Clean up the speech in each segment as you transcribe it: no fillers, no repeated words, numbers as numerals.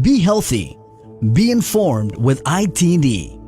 Be healthy. Be informed with ITD.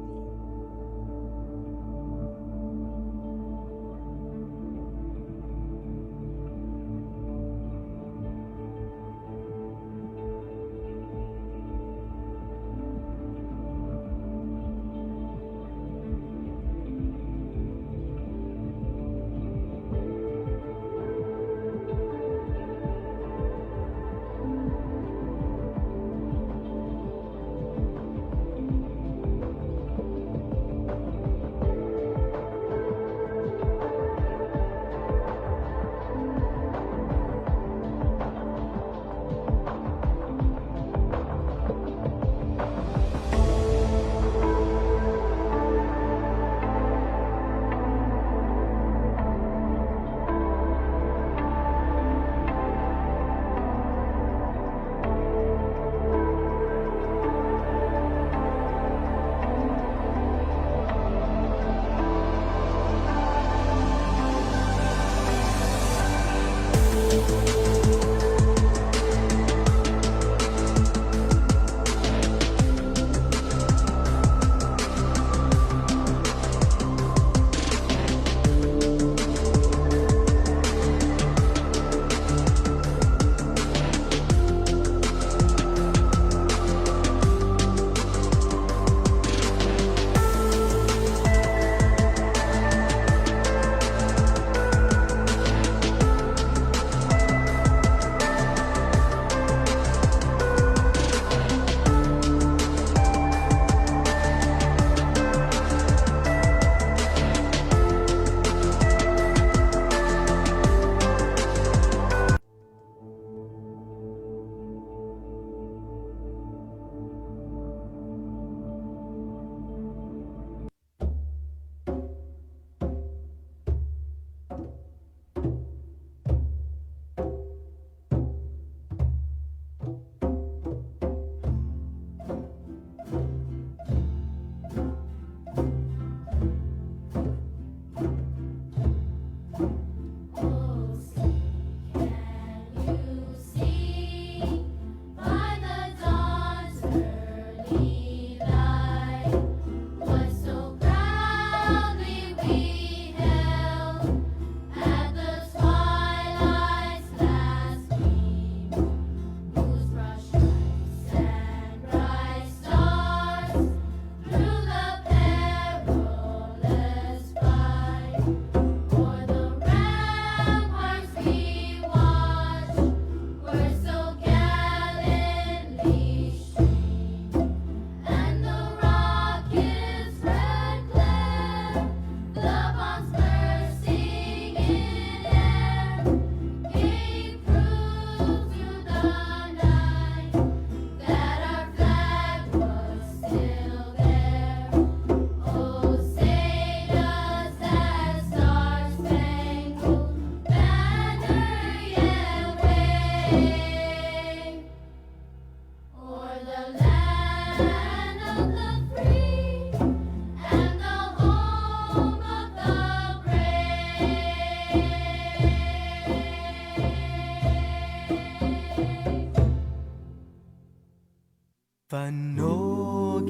Vanogita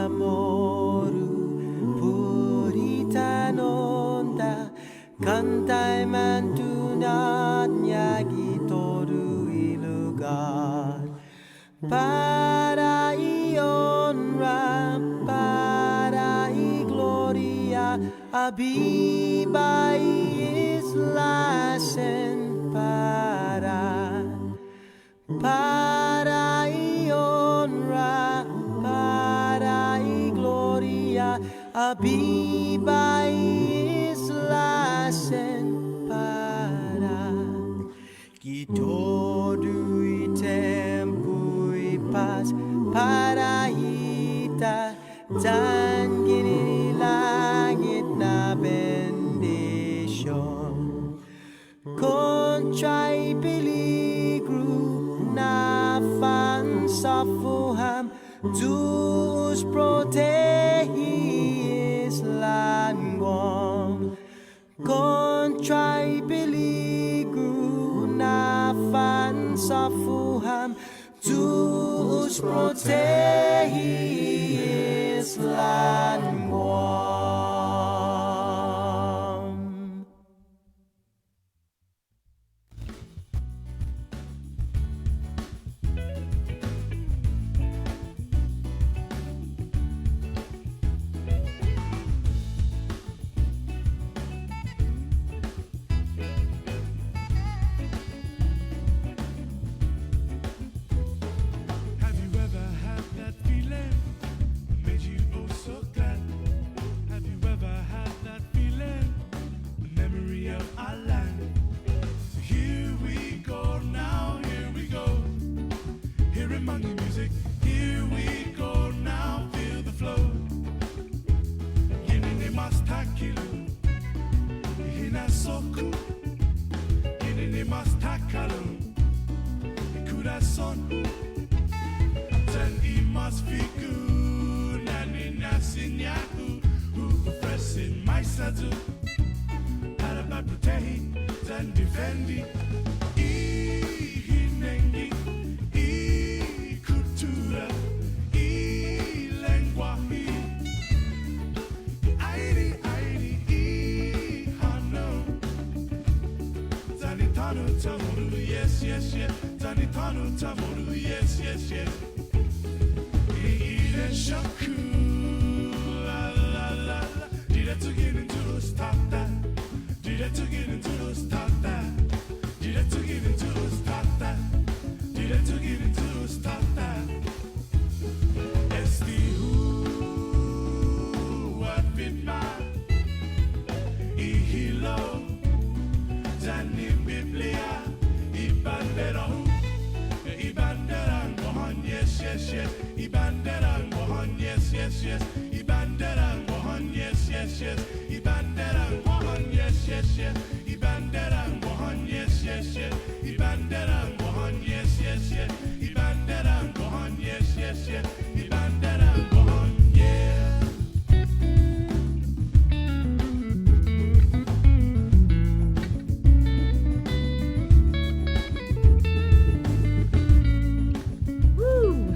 moru purita nonda kantai mantunat nyagi toru ilugar para ion ra para I gloria abibai islasen para honra, para y gloria, aviva islasen para. Que todo y tempo y paz para ita, dan gini langit na bendición. Contra y peligro na fan sa fuham Deus protegis languam contra y peligro na fan sa fuham Tus proteis lan Guam. Have you ever had that feeling that made you oh so glad? Have you ever had that feeling, the memory of our land? So here we go now, here we go. Here among the music, here we go now, feel the flow. Yenene mastakilu, hina soku. Yenene mastakalu, corazón. Then he must be good and in Nasinyahu, who fresh in my saddle. Parabat protein, then defendi. Hinengi, cultura, lenguaje. Airi, hano. Zanitano tamoru, yes, yes, yes. Zanitano tamoru, yes, yes, yes. Shaku, la la la la. Did I to get into stop that? Did I to get into stop that? Did I to get into stop that? Did I to get into stop that? It's the who, what bit my ihilo, Zani Biblia, Ibandera who, Ibandera Mohan, yes, yes, yes. Ibandera Mohan, yes, yes, yes. Ibandera Mohan, yes, yes, yes. Ibandera Mohan, yes, yes, yes. Ibandera Mohan, yes, yes, yes. Ibandera Mohan, yes, yes, yes. Ibandera Mohan, yes, yes, yes. Ibandera Mohan, yeah.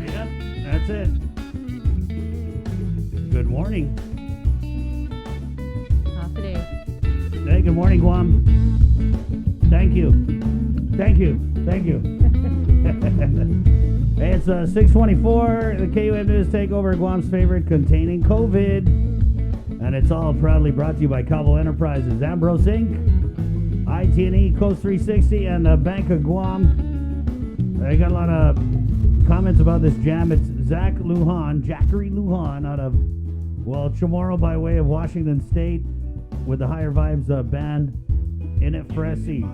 Yep, that's it. Good morning. Half a day. Hey, good morning, Guam. Thank you. Thank you. Thank you. Hey, it's 6:24. The KUM News Takeover, Guam's favorite, containing COVID. And it's all proudly brought to you by Cabo Enterprises, Ambrose Inc., IT&E, Coast 360, and the Bank of Guam. I got a lot of comments about this jam. It's Zachary Lujan out of, well, Chamorro by way of Washington State with the Higher Vibes band in it Fresi.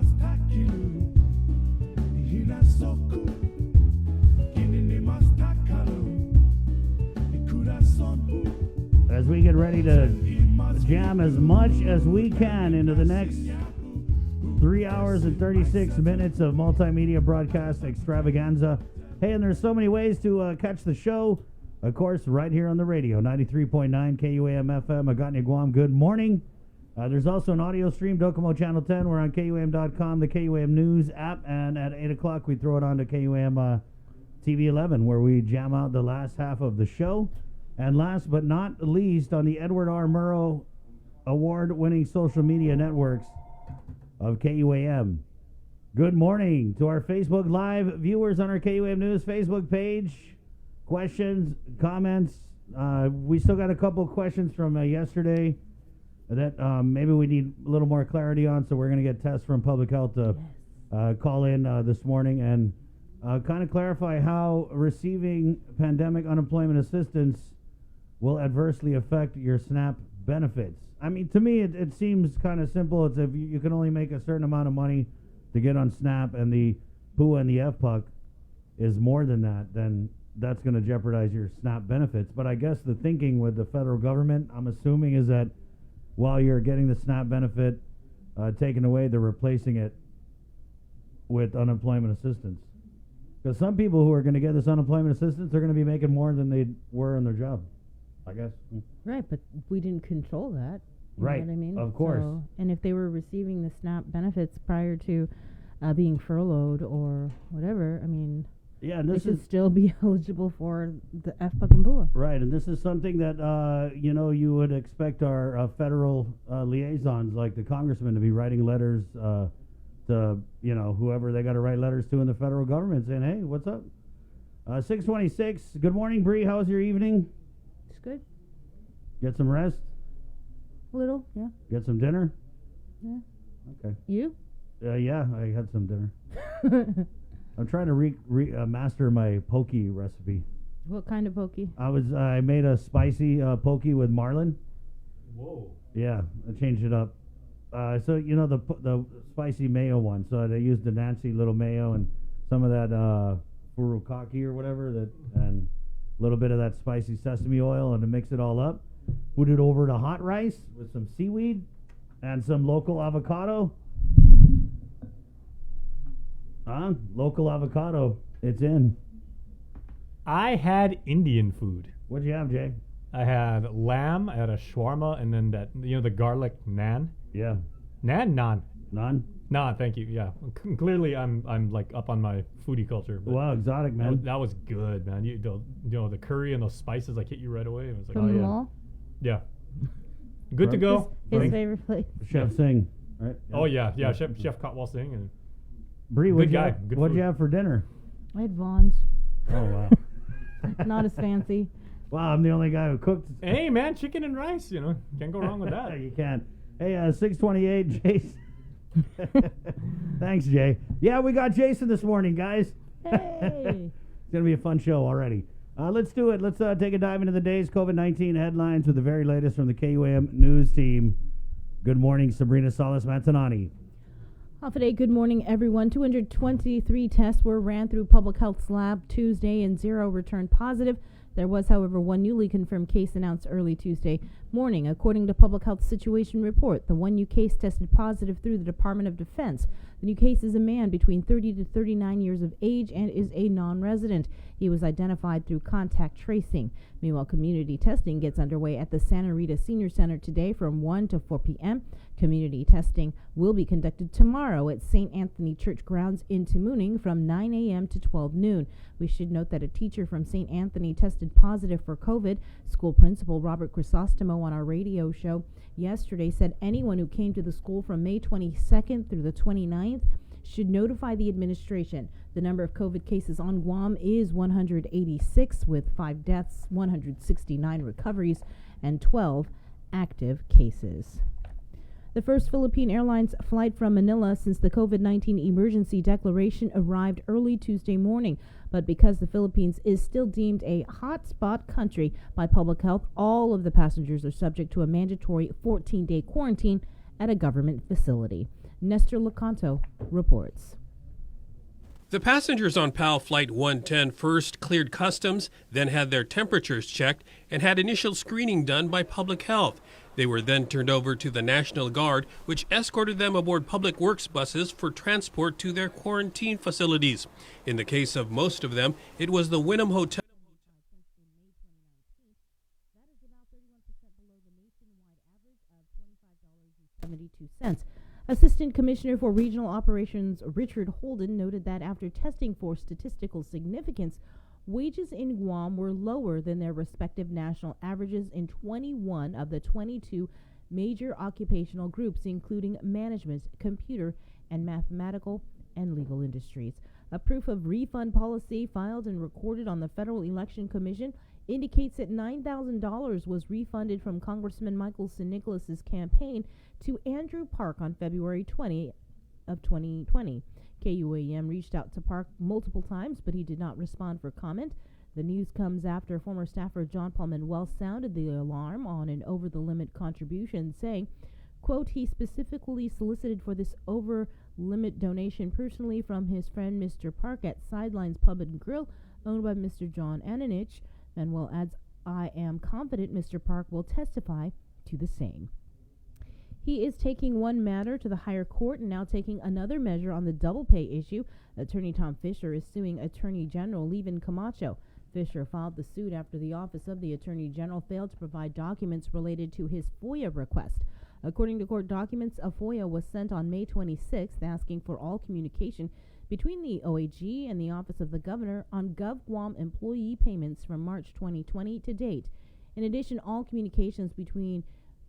As we get ready to jam as much as we can into the next 3 hours and 36 minutes of multimedia broadcast extravaganza. Hey, and there's so many ways to catch the show. Of course, right here on the radio, 93.9 KUAM FM, Agania, Guam. Good morning. There's also an audio stream, Docomo Channel 10. We're on KUAM.com, the KUAM News app, and at 8 o'clock we throw it on to KUAM TV 11, where we jam out the last half of the show. And last but not least, on the Edward R. Murrow award-winning social media networks of KUAM. Good morning to our Facebook Live viewers on our KUAM News Facebook page. Questions, comments. We still got a couple questions from yesterday that maybe we need a little more clarity on, so we're going to get Tess from Public Health to call in this morning and kind of clarify how receiving pandemic unemployment assistance will adversely affect your SNAP benefits. I mean, to me, it seems kind of simple. It's if you can only make a certain amount of money to get on SNAP, and the PUA and the FPUC is more than that, then that's going to jeopardize your SNAP benefits. But I guess the thinking with the federal government, I'm assuming, is that while you're getting the SNAP benefit taken away, they're replacing it with unemployment assistance. Because some people who are going to get this unemployment assistance, they're going to be making more than they were in their job, I guess. Right, but we didn't control that. You Right, know what I mean? of course. So, and if they were receiving the SNAP benefits prior to being furloughed or whatever, I mean, Yeah, and They this should is still be eligible for the F. Pakambua. right, and this is something that you would expect our federal liaisons, like the congressman, to be writing letters to whoever they got to write letters to in the federal government, saying, "Hey, what's up?" 6:26. Good morning, Bree. How was your evening? It's good. Get some rest. A little, yeah. Get some dinner. Yeah. Okay. You? Yeah, I had some dinner. I'm trying to master my pokey recipe. What kind of pokey? I made a spicy pokey with marlin. Whoa. Yeah, I changed it up. So the spicy mayo one. So I used the Nancy little mayo and some of that furikake or whatever and a little bit of that spicy sesame oil, and to mix it all up. Put it over to hot rice with some seaweed and some local avocado. Local avocado. It's in. I had Indian food. What'd you have, Jay? I had lamb, I had a shawarma, and then that, the garlic naan. Yeah. Naan? None? Naan, thank you, yeah. Clearly I'm like up on my foodie culture. But Wow, exotic, man. that was good, man. The curry and those spices like hit you right away. It was like, From the yeah. mall? yeah. Good to go. His Right? favorite place. Chef Singh, right? Oh yeah, Chef Kotwal Singh. And Bree, Good guy, good what'd you food. have for dinner? I had Vaughn's. Oh, wow. Not as fancy. Wow, I'm the only guy who cooked. hey man, chicken and rice, can't go wrong with that. You can't. Hey, 6:28, Jason. Thanks, Jay. Yeah, we got Jason this morning, guys. Hey. It's going to be a fun show already. Let's do it. Let's take a dive into the day's COVID-19 headlines with the very latest from the KUAM news team. Good morning, Sabrina Salas-Mantanani. Off today, good morning, everyone. 223 tests were ran through Public Health's lab Tuesday and 0 returned positive. There was, however, one newly confirmed case announced early Tuesday morning. According to Public Health Situation Report, the one new case tested positive through the Department of Defense. The new case is a man between 30 to 39 years of age and is a non-resident. He was identified through contact tracing. Meanwhile, community testing gets underway at the Santa Rita Senior Center today from 1 to 4 p.m. Community testing will be conducted tomorrow at St. Anthony Church grounds in Tamuning from 9 a.m. to 12 noon. We should note that a teacher from St. Anthony tested positive for COVID. School principal Robert Crisostomo on our radio show yesterday said anyone who came to the school from May 22nd through the 29th should notify the administration. The number of COVID cases on Guam is 186 with 5 deaths, 169 recoveries, and 12 active cases. The first Philippine Airlines flight from Manila since the COVID-19 emergency declaration arrived early Tuesday morning. But because the Philippines is still deemed a hotspot country by public health, all of the passengers are subject to a mandatory 14-day quarantine at a government facility. Nestor Lecanto reports. The passengers on PAL Flight 110 first cleared customs, then had their temperatures checked, and had initial screening done by public health. They were then turned over to the National Guard, which escorted them aboard public works buses for transport to their quarantine facilities. In the case of most of them, it was the Wynnum Hotel. Assistant Commissioner for Regional Operations Richard Holden noted that after testing for statistical significance, wages in Guam were lower than their respective national averages in 21 of the 22 major occupational groups, including management, computer, and mathematical and legal industries. A proof of refund policy filed and recorded on the Federal Election Commission indicates that $9,000 was refunded from Congressman Michael San Nicolas's campaign to Andrew Park on February 20 of 2020. KUAM reached out to Park multiple times, but he did not respond for comment. The news comes after former staffer John Paul Manuel sounded the alarm on an over-the-limit contribution, saying, quote, he specifically solicited for this over-limit donation personally from his friend Mr. Park at Sidelines Pub and Grill, owned by Mr. John Ananich. Manuel adds, I am confident Mr. Park will testify to the same. He is taking one matter to the higher court and now taking another measure on the double pay issue. Attorney Tom Fisher is suing Attorney General Levin Camacho. Fisher filed the suit after the Office of the Attorney General failed to provide documents related to his FOIA request. According to court documents, a FOIA was sent on May 26th asking for all communication between the OAG and the Office of the Governor on GovGuam employee payments from March 2020 to date. In addition, all communications between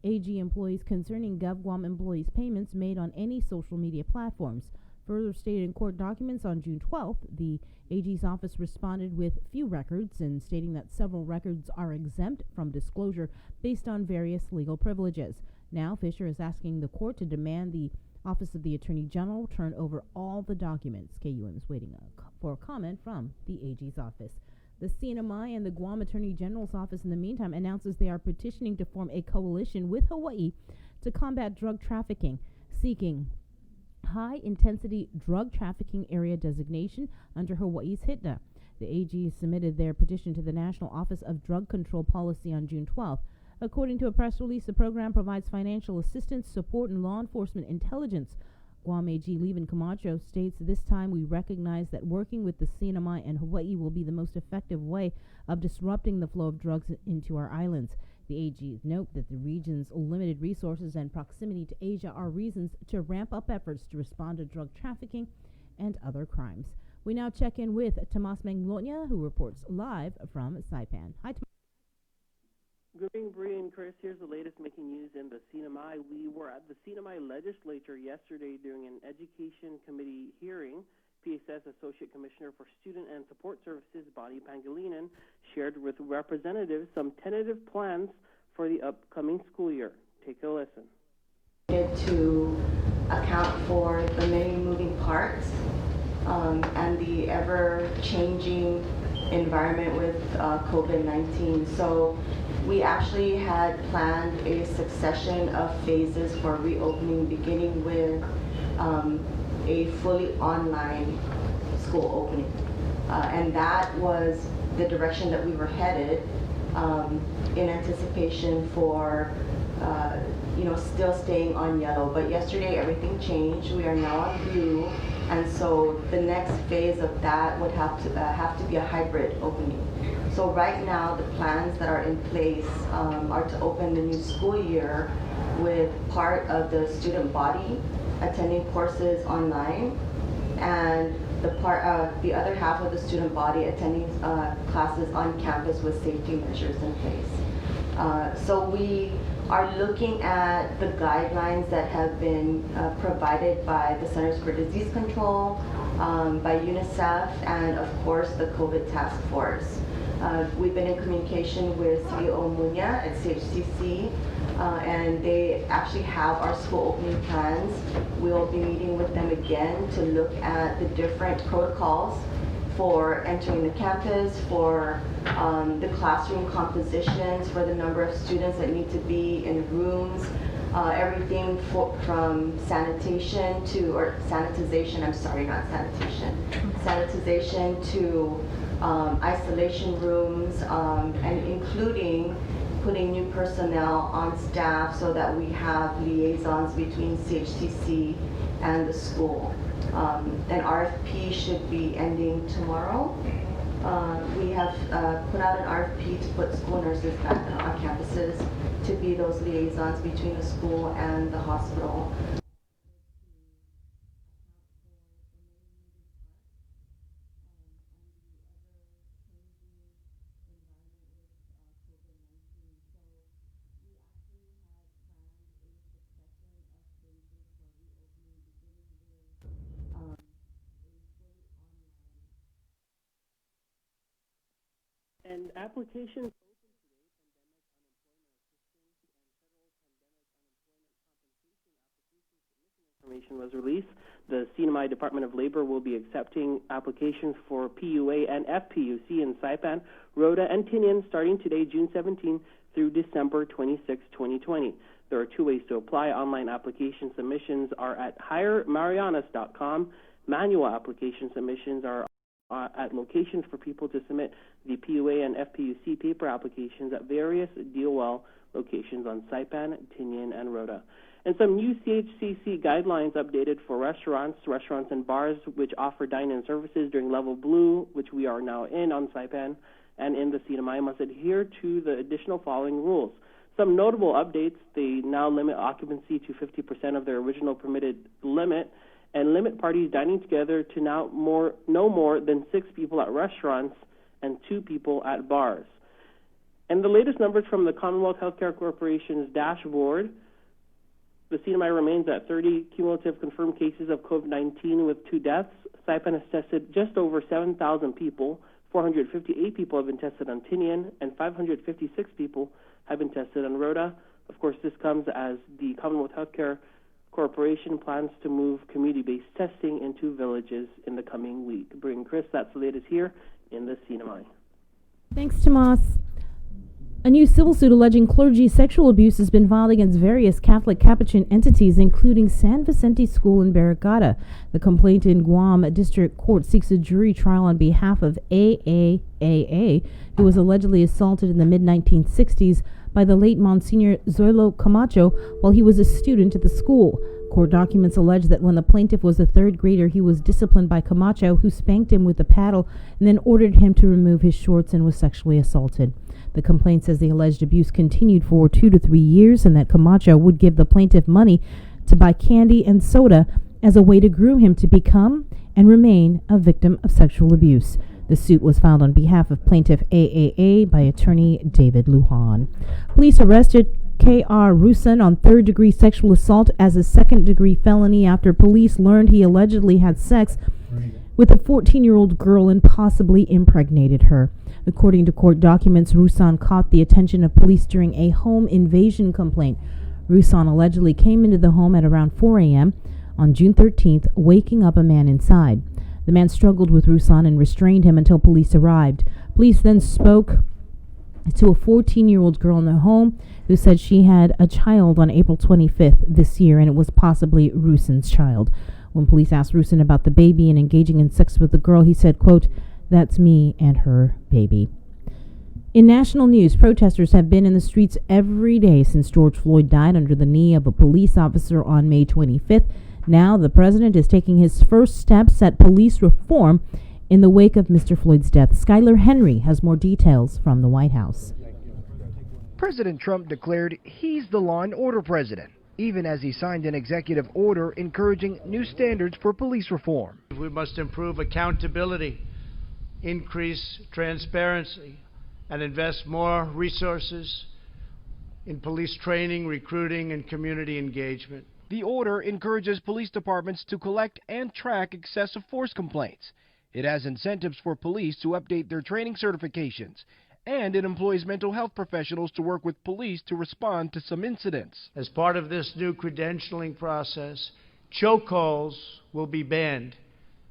AG employees concerning GovGuam employees' payments made on any social media platforms. Further stated in court documents on June 12th, the AG's office responded with few records and stating that several records are exempt from disclosure based on various legal privileges. Now, Fisher is asking the court to demand the Office of the Attorney General turn over all the documents. KUM is waiting for a comment from the AG's office. The CNMI and the Guam Attorney General's office, in the meantime, announces they are petitioning to form a coalition with Hawaii to combat drug trafficking, seeking high-intensity drug trafficking area designation under Hawaii's HITNA. The AG submitted their petition to the National Office of Drug Control Policy on June 12th. According to a press release, the program provides financial assistance, support, and law enforcement intelligence. Guam AG Levin Camacho states, this time we recognize that working with the CNMI and Hawaii will be the most effective way of disrupting the flow of drugs into our islands. The AGs note that the region's limited resources and proximity to Asia are reasons to ramp up efforts to respond to drug trafficking and other crimes. We now check in with Tomas Manglonia, who reports live from Saipan. Hi, Tomas. Good evening, Bree and Chris. Here's the latest making news in the CNMI. We were at the CNMI legislature yesterday during an education committee hearing. PSS Associate Commissioner for Student and Support Services, Bonnie Pangilinan, shared with representatives some tentative plans for the upcoming school year. Take a listen. To account for the many moving parts and the ever-changing environment with COVID-19. So we actually had planned a succession of phases for reopening, beginning with a fully online school opening. And that was the direction that we were headed in anticipation for still staying on yellow. But yesterday everything changed. We are now on blue. And so the next phase of that would have to be a hybrid opening. So right now the plans that are in place are to open the new school year with part of the student body attending courses online, and the other half of the student body attending classes on campus with safety measures in place. So we are looking at the guidelines that have been provided by the Centers for Disease Control, by UNICEF, and of course the COVID Task Force. We've been in communication with CEO Munya at CHCC, and they actually have our school opening plans. We'll be meeting with them again to look at the different protocols for entering the campus, for the classroom compositions, for the number of students that need to be in rooms, everything from sanitization to isolation rooms, and including putting new personnel on staff so that we have liaisons between CHCC and the school. An RFP should be ending tomorrow. We have put out an RFP to put school nurses back on campuses to be those liaisons between the school and the hospital. And applications information was released. The CNMI Department of Labor will be accepting applications for PUA and FPUC in Saipan, Rhoda, and Tinian starting today, June 17, through December 26, 2020. There are two ways to apply. Online application submissions are at hiremarianas.com. Manual application submissions are at locations for people to submit the PUA and FPUC paper applications at various DOL locations on Saipan, Tinian, and Rhoda. And some new CHCC guidelines updated for restaurants and bars which offer dine-in services during level blue, which we are now in on Saipan, and in the CNMI must adhere to the additional following rules. Some notable updates: they now limit occupancy to 50% of their original permitted limit, and limit parties dining together to no more than 6 people at restaurants and 2 people at bars. And the latest numbers from the Commonwealth Healthcare Corporation's dashboard, the CNMI remains at 30 cumulative confirmed cases of COVID-19 with 2 deaths. Saipan has tested just over 7,000 people. 458 people have been tested on Tinian, and 556 people have been tested on Rhoda. Of course, this comes as the Commonwealth Healthcare Corporation plans to move community-based testing into villages in the coming week. Bring Chris, that's the latest here in the CNMI. Thanks, Tomas. A new civil suit alleging clergy sexual abuse has been filed against various Catholic Capuchin entities, including San Vicente School in Barricada. The complaint in Guam District Court seeks a jury trial on behalf of AAAA, who was allegedly assaulted in the mid-1960s by the late Monsignor Zoilo Camacho while he was a student at the school. Court documents allege that when the plaintiff was a 3rd grader, he was disciplined by Camacho, who spanked him with a paddle and then ordered him to remove his shorts and was sexually assaulted. The complaint says the alleged abuse continued for 2 to 3 years and that Camacho would give the plaintiff money to buy candy and soda as a way to groom him to become and remain a victim of sexual abuse. The suit was filed on behalf of plaintiff AAA by attorney David Lujan. Police arrested K.R. Rusan on 3rd-degree sexual assault as a 2nd-degree felony after police learned he allegedly had sex with a 14-year-old girl and possibly impregnated her. According to court documents, Rusan caught the attention of police during a home invasion complaint. Rusan allegedly came into the home at around 4 a.m. on June 13th, waking up a man inside. The man struggled with Rusan and restrained him until police arrived. Police then spoke to a 14-year-old girl in the home who said she had a child on April 25th this year, and it was possibly Rusan's child. When police asked Rusan about the baby and engaging in sex with the girl, he said, quote, "That's me and her baby." In national news, protesters have been in the streets every day since George Floyd died under the knee of a police officer on May 25th. Now the president is taking his first steps at police reform in the wake of Mr. Floyd's death. Skylar Henry has more details from the White House. President Trump declared he's the law and order president, even as he signed an executive order encouraging new standards for police reform. We must improve accountability, increase transparency, and invest more resources in police training, recruiting, and community engagement. The order encourages police departments to collect and track excessive force complaints. It has incentives for police to update their training certifications, and it employs mental health professionals to work with police to respond to some incidents. As part of this new credentialing process, chokeholds will be banned,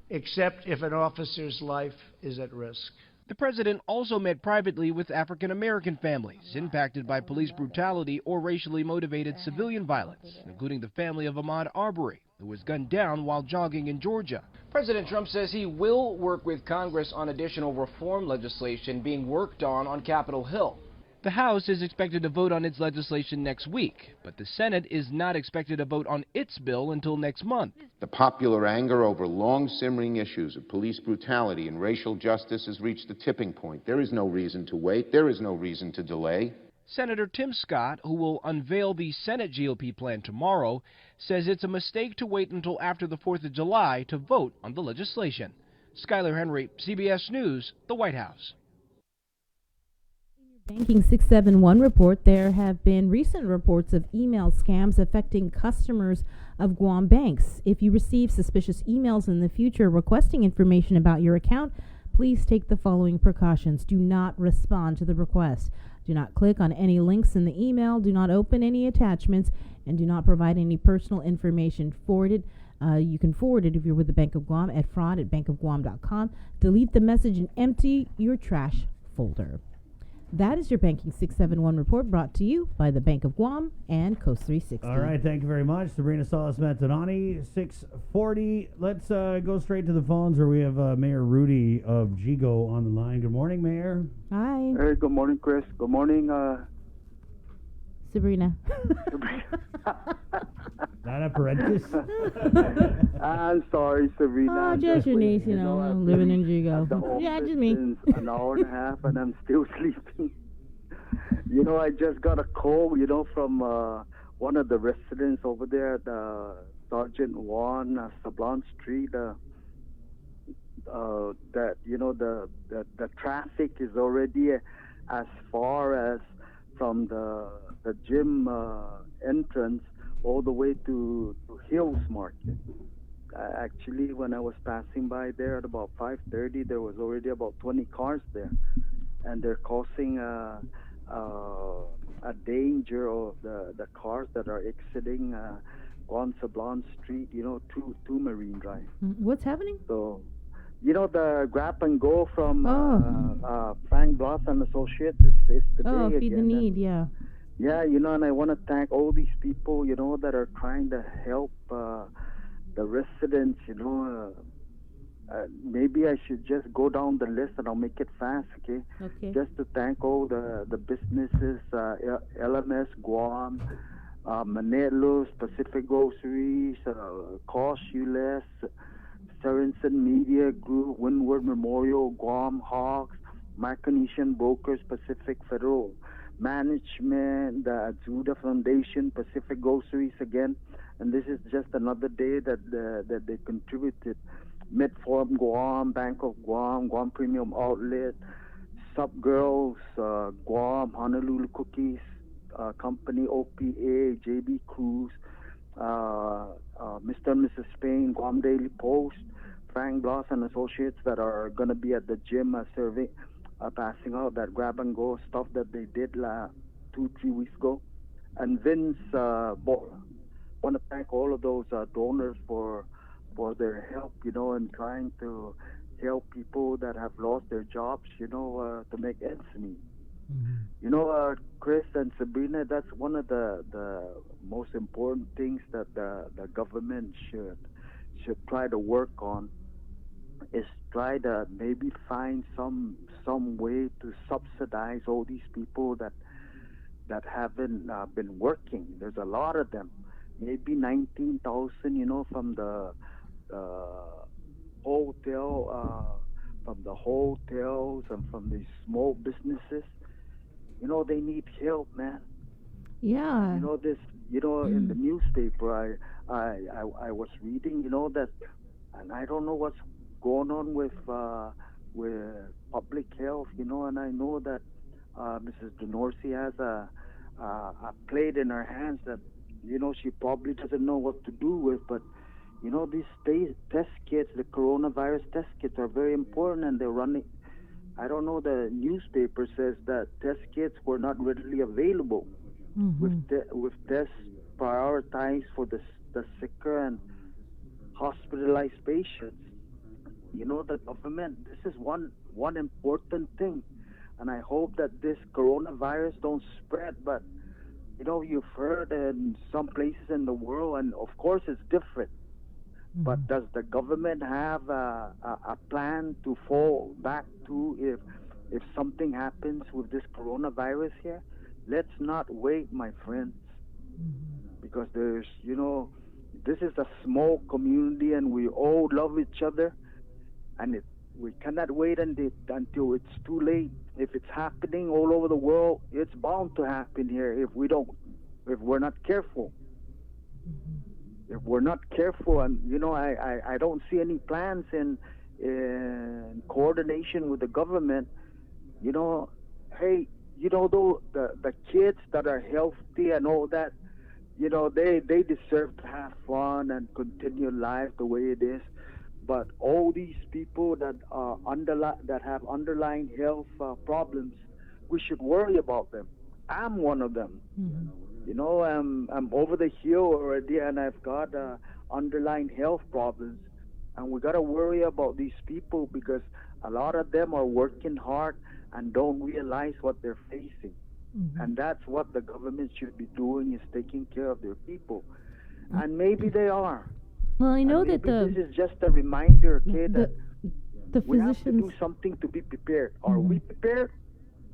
except if an officer's life is at risk. The president also met privately with African American families impacted by police brutality or racially motivated civilian violence, including the family of Ahmaud Arbery, who was gunned down while jogging in Georgia. President Trump says he will work with Congress on additional reform legislation being worked on Capitol Hill. The House is expected to vote on its legislation next week, but the Senate is not expected to vote on its bill until next month. The popular anger over long-simmering issues of police brutality and racial justice has reached a tipping point. There is no reason to wait. There is no reason to delay. Senator Tim Scott, who will unveil the Senate GOP plan tomorrow, says it's a mistake to wait until after the 4th of July to vote on the legislation. Skylar Henry, CBS News, the White House. Banking 671 report, there have been recent reports of email scams affecting customers of Guam banks. If you receive suspicious emails in the future requesting information about your account, please take the following precautions. Do not respond to the request. Do not click on any links in the email. Do not open any attachments, and do not provide any personal information forwarded. You can forward it if you're with the Bank of Guam at fraud@bankofguam.com. Delete the message and empty your trash folder. That is your Banking 671 report, brought to you by the Bank of Guam and Coast 360. All right, thank you very much. Sabrina Salas Matanani, 640. Let's go straight to the phones where we have Mayor Rudy of Jigo on the line. Good morning, Mayor. Hi. Hey, good morning, Chris. Good morning, Sabrina. Not a parenthesis. I'm sorry, Sabrina. Oh, just your niece, you know, living in Jigo. Yeah, just me. An hour and a half, and I'm still sleeping. You know, I just got a call, from one of the residents over there at Sergeant Juan, Sablon Street, that the traffic is already as far as from the gym entrance all the way to Hills Market. Actually, when I was passing by there at about 5:30, there was already about 20 cars there, and they're causing a danger of the cars that are exiting Juan Sablon Street, to Marine Drive. What's happening? So, the grab and go from Frank Bloss and Associates is today again. Feed the Need, yeah. Yeah, and I want to thank all these people, that are trying to help the residents, maybe I should just go down the list and I'll make it fast, okay? Okay. Just to thank all the businesses, LMS Guam, Manelos, Pacific Groceries, Kosh ULES, Sorensen Media Group, Windward Memorial, Guam Hawks, Micronesian Brokers, Pacific Federal Management, the Azuda Foundation, Pacific Groceries again, and this is just another day that they contributed. Midform Guam, Bank of Guam, Guam Premium Outlet, Sub Girls, Guam, Honolulu Cookies Company, OPA, JB Cruz, Mr. and Mrs. Spain, Guam Daily Post, Frank Bloss and Associates that are going to be at the gym serving, passing out that grab and go stuff that they did 2-3 weeks ago. And Vince, want to thank all of those donors for their help, in trying to help people that have lost their jobs, to make ends meet. Chris and Sabrina, that's one of the most important things that the government should try to work on, is try to maybe find some way to subsidize all these people that haven't been working. There's a lot of them. Maybe 19,000, from the hotel, from the hotels and from these small businesses. They need help, man. Yeah. This. In the newspaper, I was reading, that, and I don't know what's going on with public health, and I know that Mrs. DeNorsi has a plate in her hands that, she probably doesn't know what to do with, but these test kits, the coronavirus test kits, are very important, and they're running. I don't know, the newspaper says that test kits were not readily available, with tests prioritized for the sicker and hospitalized patients. The government, this is one important thing, and I hope that this coronavirus don't spread, but you've heard in some places in the world, and of course it's different. But does the government have a plan to fall back to if something happens with this coronavirus here? Let's not wait, my friends, because there's, this is a small community and we all love each other, and we cannot wait until it's too late. If it's happening all over the world, it's bound to happen here if we're not careful. If we're not careful, and I don't see any plans in coordination with the government. Hey, the kids that are healthy and all that, they deserve to have fun and continue life the way it is. But all these people that have underlying health problems, we should worry about them. I'm one of them. I'm over the hill already, and I've got underlying health problems, and we got to worry about these people because a lot of them are working hard and don't realize what they're facing. And that's what the government should be doing, is taking care of their people. And maybe they are. Well, I know that this is just a reminder, okay, that we have to do something to be prepared. Are we prepared?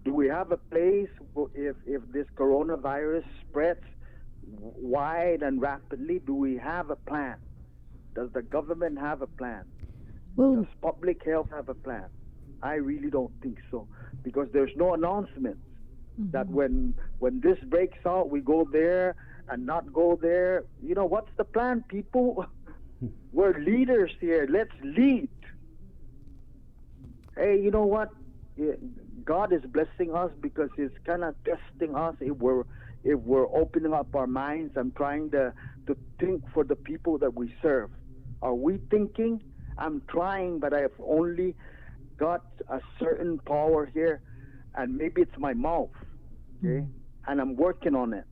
Do we have a place if this coronavirus spreads wide and rapidly? Do we have a plan? Does the government have a plan? Does public health have a plan? I really don't think so, because there's no announcement that when this breaks out, we go there and not go there. You know, what's the plan, people? We're leaders here. Let's lead. Hey, you know what? God is blessing us because He's kind of testing us if we're opening up our minds and trying to think for the people that we serve. Are we thinking? I'm trying, but I have only got a certain power here, and maybe it's my mouth, okay? And I'm working on it,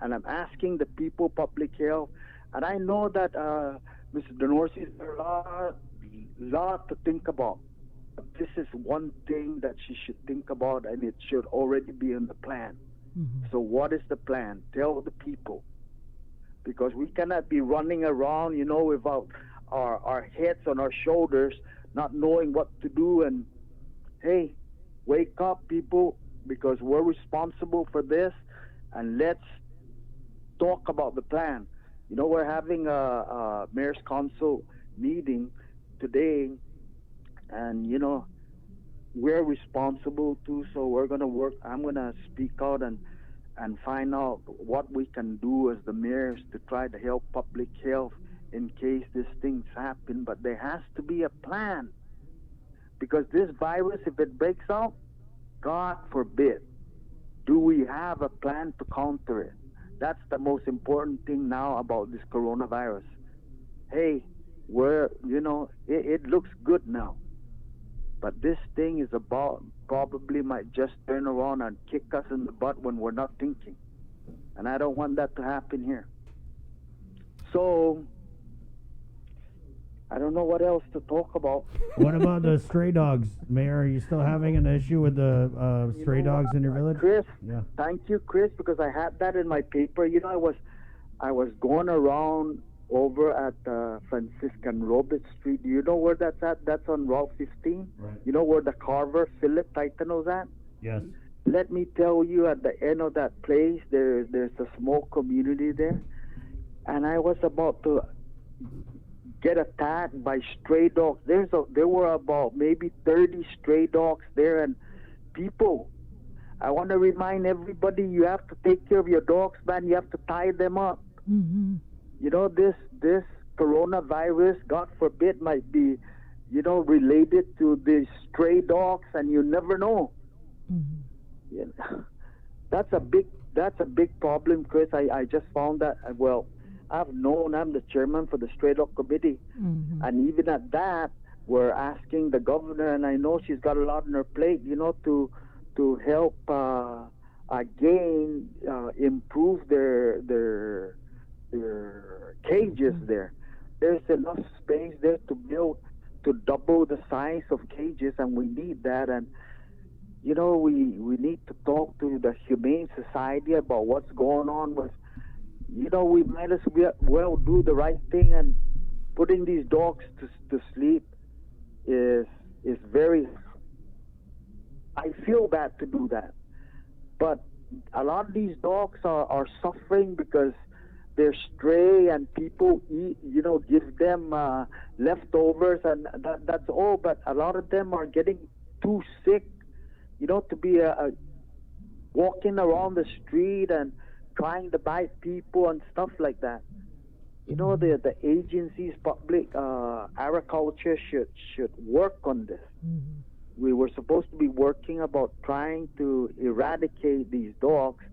and I'm asking the people, public health, and I know that Mr. Denorsi, there's a lot to think about. But this is one thing that she should think about, and it should already be in the plan. So what is the plan? Tell the people. Because we cannot be running around, you know, without our heads on our shoulders, not knowing what to do. And, hey, wake up, people, because we're responsible for this, and let's talk about the plan. You know, we're having a Mayor's Council meeting today, and, you know, we're responsible too, so we're going to work. I'm going to speak out and find out what we can do as the mayors to try to help public health in case these things happen. But there has to be a plan, because this virus, if it breaks out, God forbid, do we have a plan to counter it? That's the most important thing now about this coronavirus. Hey, you know, it looks good now. But this thing is about, probably might just turn around and kick us in the butt when we're not thinking. And I don't want that to happen here. So, I don't know what else to talk about. What about the stray dogs, Mayor? Are you still having an issue with the stray dogs in your village? Chris, yeah. Thank you, Chris, because I had that in my paper. You know, I was going around over at Franciscan Robert Street. Do you know where that's at? That's on Route 15. Right. You know where the carver, Philip Titano's at? Yes. Let me tell you, at the end of that place, there's a small community there. And I was about to get attacked by stray dogs. There were about maybe 30 stray dogs there. And people, I want to remind everybody, you have to take care of your dogs, man. You have to tie them up. Mm-hmm. You know, this coronavirus, God forbid, might be, you know, related to the stray dogs, and you never know. Mm-hmm. You know, that's a big problem, Chris. I just found that. Well, I'm the chairman for the stray dog committee, and even at that, we're asking the governor, and I know she's got a lot on her plate, you know, to help again improve their cages there. There's enough space there to double the size of cages, and we need that. And you know, we need to talk to the Humane Society about what's going on with, you know, we might as well do the right thing, and putting these dogs to sleep is very, I feel bad to do that. But a lot of these dogs are suffering because they're stray, and people eat, you know, give them leftovers, and that's all. But a lot of them are getting too sick, you know, to be walking around the street and trying to bite people and stuff like that. You know, the agencies, public agriculture should work on this. We were supposed to be working about trying to eradicate these dogs,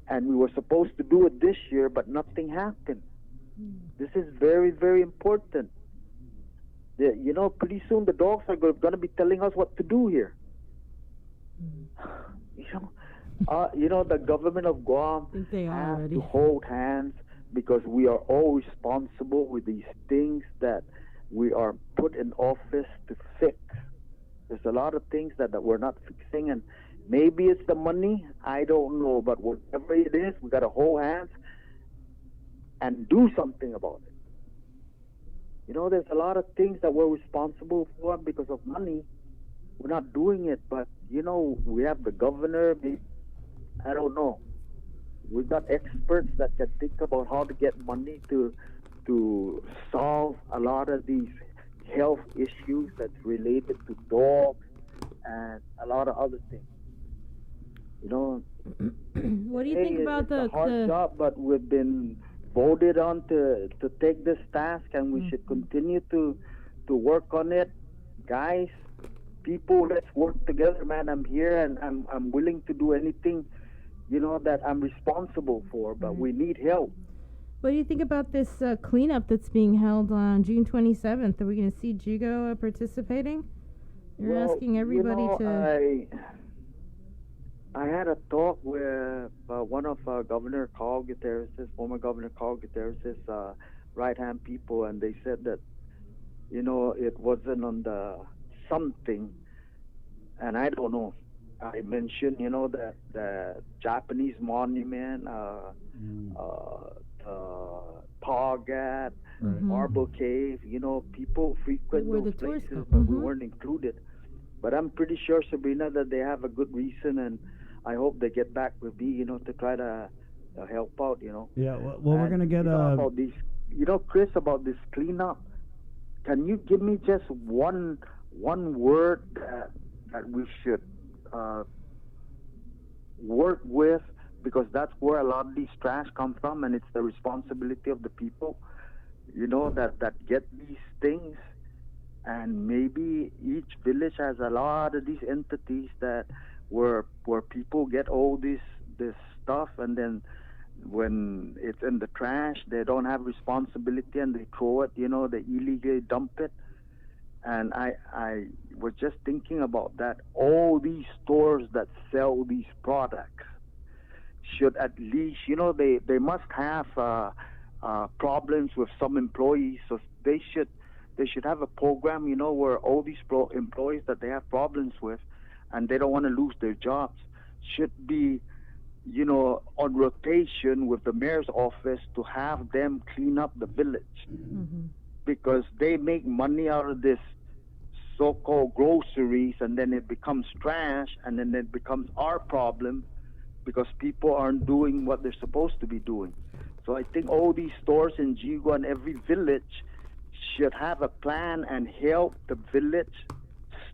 and we were supposed to do it this year, but nothing happened. This is very, very important. You know, pretty soon the dogs are going to be telling us what to do here. You know, the government of Guam has to hold hands, because we are all responsible with these things that we are put in office to fix. There's a lot of things that we're not fixing, and maybe it's the money, I don't know, but whatever it is, we got to hold hands and do something about it. You know, there's a lot of things that we're responsible for because of money. We're not doing it, but, you know, we have the governor, I don't know. We've got experts that can think about how to get money to solve a lot of these health issues that's related to dogs and a lot of other things. You know, What do you think about it's a hard job, but we've been voted on to take this task, and we should continue to work on it, guys. People, let's work together, man. I'm here, and I'm willing to do anything, that I'm responsible for. But we need help. What do you think about this cleanup that's being held on June 27th? Are we going to see Jigo participating? You're asking everybody to. I had a talk with one of Governor Carl Gutierrez, former Governor Carl Gutierrez' right-hand people, and they said that, it wasn't on the something, and I don't know. I mentioned, that the Japanese monument, Target, Marble Cave, people frequent those places, but we weren't included. But I'm pretty sure, Sabrina, that they have a good reason, and I hope they get back with me, to try to help out, Yeah, well, we're going to get about these, Chris, about this cleanup. Can you give me just one word that we should work with, because that's where a lot of these trash come from, and it's the responsibility of the people, that get these things. And maybe each village has a lot of these entities that where people get all this stuff, and then when it's in the trash, they don't have responsibility and they throw it, they illegally dump it. And I was just thinking about that. All these stores that sell these products should at least, they must have problems with some employees, so they should have a program, where all these employees that they have problems with and they don't want to lose their jobs should be, on rotation with the mayor's office to have them clean up the village. Because they make money out of this so-called groceries, and then it becomes trash, and then it becomes our problem because people aren't doing what they're supposed to be doing. So I think all these stores in Jigo and every village should have a plan and help the village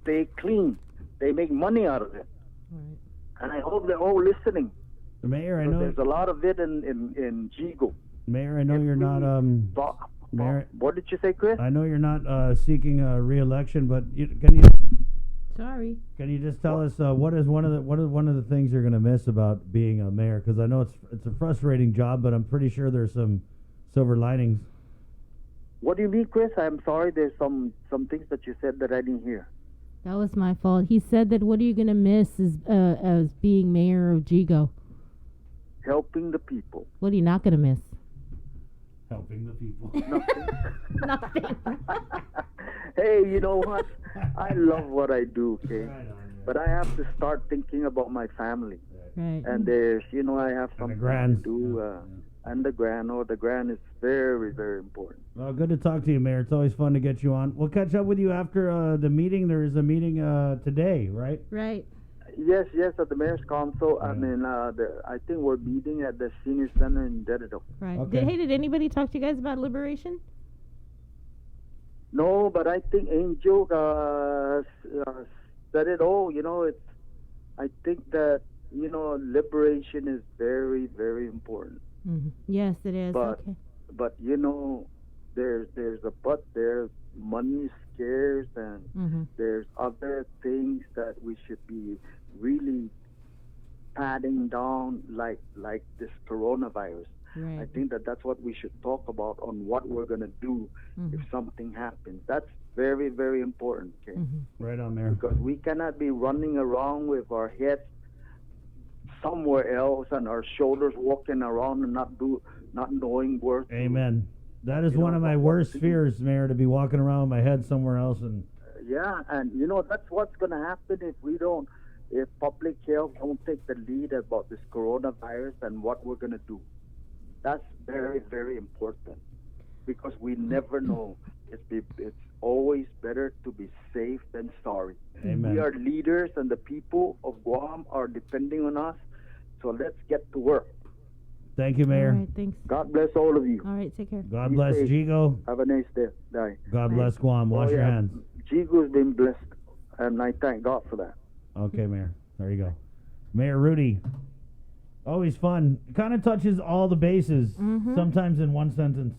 stay clean. They make money out of it. Right. And I hope they're all listening. Mayor, I know there's a lot of it in Jigo. Mayor, I know you're not Mayor, what did you say, Chris? I know you're not seeking re-election, but can you just tell us what is one of the things you're going to miss about being a mayor? Because I know it's a frustrating job, but I'm pretty sure there's some silver linings. What do you mean, Chris? I'm sorry. There's some things that you said that I didn't hear. That was my fault. He said that what are you going to miss as being mayor of Jigo? Helping the people. What are you not going to miss? Helping the people. Nothing. Hey, you know what? I love what I do, okay? But I have to start thinking about my family. Right. And there's, I have something to do. And the grand is very, very important. Well, good to talk to you, Mayor. It's always fun to get you on. We'll catch up with you after the meeting. There is a meeting today, right? Right. Yes, at the Mayor's Council. I mean, I think we're meeting at the Senior Center in Dededo. Right. Okay. Did anybody talk to you guys about liberation? No, but I think Angel said it all. I think that, liberation is very, very important. Mm-hmm. Yes, it is. But there's a but there. Money is scarce, and there's other things that we should be really patting down, like this coronavirus. Right. I think that's what we should talk about on what we're gonna do if something happens. That's very, very important. Okay. Right on, Mayor. Because we cannot be running around with our heads somewhere else and our shoulders walking around and not knowing where. Amen. That is one of my worst fears, Mayor, to be walking around with my head somewhere else. And yeah, and that's what's going to happen if public health don't take the lead about this coronavirus and what we're going to do. That's very, very important, because we never know. It's always better to be safe than sorry. Amen. We are leaders, and the people of Guam are depending on us. So let's get to work. Thank you, Mayor. All right, thanks. God bless all of you. All right, take care. God bless Jigo. Have a nice day. Bye. God bless Guam. Wash your hands. Jigo's been blessed, and I thank God for that. Okay, Mayor. There you go. Mayor Rudy. Always fun. Kind of touches all the bases, Mhm. sometimes in one sentence.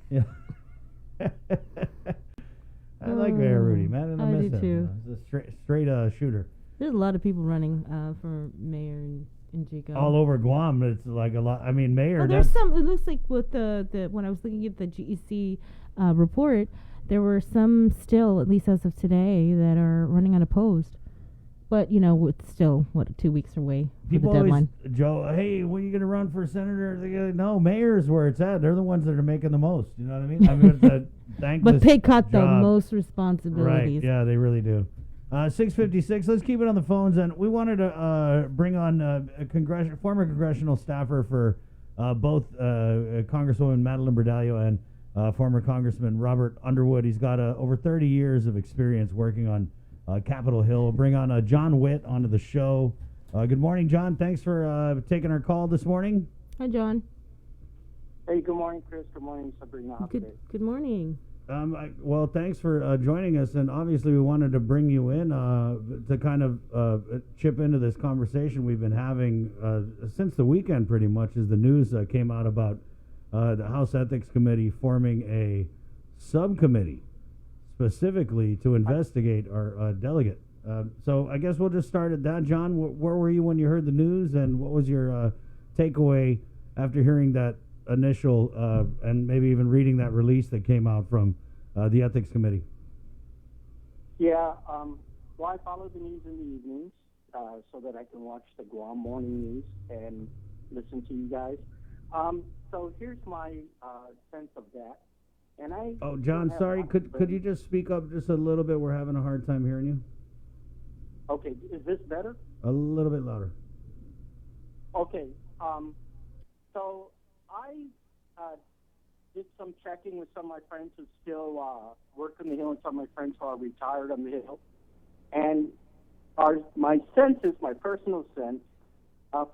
Yeah. I like Mayor Rudy, man, and I miss do him. too. He's a straight shooter. There's a lot of people running for mayor in Chico. All over Guam, it's like a lot. I mean, mayor. Well, there's that's- some. It looks like with the when I was looking at the GEC report, there were some still, at least as of today, that are running unopposed. But it's still 2 weeks away for People the deadline. always, Joe, hey, when are you going to run for senator? They go, no, mayor's where it's at. They're the ones that are making the most. You know what I mean? I mean, it's a thankless But they got the job. most Right, responsibilities. yeah, they really do. 6:56, let's keep it on the phones. And we wanted to bring on a former congressional staffer for both Congresswoman Madeline Bordallo and former Congressman Robert Underwood. He's got over 30 years of experience working on Capitol Hill. We'll bring on John Witt onto the show. Good morning, John. Thanks for taking our call this morning. Hi, John. Hey, good morning, Chris. Good morning, Sabrina. Good morning. Well, thanks for joining us, and obviously we wanted to bring you in to kind of chip into this conversation we've been having since the weekend, pretty much, as the news came out about the House Ethics Committee forming a subcommittee specifically to investigate our delegate. So I guess we'll just start at that. John, where were you when you heard the news, and what was your takeaway after hearing that initial and maybe even reading that release that came out from the Ethics Committee? Yeah, well, I follow the news in the evenings so that I can watch the Guam Morning News and listen to you guys. So here's my sense of that. And Oh, John, sorry, could you just speak up just a little bit? We're having a hard time hearing you. Okay, is this better? A little bit louder. Okay, so I did some checking with some of my friends who still work on the Hill and some of my friends who are retired on the Hill. And my sense is, my personal sense,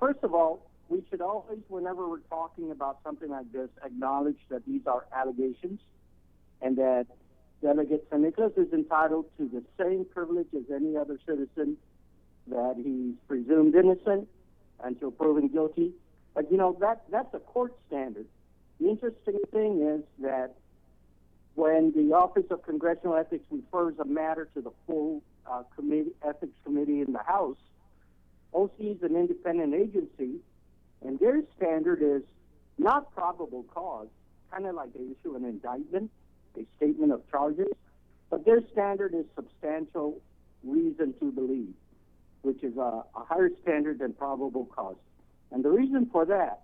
first of all, we should always, whenever we're talking about something like this, acknowledge that these are allegations and that Delegate San Nicolas is entitled to the same privilege as any other citizen, that he's presumed innocent until proven guilty. But, that's a court standard. The interesting thing is that when the Office of Congressional Ethics refers a matter to the full Ethics Committee in the House, OC is an independent agency, and their standard is not probable cause, kind of like they issue an indictment, a statement of charges, but their standard is substantial reason to believe, which is a higher standard than probable cause. And the reason for that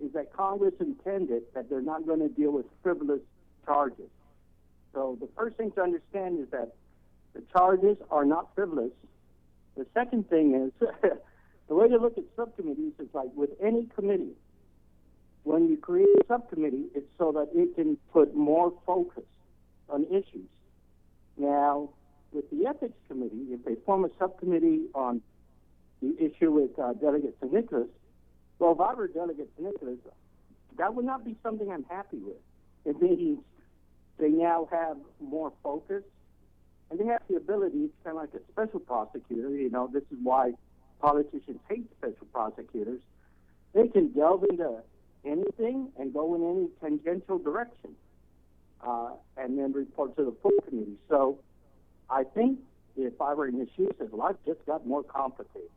is that Congress intended that they're not going to deal with frivolous charges. So the first thing to understand is that the charges are not frivolous. The second thing is, the way to look at subcommittees is like with any committee. When you create a subcommittee, it's so that it can put more focus on issues. Now, with the Ethics Committee, if they form a subcommittee on the issue with Delegate San Nicolas, well, if I were Delegate San Nicolas, that would not be something I'm happy with. It means they now have more focus, and they have the ability, it's kind of like a special prosecutor. This is why politicians hate special prosecutors. They can delve into anything and go in any tangential direction, and then report to the full committee. So I think if I were in his shoes, his life just got more complicated.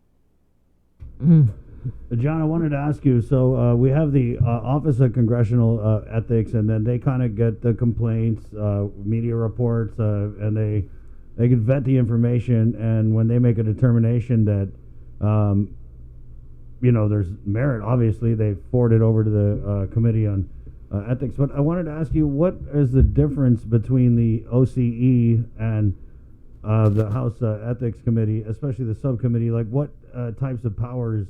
John, I wanted to ask you, so we have the Office of Congressional Ethics, and then they kind of get the complaints, media reports, and they can vet the information, and when they make a determination that there's merit, obviously they forward it over to the Committee on Ethics. But I wanted to ask you, what is the difference between the OCE and the House Ethics Committee, especially the subcommittee? Like, what types of powers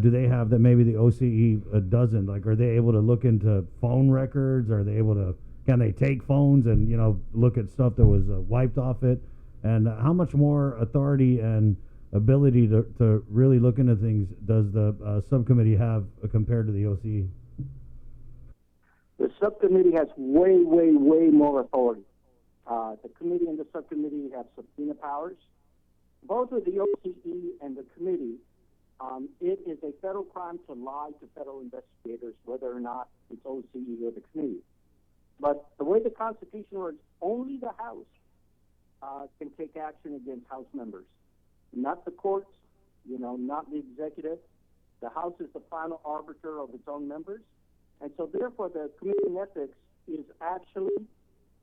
do they have that maybe the OCE doesn't? Like, are they able to look into phone records? Can they take phones and, look at stuff that was wiped off it? And how much more authority and ability to really look into things does the subcommittee have compared to the OCE? The subcommittee has way, way, way more authority. The committee and the subcommittee have subpoena powers. Both of the OCE and the committee it is a federal crime to lie to federal investigators, whether or not it's OCE or the committee. But the way the Constitution works, only the House can take action against House members, not the courts, not the executive. The House is the final arbiter of its own members. And so therefore the Committee on Ethics is actually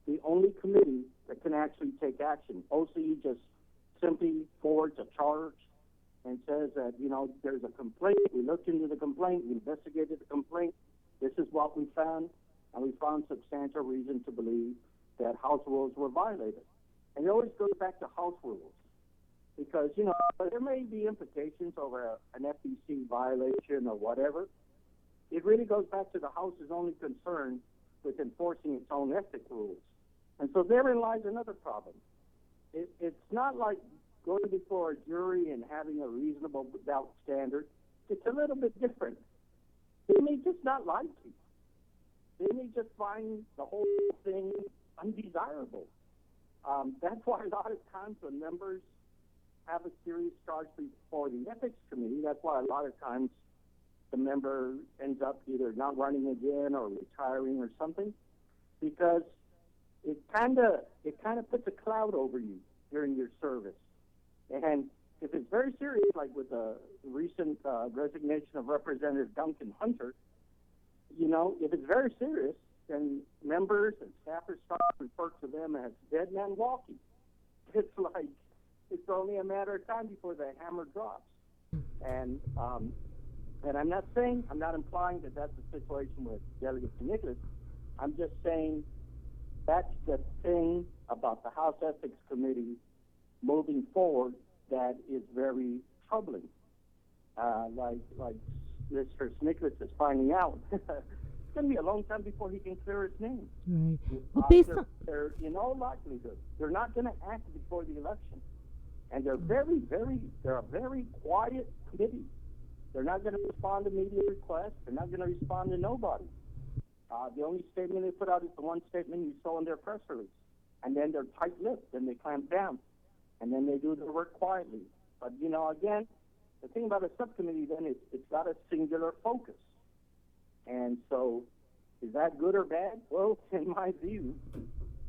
the only committee that can actually take action. OCE just simply forwards a charge and says that, there's a complaint. We looked into the complaint. We investigated the complaint. This is what we found. And we found substantial reason to believe that House rules were violated. And it always goes back to House rules. Because, there may be implications over an FEC violation or whatever. It really goes back to the House's only concern with enforcing its own ethic rules. And so therein lies another problem. It's not like going before a jury and having a reasonable doubt standard. It's a little bit different. They may just not like you. They may just find the whole thing undesirable. That's why a lot of times when members have a serious charge before the Ethics Committee, that's why a lot of times the member ends up either not running again or retiring or something, because it kind of puts a cloud over you during your service. And if it's very serious, like with the recent resignation of Representative Duncan Hunter, if it's very serious, then members and staffers start to refer to them as dead man walking. It's like it's only a matter of time before the hammer drops. And I'm not implying that that's the situation with Delegate Nicholas. I'm just saying that's the thing about the House Ethics Committee moving forward that is very troubling. Like Mr. Nicholas is finding out. It's going to be a long time before he can clear his name. Right. Well, based on they're in all likelihood, they're not going to act before the election. And they're they're a very quiet committee. They're not going to respond to media requests. They're not going to respond to nobody. The only statement they put out is the one statement you saw in their press release. And then they're tight-lipped, and they clamp down. And then they do their work quietly. But, again, the thing about a subcommittee then is it's got a singular focus. And so is that good or bad? Well, in my view,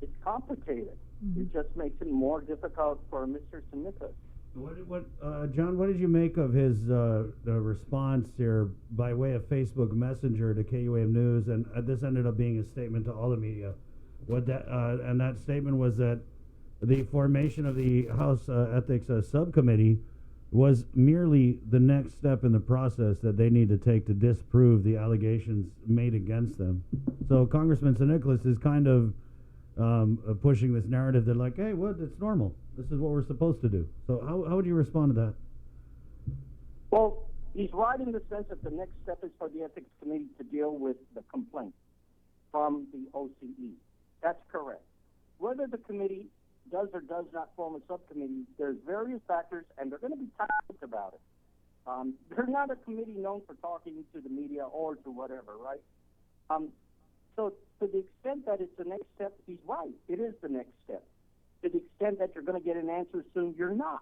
it's complicated. Mm-hmm. It just makes it more difficult for Mr. Sinica. John, what did you make of his response here by way of Facebook Messenger to KUAM News? And this ended up being a statement to all the media. And that statement was that the formation of the House Ethics Subcommittee was merely the next step in the process that they need to take to disprove the allegations made against them. So Congressman Nicholas is kind of pushing this narrative that, like, hey, it's normal. This is what we're supposed to do. So how would you respond to that? Well, he's right in the sense that the next step is for the Ethics Committee to deal with the complaint from the OCE. That's correct. Whether the committee does or does not form a subcommittee, there's various factors, and they're going to be tight about it. They're not a committee known for talking to the media or to whatever, right? So to the extent that it's the next step, he's right. It is the next step. To the extent that you're going to get an answer soon, you're not.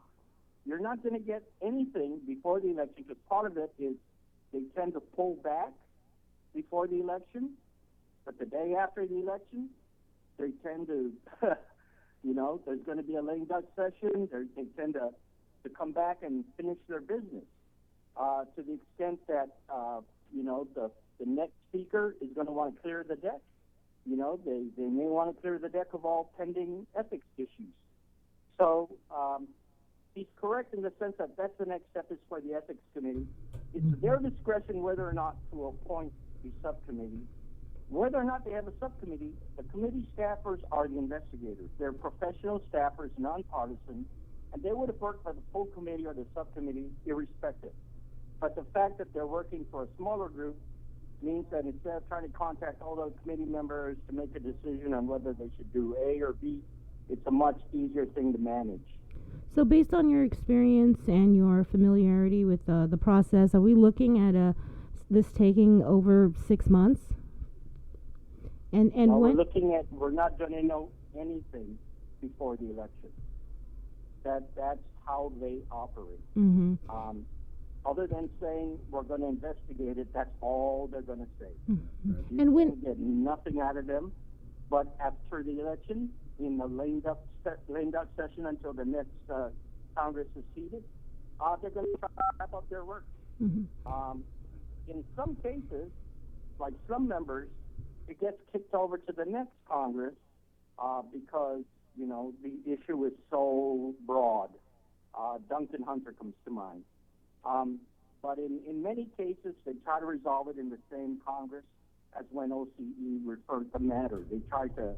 You're not going to get anything before the election, because part of it is they tend to pull back before the election, but the day after the election, they tend to, there's going to be a lame duck session. They tend to come back and finish their business. To the extent that, the next speaker is going to want to clear the deck. They may want to clear the deck of all pending ethics issues. So he's correct in the sense that that's the next step is for the Ethics Committee. It's their discretion whether or not to appoint a subcommittee. Whether or not they have a subcommittee, the committee staffers are the investigators. They're professional staffers, nonpartisan, and they would have worked for the full committee or the subcommittee irrespective. But the fact that they're working for a smaller group means that instead of trying to contact all those committee members to make a decision on whether they should do A or B, it's a much easier thing to manage. So based on your experience and your familiarity with the process, are we looking at this taking over 6 months? And when we're not going to know anything before the election. That's how they operate. Mm-hmm. other than saying we're going to investigate it, that's all they're going to say. You And when can get nothing out of them. But after the election, in the lame duck session until the next Congress is seated, they're going to try to wrap up their work. In some cases, like some members, it gets kicked over to the next Congress because, you know, the issue is so broad. Duncan Hunter comes to mind. But in many cases, they try to resolve it in the same Congress as when OCE referred the matter. They try to,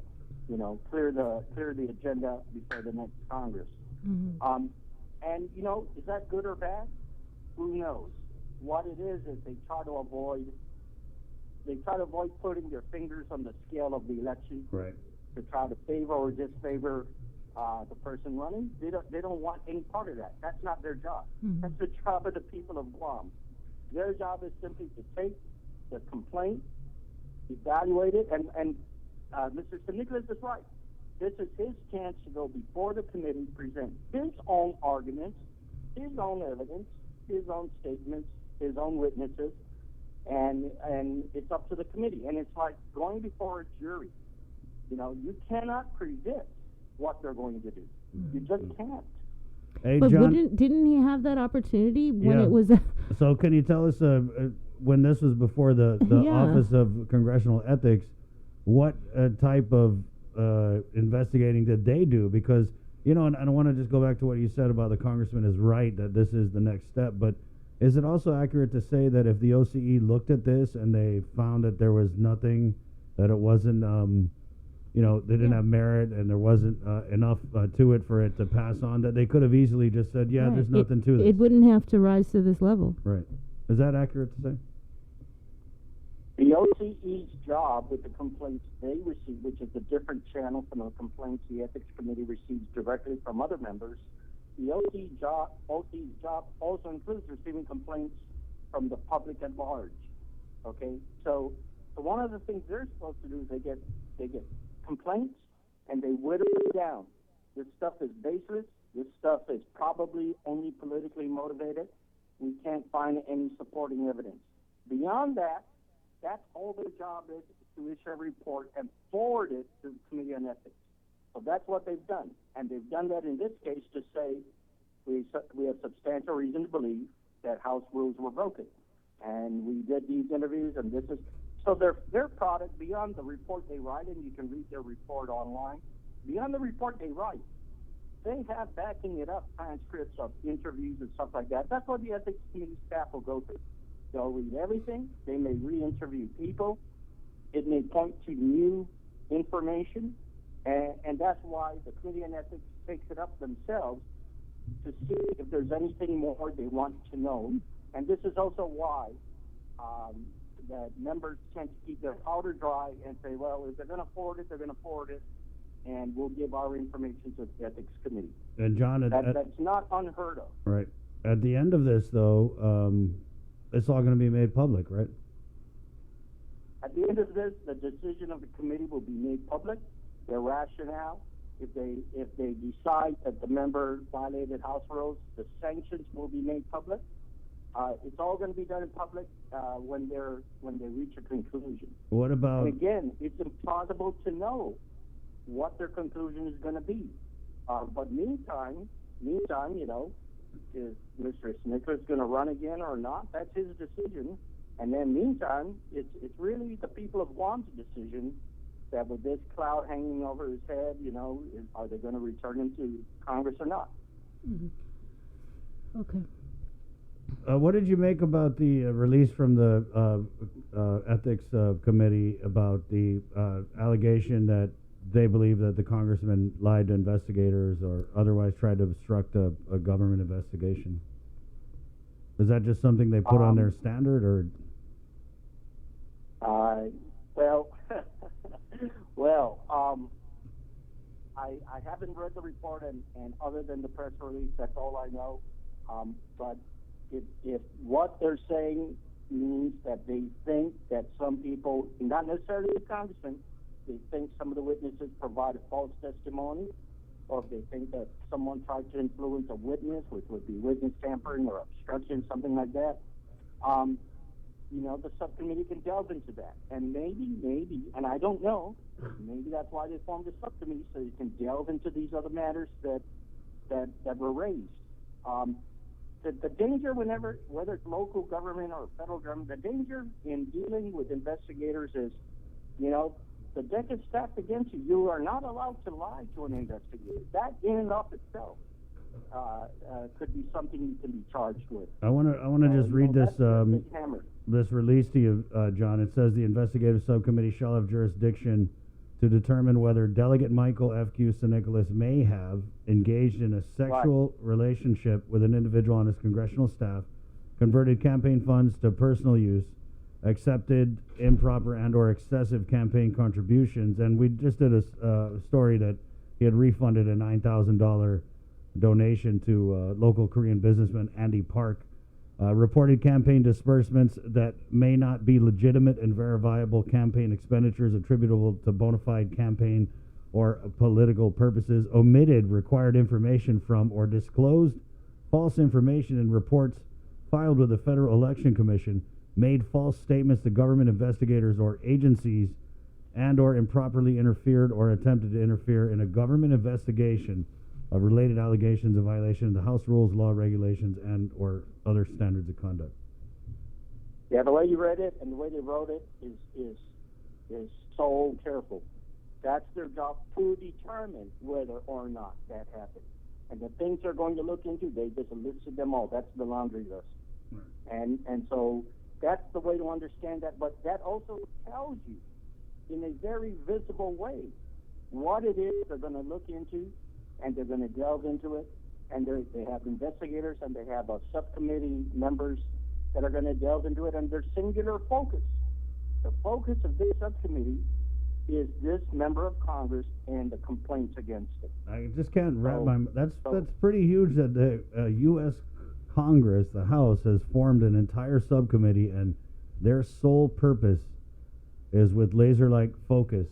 you know, clear the agenda before the next Congress. And, you know, is that good or bad? Who knows? What it is they try to avoid putting their fingers on the scale of the election. Right. To try to favor or disfavor the person running. They don't want any part of that. That's not their job. That's the job of the people of Guam. Their job is simply to take the complaint, evaluate it, and Mr. St. Nicholas is right. This is his chance to go before the committee, present his own arguments, his own evidence, his own statements, his own witnesses, and it's up to the committee. And it's like going before a jury. You know, you cannot predict what they're going to do. You just can't. Hey, but John, didn't he have that opportunity when Yeah. it was? So can you tell us when this was before the Yeah. Office of Congressional Ethics, what type of investigating did they do? Because, you know, and I want to just go back to what you said about the congressman is right, that this is the next step, but is it also accurate to say that if the OCE looked at this and they found that there was nothing, that it wasn't, you know, they didn't have merit and there wasn't enough to it for it to pass on, that they could have easily just said, yeah, Right. there's nothing to this? It wouldn't have to rise to this level. Right. Is that accurate to say? The OCE's job with the complaints they receive, which is a different channel from the complaints the Ethics Committee receives directly from other members, the OCE's job also includes receiving complaints from the public at large. Okay? So one of the things they're supposed to do is they get complaints and they whittle it down. This stuff is baseless. This stuff is probably only politically motivated. We can't find any supporting evidence. Beyond that, that's all their job is to issue a report and forward it to the Committee on Ethics. So that's what they've done. And they've done that in this case to say we have substantial reason to believe that House rules were broken. And we did these interviews, and this is... So their product, beyond the report they write, and you can read their report online, beyond the report they write, they have backing it up transcripts of interviews and stuff like that. That's what the Ethics Committee staff will go through. They'll read everything. They may re-interview people. It may point to new information. And that's why the Committee on Ethics takes it up themselves to see if there's anything more they want to know. And this is also why that members tend to keep their powder dry and say, well, if they're going to forward it, they're going to forward it, and we'll give our information to the Ethics Committee. And John, That's not unheard of. right. At the end of this, though, it's all going to be made public, right? At the end of this, the decision of the committee will be made public. Their rationale, if they decide that the member violated House rules, the sanctions will be made public. It's all going to be done in public when they reach a conclusion. What about... And again, it's impossible to know what their conclusion is going to be. But meantime, you know, is Mr. Snickers going to run again or not? That's his decision. And then meantime, it's really the people of Guam's decision that with this cloud hanging over his head, you know, are they going to return him to Congress or not? Okay. What did you make about the release from the Ethics Committee about the allegation that they believe that the congressman lied to investigators or otherwise tried to obstruct a government investigation? Is that just something they put on their standard, or? I haven't read the report, and other than the press release, that's all I know. But if what they're saying means that they think that some people, not necessarily the congressman, they think some of the witnesses provided false testimony, or if they think that someone tried to influence a witness, which would be witness tampering or obstruction, something like that, the subcommittee can delve into that. And maybe, and I don't know, maybe that's why they formed a subcommittee, so you can delve into these other matters that were raised. The danger whether it's local government or federal government, the danger in dealing with investigators is, the deck is stacked against you. You are not allowed to lie to an investigator. That in and of itself could be something you can be charged with. I want to just read this release to you, John. It says the investigative subcommittee shall have jurisdiction to determine whether Delegate Michael F.Q. San Nicolas may have engaged in a sexual relationship with an individual on his congressional staff, converted campaign funds to personal use, accepted improper and or excessive campaign contributions. And we just did a story that he had refunded a $9,000 donation to local Korean businessman Andy Park. Reported campaign disbursements that may not be legitimate and verifiable campaign expenditures attributable to bona fide campaign or political purposes, omitted required information from or disclosed false information in reports filed with the Federal Election Commission, made false statements to government investigators or agencies, and or improperly interfered or attempted to interfere in a government investigation of related allegations of violation of the House rules, law, regulations, and or other standards of conduct. Yeah, the way you read it and the way they wrote it is so careful. That's their job, to determine whether or not that happened. And the things they're going to look into, they just listed them all. That's the laundry list. Right. And so that's the way to understand that. But that also tells you in a very visible way what it is they're going to look into, and they're going to delve into it, and they have investigators and they have subcommittee members that are going to delve into it, and their singular focus. The focus of this subcommittee is this member of Congress and the complaints against it. I just can't wrap that's pretty huge that the U.S. Congress, the House, has formed an entire subcommittee, and their sole purpose is with laser-like focus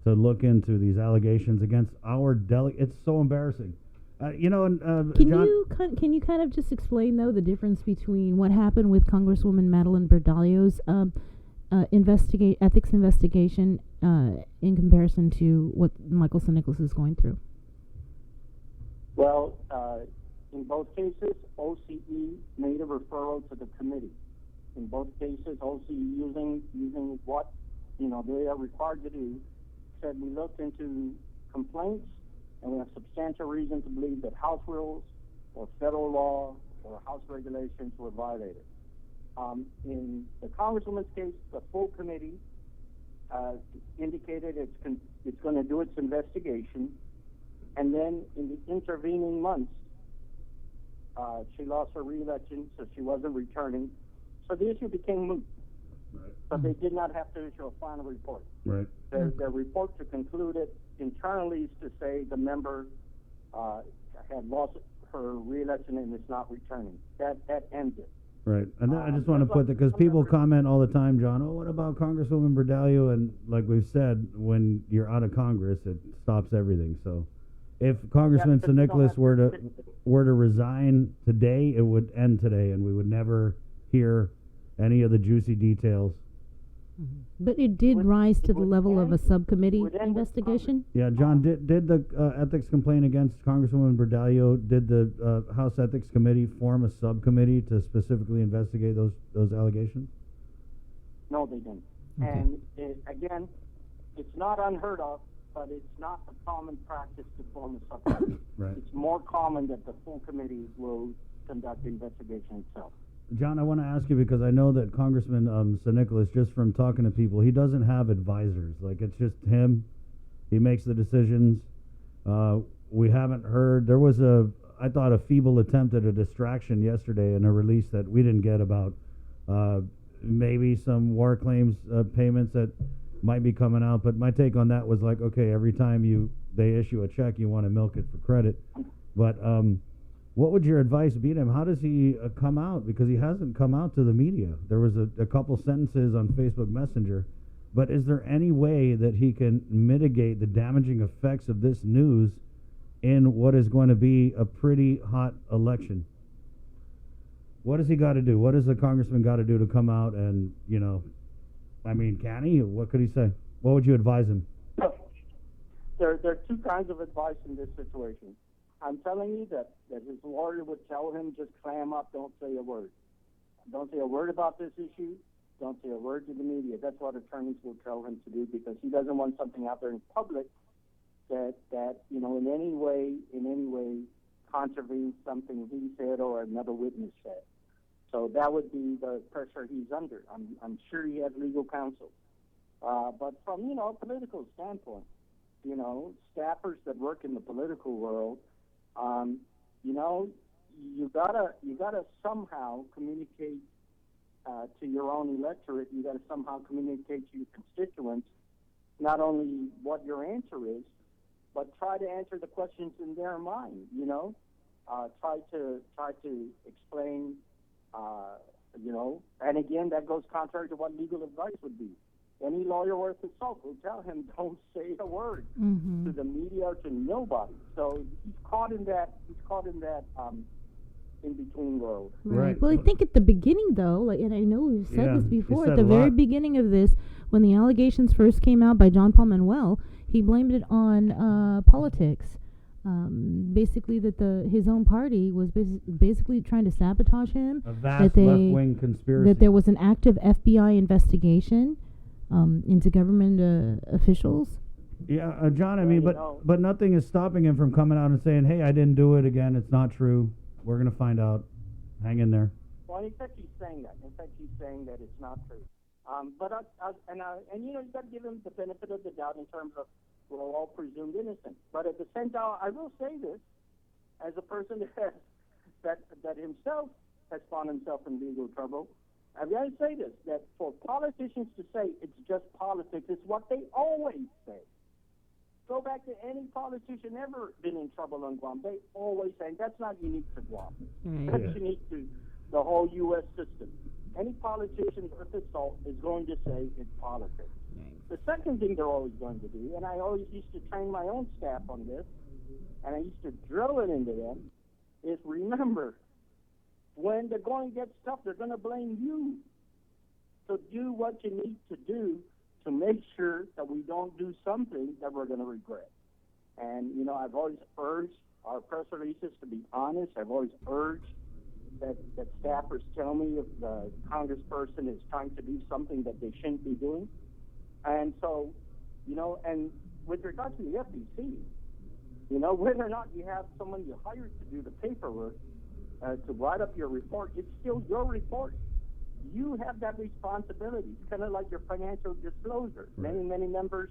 to look into these allegations against our delegate. It's so embarrassing. Can you kind of just explain, though, the difference between what happened with Congresswoman Madeline Berdalio's ethics investigation in comparison to what Michael San Nicolas is going through? Well, in both cases, OCE made a referral to the committee. In both cases, OCE using what they are required to do, said we looked into complaints and we have substantial reason to believe that House rules or federal law or House regulations were violated. In the Congresswoman's case, the full committee indicated it's going to do its investigation, and then in the intervening months, she lost her re-election, so she wasn't returning. So the issue became moot. Right. But they did not have to issue a final report. Right. Their report to conclude it internally is to say the member had lost her re-election and is not returning. That ends it. Right. And I just want to put that, because people comment all the time, John, what about Congresswoman Berdalio? And like we've said, when you're out of Congress, it stops everything. So if Congressman San Nicolas were to resign today, it would end today, and we would never hear any of the juicy details. But it did rise to the level of a subcommittee investigation? Yeah, John, did the ethics complaint against Congresswoman Berdalio, did the House Ethics Committee form a subcommittee to specifically investigate those allegations? No, they didn't. Okay. And again, it's not unheard of, but it's not a common practice to form a subcommittee. Right. It's more common that the full committee will conduct the investigation itself. John, I want to ask you, because I know that Congressman San Nicolas, just from talking to people, he doesn't have advisors. Like, it's just him. He makes the decisions. We haven't heard. There was I thought, a feeble attempt at a distraction yesterday in a release that we didn't get about maybe some war claims payments that might be coming out. But my take on that was like, okay, every time they issue a check, you want to milk it for credit. But what would your advice be to him? How does he come out? Because he hasn't come out to the media. There was a couple sentences on Facebook Messenger. But is there any way that he can mitigate the damaging effects of this news in what is going to be a pretty hot election. What does he got to do? What does the congressman got to do to come out and, I mean, can he? What could he say? What would you advise him? There are two kinds of advice in this situation. I'm telling you that his lawyer would tell him, just clam up, don't say a word. Don't say a word about this issue. Don't say a word to the media. That's what attorneys will tell him to do, because he doesn't want something out there in public that in any way contravenes something he said or another witness said. So that would be the pressure he's under. I'm sure he has legal counsel. But from, a political standpoint, staffers that work in the political world, you gotta somehow communicate to your own electorate. You gotta somehow communicate to your constituents not only what your answer is, but try to answer the questions in their mind. Try to explain. And again, that goes contrary to what legal advice would be. Any lawyer worth his salt will tell him, don't say a word to the media or to nobody. So he's caught in that in between world. Right. Well, I think at the beginning, though, and I know we've said this before, at the very beginning of this, when the allegations first came out by John Paul Manuel, he blamed it on politics. Basically, that his own party was basically trying to sabotage him. A vast left-wing conspiracy. That there was an active FBI investigation into government officials. Yeah, John. I mean, but nothing is stopping him from coming out and saying, "Hey, I didn't do it again. It's not true. We're gonna find out. Hang in there." Well, in fact, he's saying that. In fact, he's saying that it's not true. You got to give him the benefit of the doubt in terms of we're all presumed innocent. But at the same time, I will say this as a person that himself has found himself in legal trouble. I've got to say this, that for politicians to say it's just politics, it's what they always say. Go back to any politician ever been in trouble on Guam. They always say, and that's not unique to Guam. That's unique to the whole U.S. system. Any politician worth his salt is going to say it's politics. The second thing they're always going to do, and I always used to train my own staff on this, and I used to drill it into them, is remember, when they're going to get stuff, they're going to blame you. So do what you need to do to make sure that we don't do something that we're going to regret. And, I've always urged our press releases to be honest. I've always urged that staffers tell me if the congressperson is trying to do something that they shouldn't be doing. And so, and with regard to the FEC, whether or not you have someone you hired to do the paperwork, to write up your report, it's still your report. You have that responsibility. It's kind of like your financial disclosure. Right. Many members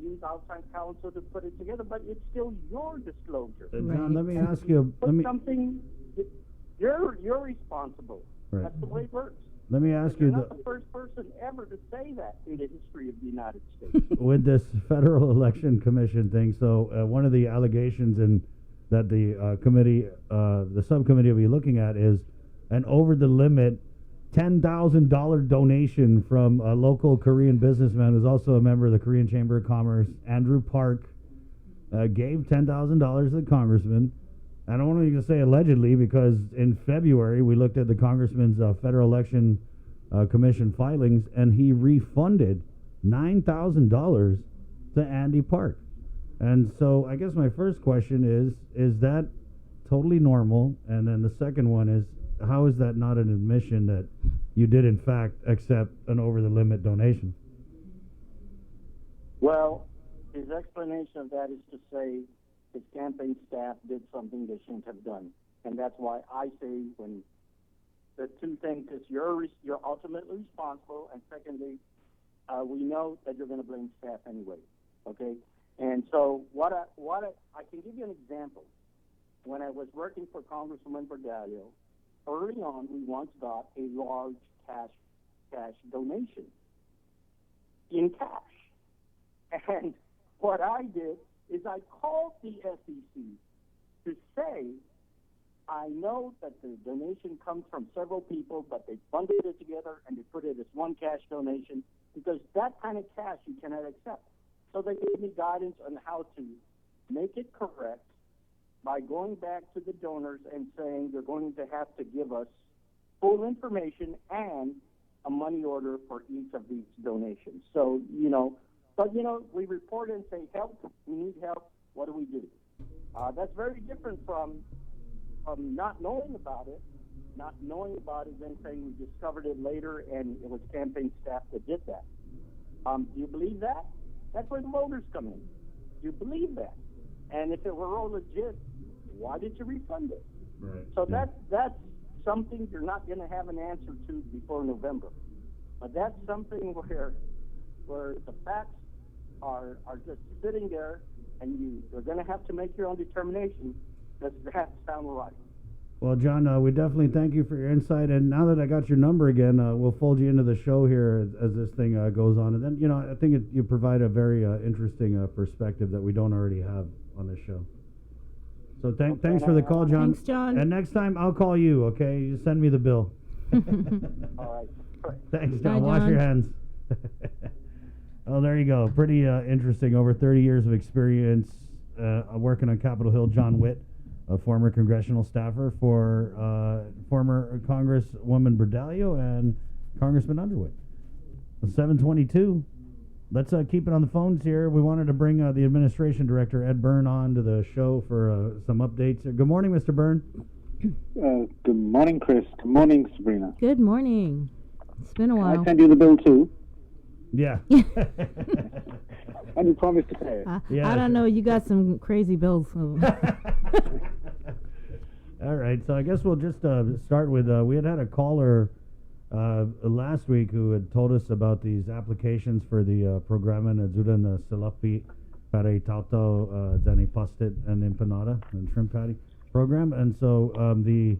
use outside counsel to put it together, but it's still your disclosure. John, let me ask you. You're responsible. Right. That's the way it works. Let me ask You're you. not the first person ever to say that in the history of the United States. With this Federal Election Commission thing, so one of the allegations that the committee, the subcommittee will be looking at is an over-the-limit $10,000 donation from a local Korean businessman who's also a member of the Korean Chamber of Commerce. Andrew Park gave $10,000 to the congressman. I don't want to say allegedly, because in February we looked at the congressman's Federal Election Commission filings, and he refunded $9,000 to Andy Park. And so I guess my first question is that totally normal? And then the second one is, how is that not an admission that you did in fact accept an over-the-limit donation? Well, his explanation of that is to say his campaign staff did something they shouldn't have done. And that's why I say, when the two things is you're ultimately responsible, and secondly, we know that you're going to blame staff anyway, okay? And so I can give you an example. When I was working for Congresswoman Bergallo, early on we once got a large cash donation in cash. And what I did is I called the SEC to say, I know that the donation comes from several people, but they funded it together and they put it as one cash donation, because that kind of cash you cannot accept. So they gave me guidance on how to make it correct by going back to the donors and saying they're going to have to give us full information and a money order for each of these donations. So, we report and say, help, we need help, what do we do? That's very different from not knowing about it, then saying we discovered it later and it was campaign staff that did that. Do you believe that? That's where the voters come in. Do you believe that? And if it were all legit, why did you refund it? Right. So that's something you're not going to have an answer to before November. But that's something where the facts are just sitting there, and you're going to have to make your own determination. Does that sound right? Well, John, we definitely thank you for your insight. And now that I got your number again, we'll fold you into the show here as this thing goes on. And then, I think you provide a very interesting perspective that we don't already have on this show. So thanks for the call, John. Thanks, John. And next time I'll call you, okay? You send me the bill. All right. Thanks, Bye, John. Wash John. your hands. Oh, there you go. Pretty interesting. Over 30 years of experience working on Capitol Hill. John Witt, a former congressional staffer for former Congresswoman Berdalio and Congressman Underwood. 722. Let's keep it on the phones here. We wanted to bring the administration director, Ed Byrne, on to the show for some updates. Good morning, Mr. Byrne. Good morning, Chris. Good morning, Sabrina. Good morning. It's been a while. I send you the bill too. Yeah. And you promised to pay it. I don't know. You got some crazy bills. So. All right. So I guess we'll just start with we had a caller last week who had told us about these applications for the programa na Zudan Salapi para Itauto Dani Pastit and Empanada and Shrimp Patty program. And so the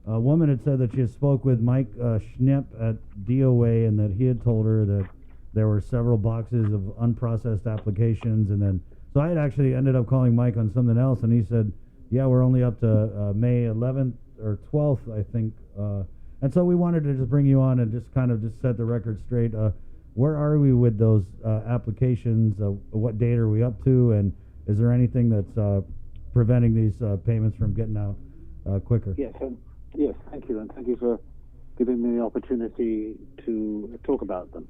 woman had said that she had spoke with Mike Schnipp at DOA and that he had told her that there were several boxes of unprocessed applications. And then, so I had actually ended up calling Mike on something else, and he said, yeah, we're only up to May 11th or 12th, I think. And so we wanted to just bring you on and just kind of just set the record straight. Where are we with those applications? What date are we up to? And is there anything that's preventing these payments from getting out quicker? Yes, yes, thank you. And thank you for giving me the opportunity to talk about them.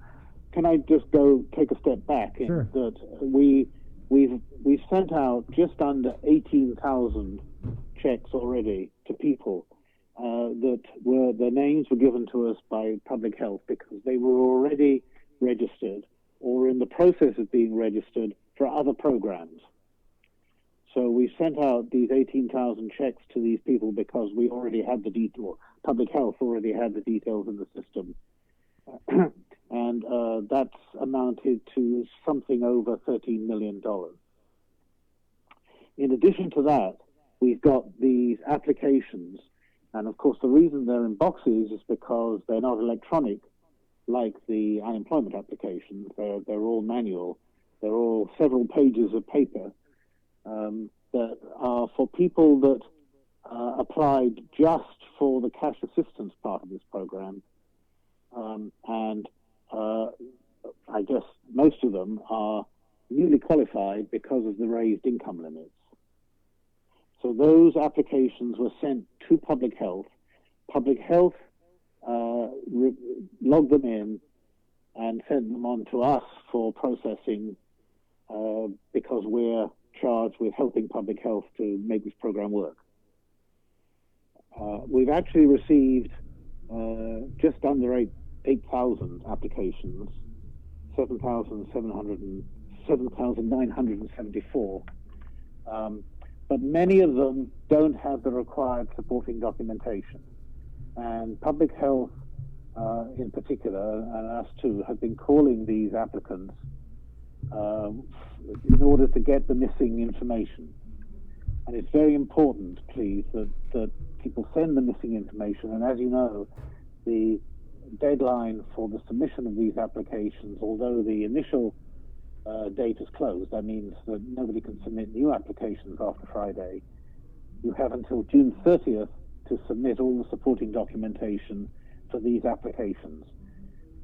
Can I just take a step back? Sure. That we've sent out just under 18,000 checks already to people that their names were given to us by Public Health because they were already registered or in the process of being registered for other programs. So we sent out these 18,000 checks to these people because we already had the detail. Public Health already had the details in the system. And that's amounted to something over $13 million. In addition to that, we've got these applications, and of course the reason they're in boxes is because they're not electronic like the unemployment applications. They're all manual. They're all several pages of paper that are for people that applied just for the cash assistance part of this program. And I guess most of them are newly qualified because of the raised income limits. So those applications were sent to Public Health. Public Health logged them in and sent them on to us for processing because we're charged with helping Public Health to make this program work. We've actually received just under 8,000 applications, 7,974. But many of them don't have the required supporting documentation. And Public Health, in particular, and us too, have been calling these applicants in order to get the missing information. And it's very important, please, that people send the missing information. And as you know, the deadline for the submission of these applications, although the initial date is closed, that means that nobody can submit new applications after Friday. You have until June 30th to submit all the supporting documentation for these applications.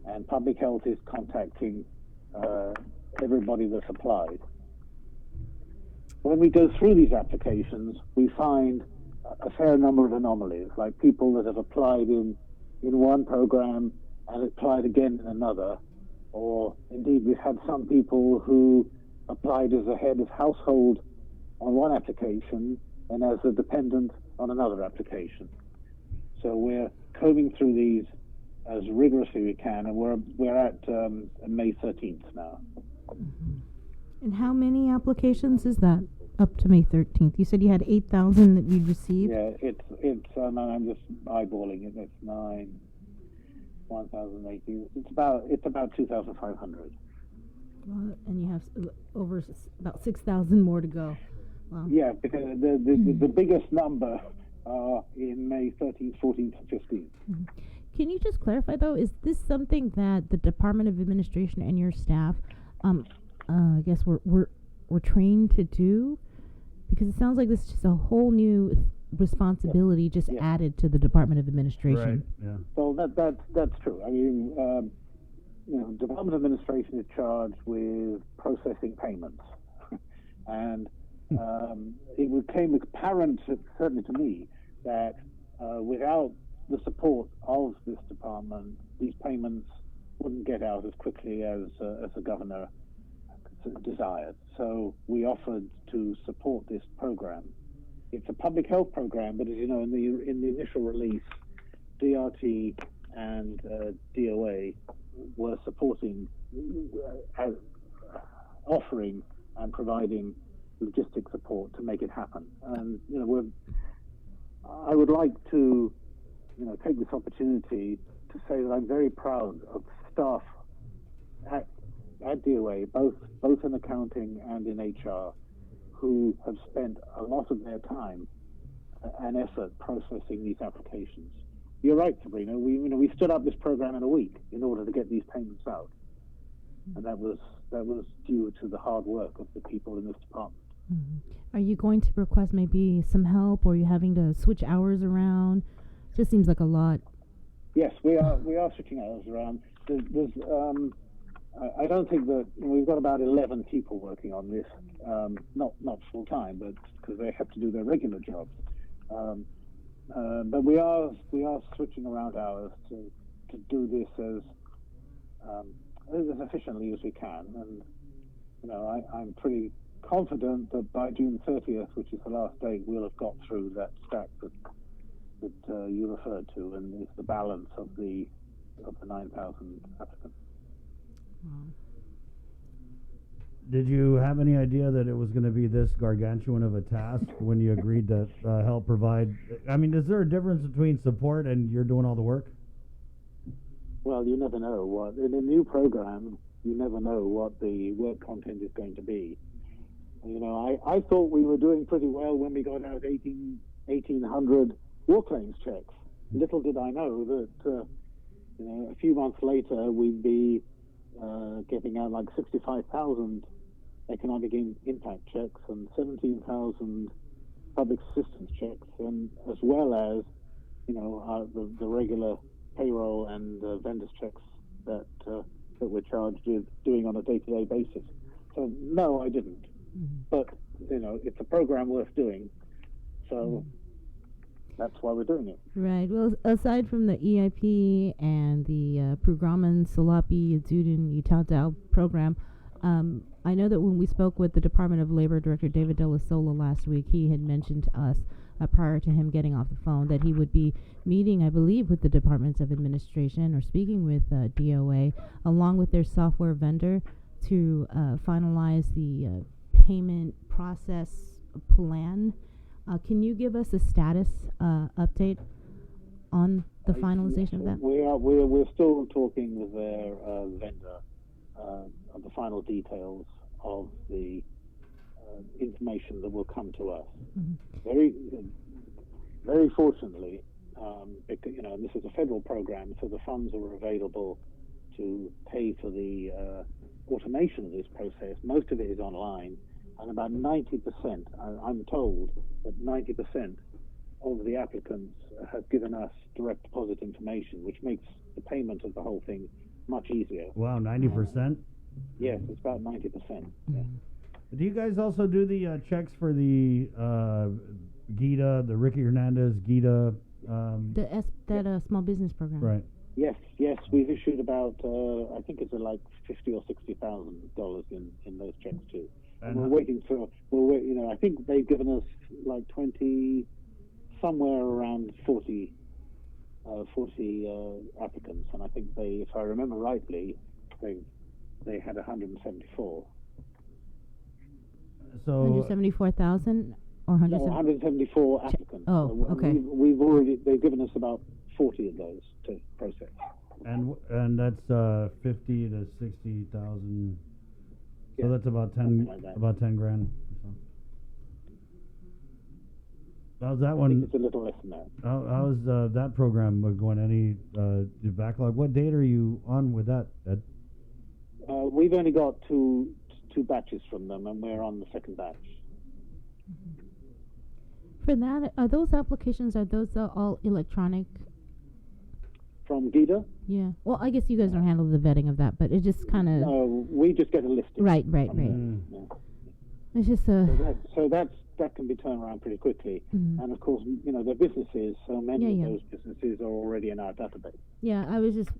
And Public Health is contacting everybody that's applied. when we go through these applications, we find a fair number of anomalies, like people that have applied in one program and applied again in another, or indeed we've had some people who applied as a head of household on one application and as a dependent on another application. So we're combing through these as rigorously we can, and we're at May 13th now. And how many applications is that up to May 13th? You said you had 8,000 that you'd received? Yeah, it's I'm just eyeballing it. It's 1,080. It's about 2,500. And you have over about 6,000 more to go. Wow. Yeah, because the biggest number are in May 13th, 14th, and 15th. Mm-hmm. Can you just clarify, though, is this something that the Department of Administration and your staff, I guess, were trained to do? Because it sounds like this is just a whole new responsibility just added to the Department of Administration. Right. Yeah. So that's true. I mean, Department of Administration is charged with processing payments, and it became apparent, certainly to me, that without the support of this department, these payments wouldn't get out as quickly as the governor desired. So we offered to support this program. It's a public health program, but as you know, in the initial release, DRT and DOA were supporting, offering and providing logistic support to make it happen. And I would like to take this opportunity to say that I'm very proud of staff at DOA, both in accounting and in HR, who have spent a lot of their time and effort processing these applications. You're right, Sabrina. We stood up this program in a week in order to get these payments out, and that was due to the hard work of the people in this department. Mm-hmm. Are you going to request maybe some help, or are you having to switch hours around? Just seems like a lot. Yes, we are switching hours around. I don't think that we've got about 11 people working on this, not full time, but because they have to do their regular jobs. But we are switching around hours to do this as efficiently as we can, and I'm pretty confident that by June 30th, which is the last date, we'll have got through that stack that you referred to, and is the balance of the 9,000 applicants. Did you have any idea that it was going to be this gargantuan of a task when you agreed to help provide? I mean, is there a difference between support and you're doing all the work? Well, you never know in a new program. You never know what the work content is going to be. I thought we were doing pretty well when we got out 1,800 war claims checks. Little did I know that a few months later we'd be getting out like 65,000 economic impact checks and 17,000 public assistance checks, and as well as the regular payroll and vendors checks that we're charged with doing on a day-to-day basis. So no, I didn't. Mm-hmm. But it's a program worth doing, so that's why we're doing it. Right. Well, aside from the EIP and the Programan Salapi Zudin Itatao program, I know that when we spoke with the Department of Labor Director David De La Sola last week, he had mentioned to us prior to him getting off the phone that he would be meeting, I believe, with the Departments of Administration or speaking with DOA along with their software vendor to finalize the payment process plan. Can you give us a status update on the finalization of that? We're still talking with their vendor on the final details of the information that will come to us. Mm-hmm. Very fortunately, this is a federal program, so the funds are available to pay for the automation of this process. Most of it is online, and about 90%, I'm told that 90% of the applicants have given us direct deposit information, which makes the payment of the whole thing much easier. Wow, 90%? Yes, it's about 90%. Yeah. Do you guys also do the checks for the GITA, the Ricky Hernandez GITA? That small business program. Right. Yes, we've issued about I think it's like $50,000 or $60,000 in those checks too. And we're waiting for I think they've given us like 20, somewhere around 40 applicants, and I think if I remember rightly, they had 174. So 174,000 or 174 applicants. Oh, okay. They've given us about 40 of those to process. And that's 50 to 60,000. So that's about 10 grand. How's that one? I think it's a little less than that. How's that program going? Any backlog? What date are you on with that, Ed? We've only got two batches from them, and we're on the second batch. For that, are those applications, all electronic? From GITA? Yeah. Well, I guess you guys don't handle the vetting of that, but it just kind of... No, we just get a listing. Right. Yeah. It's just So that can be turned around pretty quickly. And of course, they're businesses, so many of those businesses are already in our database. Yeah, I was just...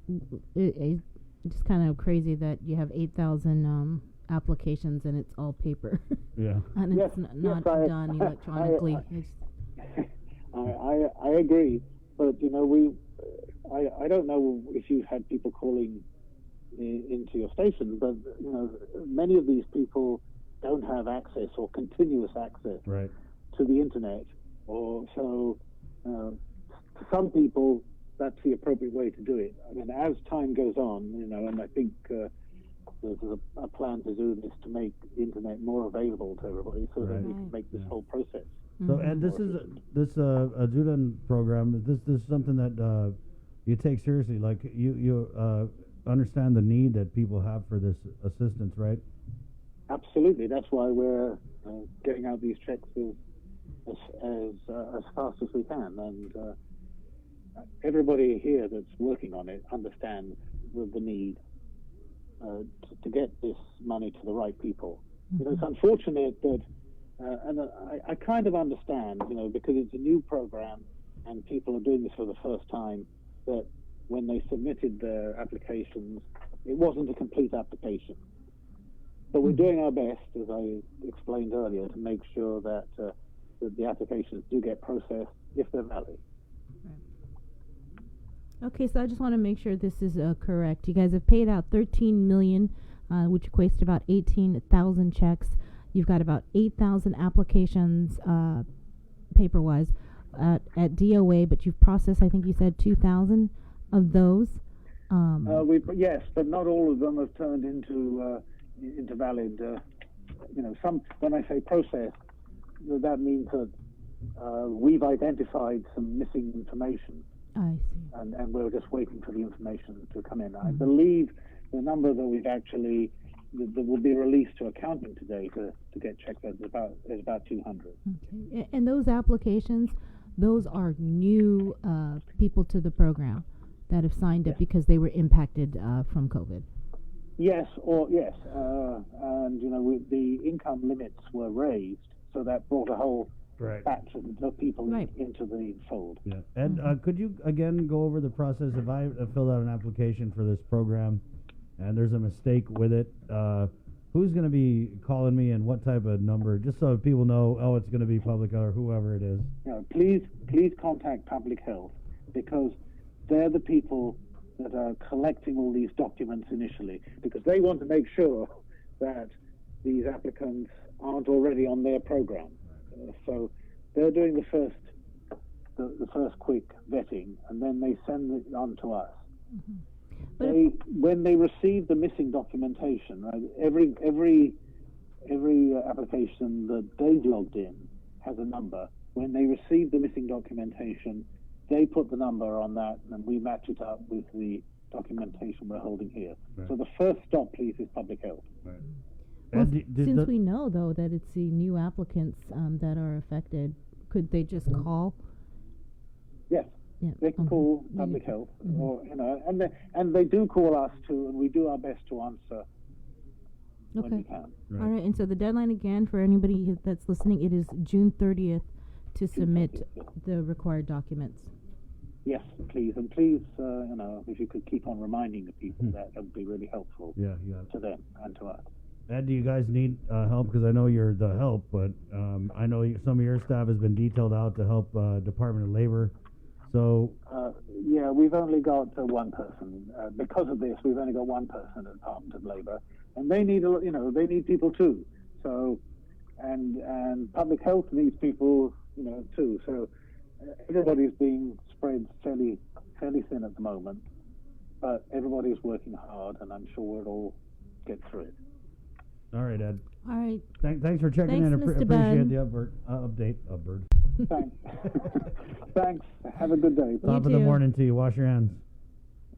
It's just kind of crazy that you have 8,000 applications and it's all paper. Yeah. And it's not done electronically. I agree, but I don't know if you've had people calling into your station, but many of these people don't have access or continuous access to the internet, or so for some people that's the appropriate way to do it. I mean, as time goes on, and I think there's a plan to do this to make the internet more available to everybody, so that we can make this whole process. So, and this Ajudan program. This is something that you take seriously. Like you understand the need that people have for this assistance, right? Absolutely. That's why we're getting out these checks as fast as we can, and everybody here that's working on it understands the need to get this money to the right people. It's unfortunate that, and I kind of understand, because it's a new program and people are doing this for the first time, that when they submitted their applications, it wasn't a complete application. But we're doing our best, as I explained earlier, to make sure that the applications do get processed if they're valid. Okay, so I just want to make sure this is correct. You guys have paid out $13 million, which equates to about 18,000 checks. You've got about 8,000 applications, paper-wise, at DOA, but you've processed, I think you said, 2,000 of those. Yes, but not all of them have turned into valid. Some. When I say process, that means that we've identified some missing information. I see. And we're just waiting for the information to come in. I believe the number that we've actually that will be released to accounting today to get checked is about 200. Okay. And those applications, those are new people to the program that have signed up because they were impacted from COVID. Yes, and the income limits were raised, so that brought a whole batch of people into the fold. Yeah. And could you again go over the process? If I filled out an application for this program and there's a mistake with it, who's going to be calling me and what type of number, just so people know, it's going to be public or whoever it is? Please contact Public Health, because they're the people that are collecting all these documents initially, because they want to make sure that these applicants aren't already on their program. So they're doing the first quick vetting, and then they send it on to us. When they receive the missing documentation, right, every application that they've logged in has a number. When they receive the missing documentation, they put the number on that, and we match it up with the documentation we're holding here. Right. So the first stop, please, is Public Health. Right. Well, since we know, though, that it's the new applicants that are affected, could they just call? Yes. Yeah. They can call Public Health, or and they do call us too, and we do our best to answer when Okay. we can. All right. And so the deadline again for anybody that's listening, it is June 30th to submit the required documents. Yes, please, and please, if you could keep on reminding the people that would be really helpful. Yeah. To them and to us. Ed, do you guys need help? Because I know you're the help, but I know some of your staff has been detailed out to help Department of Labor. So Yeah, we've only got one person. Because of this, we've only got one person at the Department of Labor, and they need they need people too. So, and public health needs people, too. So everybody's being spread fairly thin at the moment, but everybody's working hard, and I'm sure we'll all get through it. all right, Ed. All right. Thanks for checking Thanks, in. Mr. Appreciate Bud. the update. Bird. Thanks. Thanks. Have a good day. Top of the morning to you. Wash your hands.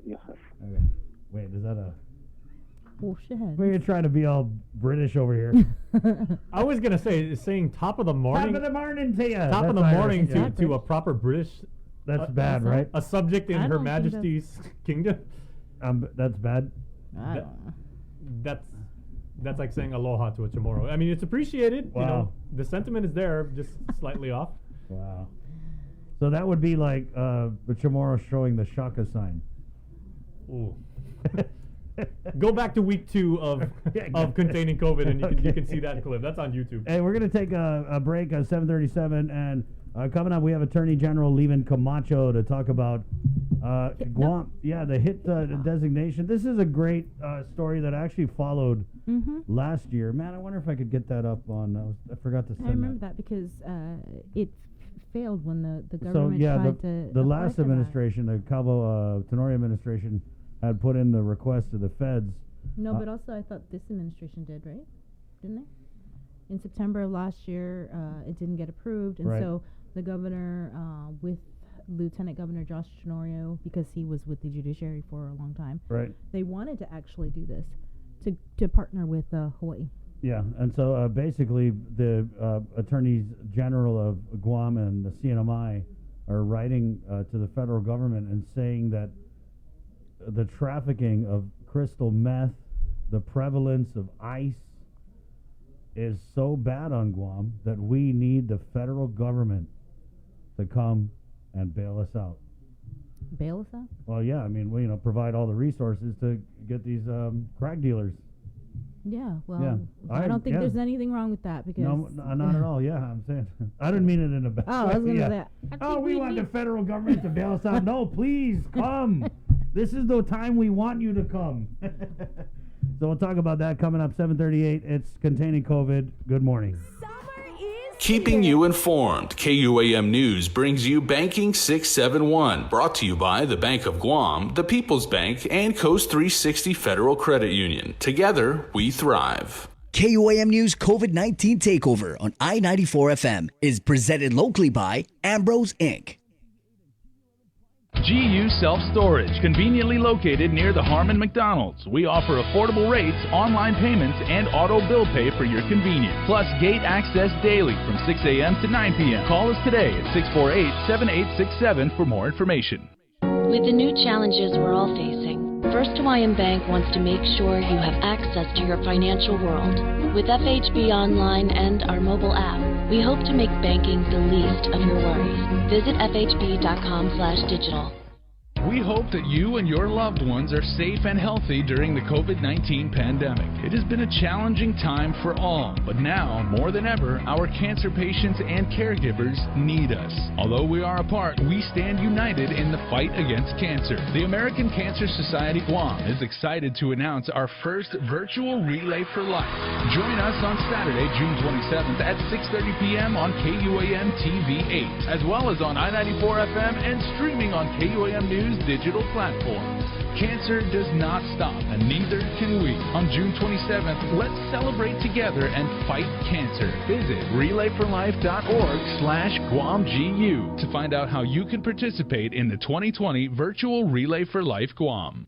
Yes, sir. Okay. Wait, is that a? Wash your hands. We're trying to be all British over here. I was gonna say saying top of the morning. Top of the morning to you. Top of That's the Irish. morning Yeah. to a proper British. That's bad, right? A subject in I Her don't think Majesty's kingdom. That's bad. I That- don't know. That's like saying aloha to a chamorro. I mean, it's appreciated. Wow. The sentiment is there, just slightly off. Wow. So that would be like the Chamorro showing the Shaka sign. Ooh. Go back to week 2 of containing COVID, and you can see that clip. That's on YouTube. Hey, we're going to take a break at 7:37, and coming up, we have Attorney General Levin Camacho to talk about Guam. Yeah, the HIT designation. This is a great story that I actually followed last year. Man, I wonder if I could get that up on. I forgot to send I remember that because it failed when the So government yeah, tried to the apply last for that. administration, the Calvo Tenorio administration, had put in the request to the feds. No, but also I thought this administration did, right? Didn't they? In September of last year, it didn't get approved, and Right. so the governor, with Lieutenant Governor Josh Tenorio, because he was with the judiciary for a long time, Right. they wanted to actually do this to partner with Hawaii. Yeah, and so basically the attorneys general of Guam and the CNMI are writing to the federal government and saying that the trafficking of crystal meth, the prevalence of ice is so bad on Guam that we need the federal government to come and bail us out. Bail us out? Well, yeah, I mean, we provide all the resources to get these crack dealers. Yeah, well, Yeah. I don't think yeah. there's anything wrong with that because No, not at all. Yeah, I'm saying. I didn't mean it in a bad Oh, way. I was gonna yeah. say, I Oh, think we we want need- the federal government to bail us out. No, please come. This is the time we want you to come. So we'll talk about that coming up 7:38. It's containing COVID. Good morning. Keeping you informed, KUAM News brings you Banking 671, brought to you by the Bank of Guam, the People's Bank, and Coast 360 Federal Credit Union. Together, we thrive. KUAM News COVID-19 Takeover on I-94 FM is presented locally by Ambrose Inc. GU Self-Storage, conveniently located near the Harmon McDonald's. We offer affordable rates, online payments, and auto bill pay for your convenience. Plus gate access daily from 6 a.m. to 9 p.m. Call us today at 648-7867 for more information. With the new challenges we're all facing, First Hawaiian Bank wants to make sure you have access to your financial world. With FHB Online and our mobile app, we hope to make banking the least of your worries. Visit fhb.com/digital. We hope that you and your loved ones are safe and healthy during the COVID-19 pandemic. It has been a challenging time for all, but now, more than ever, our cancer patients and caregivers need us. Although we are apart, we stand united in the fight against cancer. The American Cancer Society Guam is excited to announce our first virtual Relay for Life. Join us on Saturday, June 27th at 6:30 p.m. on KUAM TV 8, as well as on I-94 FM and streaming on KUAM News digital platforms. Cancer does not stop, and neither can we. On June 27th, let's celebrate together and fight cancer. Visit relayforlife.org/GuamGU to find out how you can participate in the 2020 virtual Relay for Life Guam.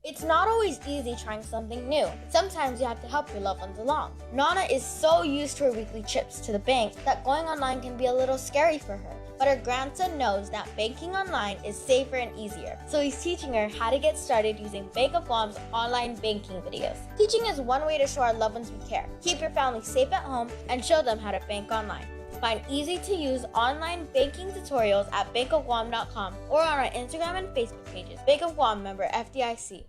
It's It's not always easy trying something new. Sometimes you have to help your loved ones along. Nana is so used to her weekly trips to the bank that going online can be a little scary for her. But her grandson knows that banking online is safer and easier, so he's teaching her how to get started using Bank of Guam's online banking videos. Teaching is one way to show our loved ones we care, keep your family safe at home, and show them how to bank online. Find easy-to-use online banking tutorials at bankofguam.com or on our Instagram and Facebook pages. Bank of Guam, member FDIC.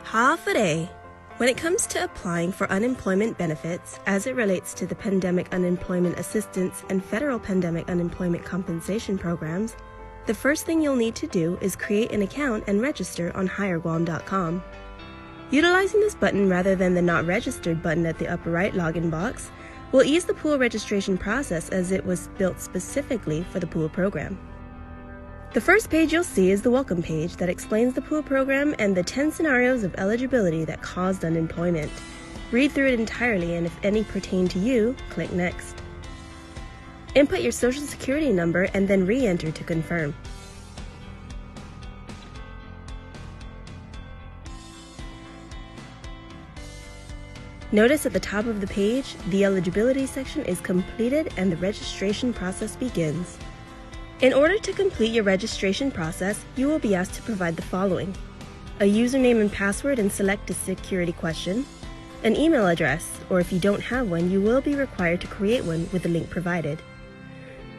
Hafa. When it comes to applying for unemployment benefits as it relates to the Pandemic Unemployment Assistance and Federal Pandemic Unemployment Compensation programs, the first thing you'll need to do is create an account and register on HireGuam.com. Utilizing this button rather than the Not Registered button at the upper right login box will ease the pool registration process as it was built specifically for the pool program. The first page you'll see is the welcome page that explains the pool program and the 10 scenarios of eligibility that caused unemployment. Read through it entirely, and if any pertain to you, click Next. Input your social security number and then re-enter to confirm. Notice at the top of the page, the eligibility section is completed and the registration process begins. In order to complete your registration process, you will be asked to provide the following: a username and password and select a security question, an email address, or if you don't have one, you will be required to create one with the link provided,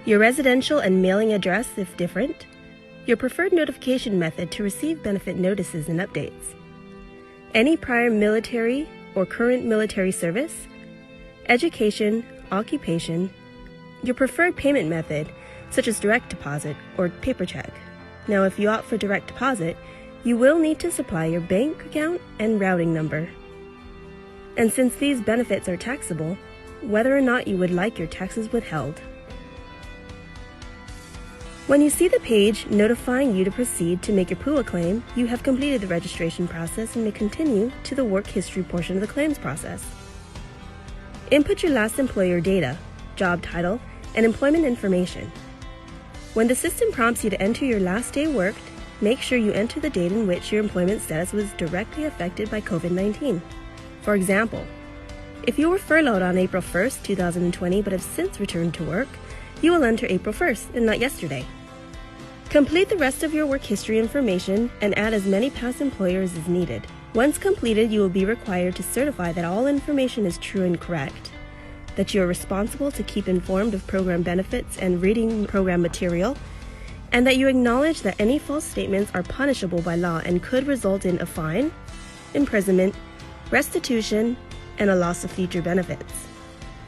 your residential and mailing address if different, your preferred notification method to receive benefit notices and updates, any prior military or current military service, education, occupation, your preferred payment method, such as direct deposit or paper check. Now, if you opt for direct deposit, you will need to supply your bank account and routing number. And since these benefits are taxable, whether or not you would like your taxes withheld. When you see the page notifying you to proceed to make your PUA claim, you have completed the registration process and may continue to the work history portion of the claims process. Input your last employer data, job title, and employment information. When the system prompts you to enter your last day worked, make sure you enter the date in which your employment status was directly affected by COVID-19. For example, if you were furloughed on April 1st, 2020, but have since returned to work, you will enter April 1st and not yesterday. Complete the rest of your work history information and add as many past employers as needed. Once completed, you will be required to certify that all information is true and correct, that you are responsible to keep informed of program benefits and reading program material, and that you acknowledge that any false statements are punishable by law and could result in a fine, imprisonment, restitution, and a loss of future benefits.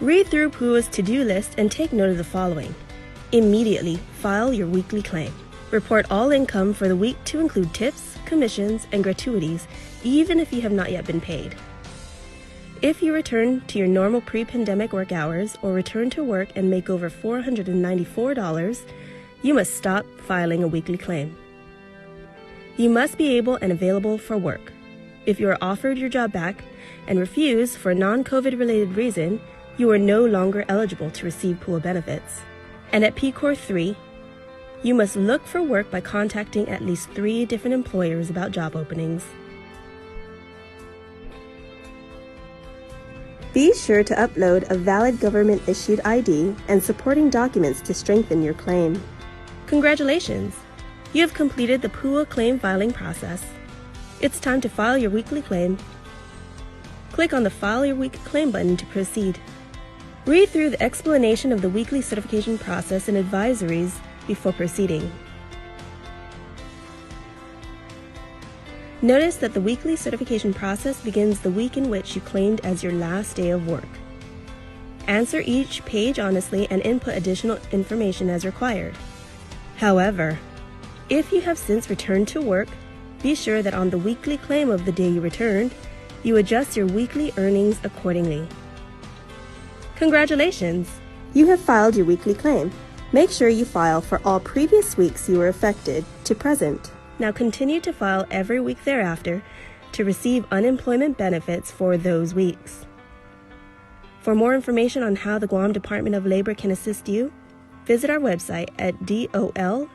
Read through PUA's to-do list and take note of the following. Immediately file your weekly claim. Report all income for the week to include tips, commissions, and gratuities, even if you have not yet been paid. If you return to your normal pre-pandemic work hours or return to work and make over $494, you must stop filing a weekly claim. You must be able and available for work. If you are offered your job back and refuse for a non-COVID related reason, you are no longer eligible to receive PUA benefits. And at PCOR 3, you must look for work by contacting at least 3 different employers about job openings. Be sure to upload a valid government-issued ID and supporting documents to strengthen your claim. Congratulations! You have completed the PUA claim filing process. It's time to file your weekly claim. Click on the File Your Weekly Claim button to proceed. Read through the explanation of the weekly certification process and advisories before proceeding. Notice that the weekly certification process begins the week in which you claimed as your last day of work. Answer each page honestly and input additional information as required. However, if you have since returned to work, be sure that on the weekly claim of the day you returned, you adjust your weekly earnings accordingly. Congratulations! You have filed your weekly claim. Make sure you file for all previous weeks you were affected to present. Now continue to file every week thereafter to receive unemployment benefits for those weeks. For more information on how the Guam Department of Labor can assist you, visit our website at dol.guam.gov.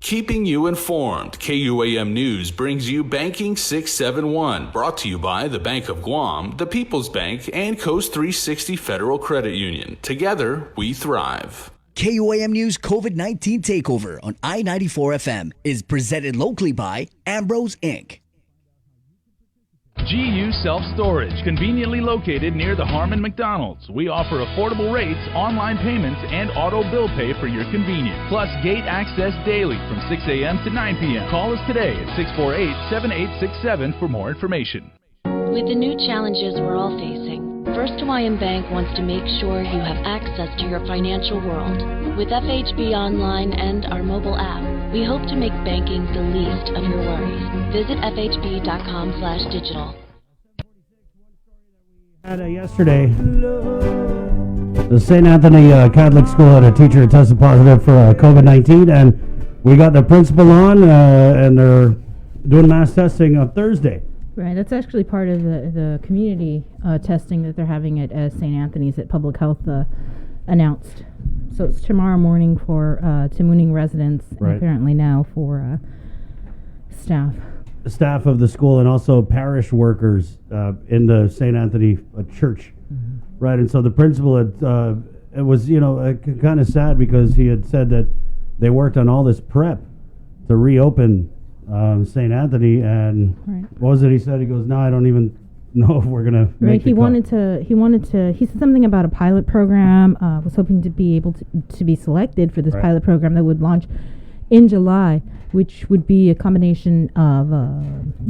Keeping you informed, KUAM News brings you Banking 671, brought to you by the Bank of Guam, the People's Bank, and Coast 360 Federal Credit Union. Together, we thrive. KUAM News COVID-19 Takeover on I-94 FM is presented locally by Ambrose Inc. GU Self-Storage, conveniently located near the Harmon McDonald's. We offer affordable rates, online payments, and auto bill pay for your convenience. Plus gate access daily from 6 a.m. to 9 p.m. Call us today at 648-7867 for more information. With the new challenges we're all facing, First Hawaiian Bank wants to make sure you have access to your financial world. With FHB Online and our mobile app, we hope to make banking the least of your worries. Visit fhb.com/digital. Yesterday, the St. Anthony Catholic School had a teacher tested positive for COVID-19, and we got the principal on, and they're doing mass testing on Thursday. Right, that's actually part of the community testing that they're having at St. Anthony's that Public Health announced. So it's tomorrow morning for Tamuning residents, Right. and apparently now for staff. The staff of the school and also parish workers in the St. Anthony church. Right, and so the principal had, it was, kind of sad because he had said that they worked on all this prep to reopen St. Anthony, and what was it he said? He goes, no, I don't even know if we're gonna make he wanted to he said something about a pilot program, was hoping to be able to be selected for this pilot program that would launch in July, which would be a combination of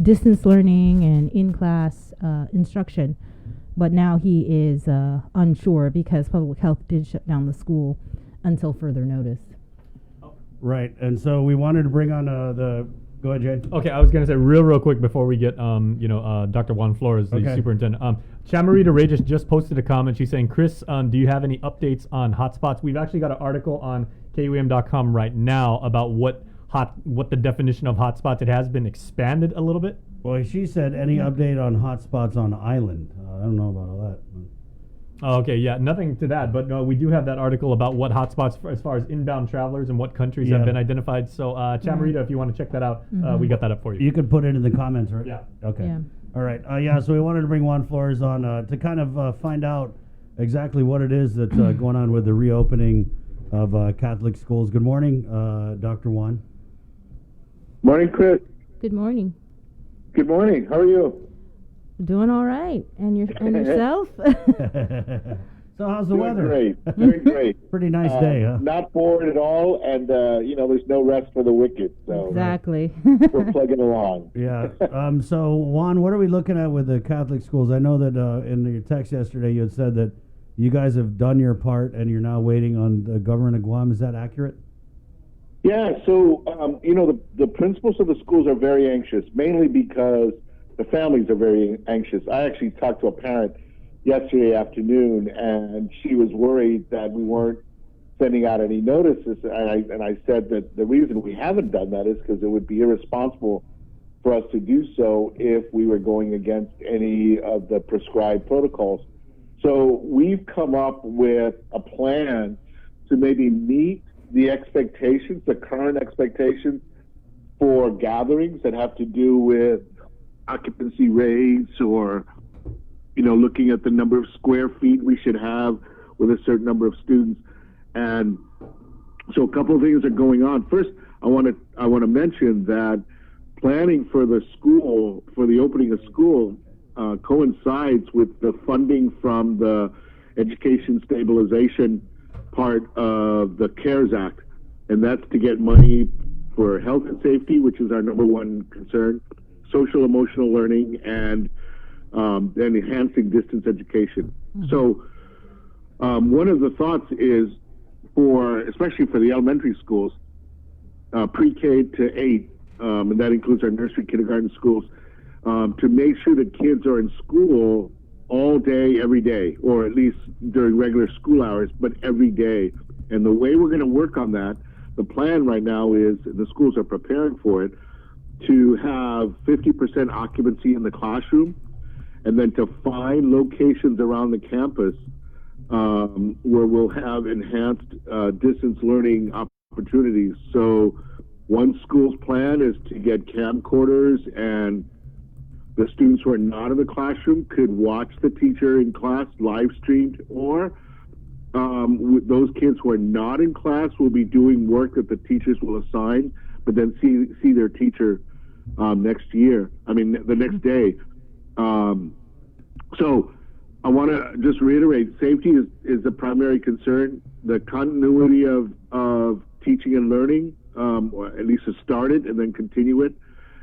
distance learning and in-class instruction. But now he is unsure because Public Health did shut down the school until further notice. Right, and so we wanted to bring on go ahead, Jay. Okay, I was going to say real quick before we get, Dr. Juan Flores, the superintendent. Chamarita Regis just posted a comment. She's saying, Chris, do you have any updates on hotspots? We've actually got an article on KUAM.com right now about what the definition of hotspots. It has been expanded a little bit. Well, she said any update on hotspots on island. I don't know about all that. Oh, okay, yeah, nothing to that, but no, we do have that article about what hotspots as far as inbound travelers and what countries have been identified. So, Chamarita, if you want to check that out, we got that up for you. You could put it in the comments, right? Yeah. Okay. Yeah. All right. So we wanted to bring Juan Flores on to kind of find out exactly what it is that's going on with the reopening of Catholic schools. Good morning, Dr. Juan. Morning, Chris. Good morning. Good morning. How are you? Doing all right, and yourself? So how's the weather? Great, very great. Pretty nice day, huh? Not bored at all, and there's no rest for the wicked. So exactly. We're plugging along. Yeah. So Juan, what are we looking at with the Catholic schools? I know that in your text yesterday you had said that you guys have done your part and you're now waiting on the government of Guam. Is that accurate? Yeah. So the principals of the schools are very anxious, mainly because the families are very anxious. I actually talked to a parent yesterday afternoon, and she was worried that we weren't sending out any notices. And I said that the reason we haven't done that is because it would be irresponsible for us to do so if we were going against any of the prescribed protocols. So we've come up with a plan to maybe meet the expectations, the current expectations for gatherings that have to do with occupancy rates or, looking at the number of square feet we should have with a certain number of students. And so a couple of things are going on. First, I want to mention that planning for the school, for the opening of school, coincides with the funding from the education stabilization part of the CARES Act. And that's to get money for health and safety, which is our number one concern, social emotional learning, and enhancing distance education. So one of the thoughts is especially for the elementary schools, pre-K to 8, and that includes our nursery, kindergarten schools, to make sure that kids are in school all day, every day, or at least during regular school hours, but every day. And the way we're going to work on that, the plan right now is, the schools are preparing for it, to have 50% occupancy in the classroom, and then to find locations around the campus where we'll have enhanced distance learning opportunities. So One school's plan is to get camcorders, and the students who are not in the classroom could watch the teacher in class live streamed, or those kids who are not in class will be doing work that the teachers will assign, but then see their teacher the next day. So I want to just reiterate, safety is the primary concern. The continuity of teaching and learning, or at least to start it and then continue it.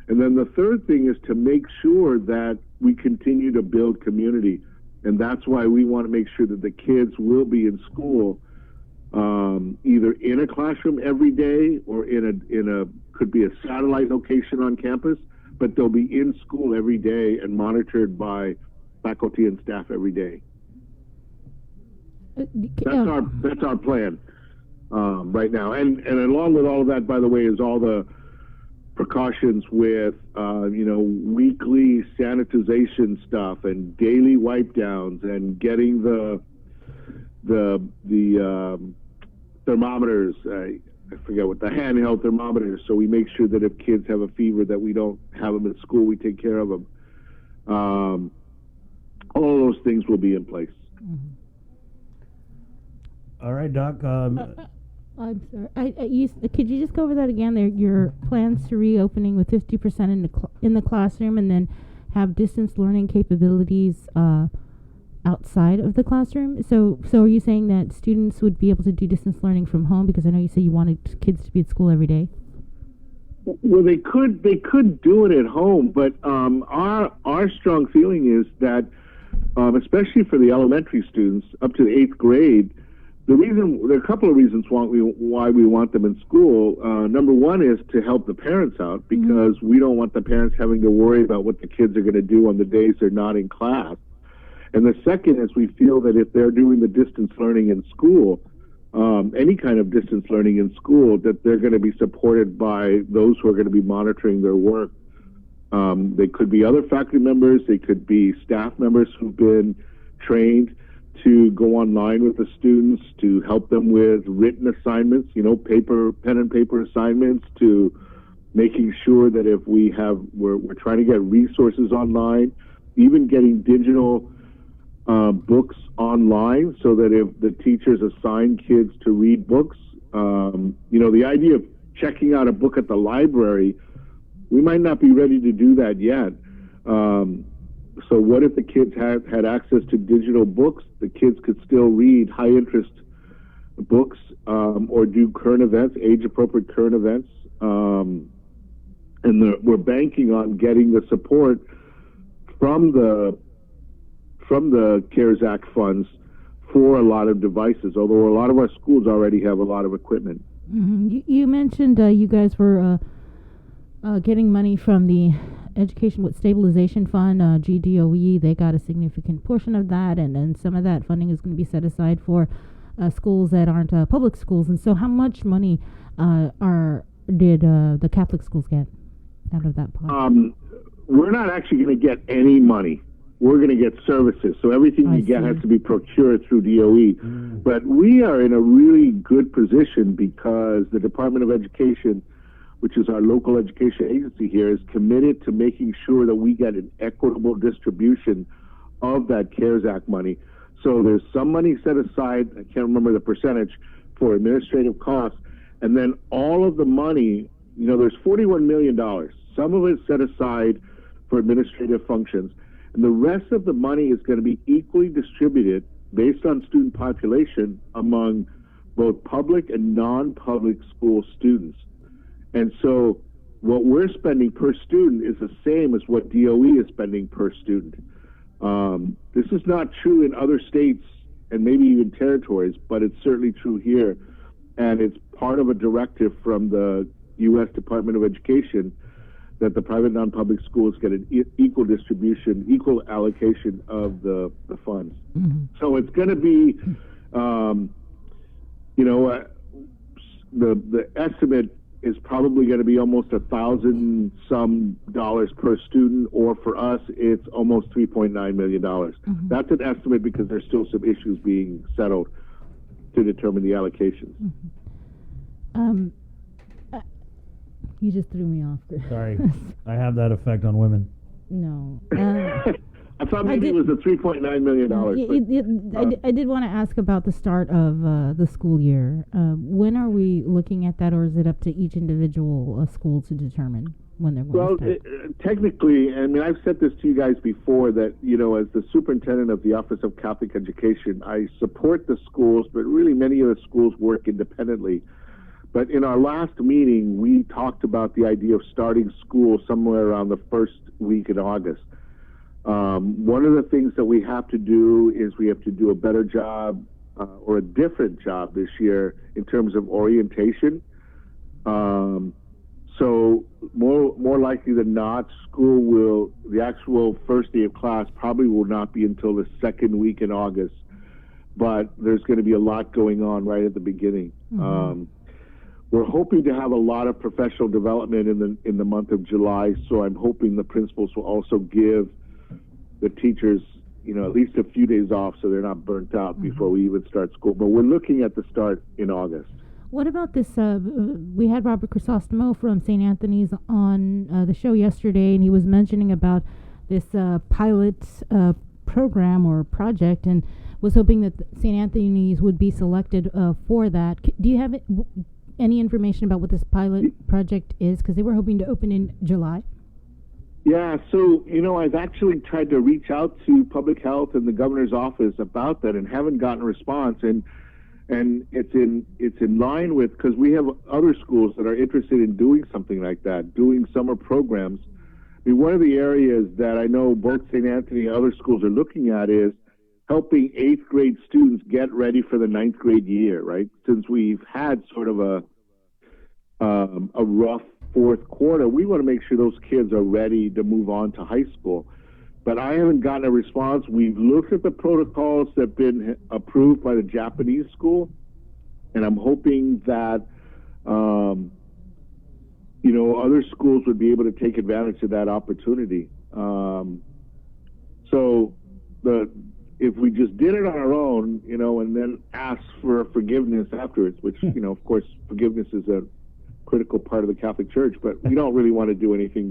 And then the third thing is to make sure that we continue to build community. And that's why we want to make sure that the kids will be in school, either in a classroom every day or could be a satellite location on campus, but they'll be in school every day and monitored by faculty and staff every day. That's our plan right now. And along with all of that, by the way, is all the precautions with weekly sanitization stuff and daily wipe downs and getting the thermometers. I forget what, the handheld thermometers, so we make sure that if kids have a fever that we don't have them at school, we take care of them. All of those things will be in place. Mm-hmm. All right, Doc. I'm sorry. Could you just go over that again? Your plans to reopening with 50% in the classroom, and then have distance learning capabilities outside of the classroom. So are you saying that students would be able to do distance learning from home? Because I know you said you wanted kids to be at school every day. Well, they could do it at home, but our strong feeling is that, especially for the elementary students up to the 8th grade. There are a couple of reasons why we want them in school. Number one is to help the parents out, because we don't want the parents having to worry about what the kids are going to do on the days they're not in class. And the second is we feel that if they're doing the distance learning in school, any kind of distance learning in school, that they're going to be supported by those who are going to be monitoring their work. They could be other faculty members, they could be staff members who've been trained to go online with the students to help them with written assignments, pen and paper assignments, to making sure that if we're trying to get resources online, even getting digital books online, so that if the teachers assign kids to read books, the idea of checking out a book at the library, we might not be ready to do that yet. So what if the kids had access to digital books? The kids could still read high-interest books or do current events, age-appropriate current events. We're banking on getting the support from the CARES Act funds for a lot of devices, although a lot of our schools already have a lot of equipment. Mm-hmm. You mentioned you guys were getting money from the Education Stabilization Fund, GDOE. They got a significant portion of that, and some of that funding is going to be set aside for schools that aren't public schools. And so how much money did the Catholic schools get out of that pot? We're not actually going to get any money. We're going to get services. So everything we get has to be procured through DOE. But we are in a really good position because the Department of Education, which is our local education agency here, is committed to making sure that we get an equitable distribution of that CARES Act money. So there's some money set aside, I can't remember the percentage, for administrative costs, and then all of the money, there's $41 million. Some of it set aside for administrative functions, and the rest of the money is going to be equally distributed based on student population among both public and non-public school students. And so what we're spending per student is the same as what DOE is spending per student. This is not true in other states and maybe even territories, but it's certainly true here. And it's part of a directive from the U.S. Department of Education that the private non-public schools get an equal distribution, equal allocation of the funds. Mm-hmm. So it's going to be, the estimate is probably going to be almost $1,000-some per student, or for us, it's almost $3.9 million. Mm-hmm. That's an estimate because there's still some issues being settled to determine the allocations. Mm-hmm. You just threw me off, Chris. Sorry, I have that effect on women. No. I thought maybe it was the $3.9 million. I did want to ask about the start of the school year. When are we looking at that, or is it up to each individual school to determine when they're going to start? Technically, I mean, I've said this to you guys before that, you know, as the superintendent of the Office of Catholic Education, I support the schools, but really many of the schools work independently. But in our last meeting, we talked about the idea of starting school somewhere around the first week in August. One of the things that we have to do is we have to do a better job or a different job this year in terms of orientation. So more likely than not, the actual first day of class probably will not be until the second week in August. But there's going to be a lot going on right at the beginning. Mm-hmm. We're hoping to have a lot of professional development in the month of July, so I'm hoping the principals will also give the teachers, you know, at least a few days off so they're not burnt out before we even start school. But we're looking at the start in August. What about this? We had Robert Crisostomo from St. Anthony's on the show yesterday, and he was mentioning about this pilot program or project, and was hoping that St. Anthony's would be selected for that. Do you have any information about what this pilot project is? Because they were hoping to open in July. Yeah, so, you know, I've actually tried to reach out to public health and the governor's office about that and haven't gotten a response. And it's in line with, because we have other schools that are interested in doing something like that, doing summer programs. I mean, one of the areas that I know both St. Anthony and other schools are looking at is helping 8th grade students get ready for the 9th grade year, right? Since we've had sort of a rough fourth quarter, we want to make sure those kids are ready to move on to high school. But I haven't gotten a response. We've looked at the protocols that have been approved by the Japanese school, and I'm hoping that, you know, other schools would be able to take advantage of that opportunity. So if we just did it on our own, you know, and then ask for forgiveness afterwards, which, you know, of course, forgiveness is a critical part of the Catholic Church, but we don't really want to do anything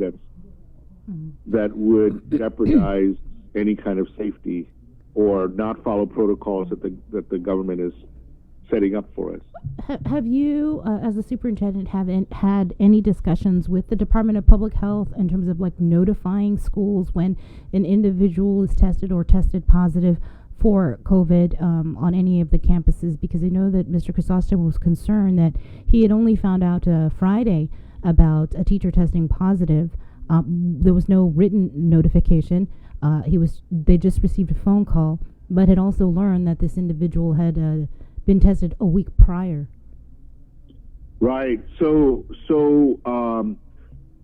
that would jeopardize any kind of safety or not follow protocols that the government is setting up for us. Have you, as a superintendent, had any discussions with the Department of Public Health in terms of like notifying schools when an individual is tested or tested positive for COVID on any of the campuses? Because I know that Mr. Crisostomo was concerned that he had only found out Friday about a teacher testing positive. There was no written notification. They just received a phone call, but had also learned that this individual had been tested a week prior. Right. So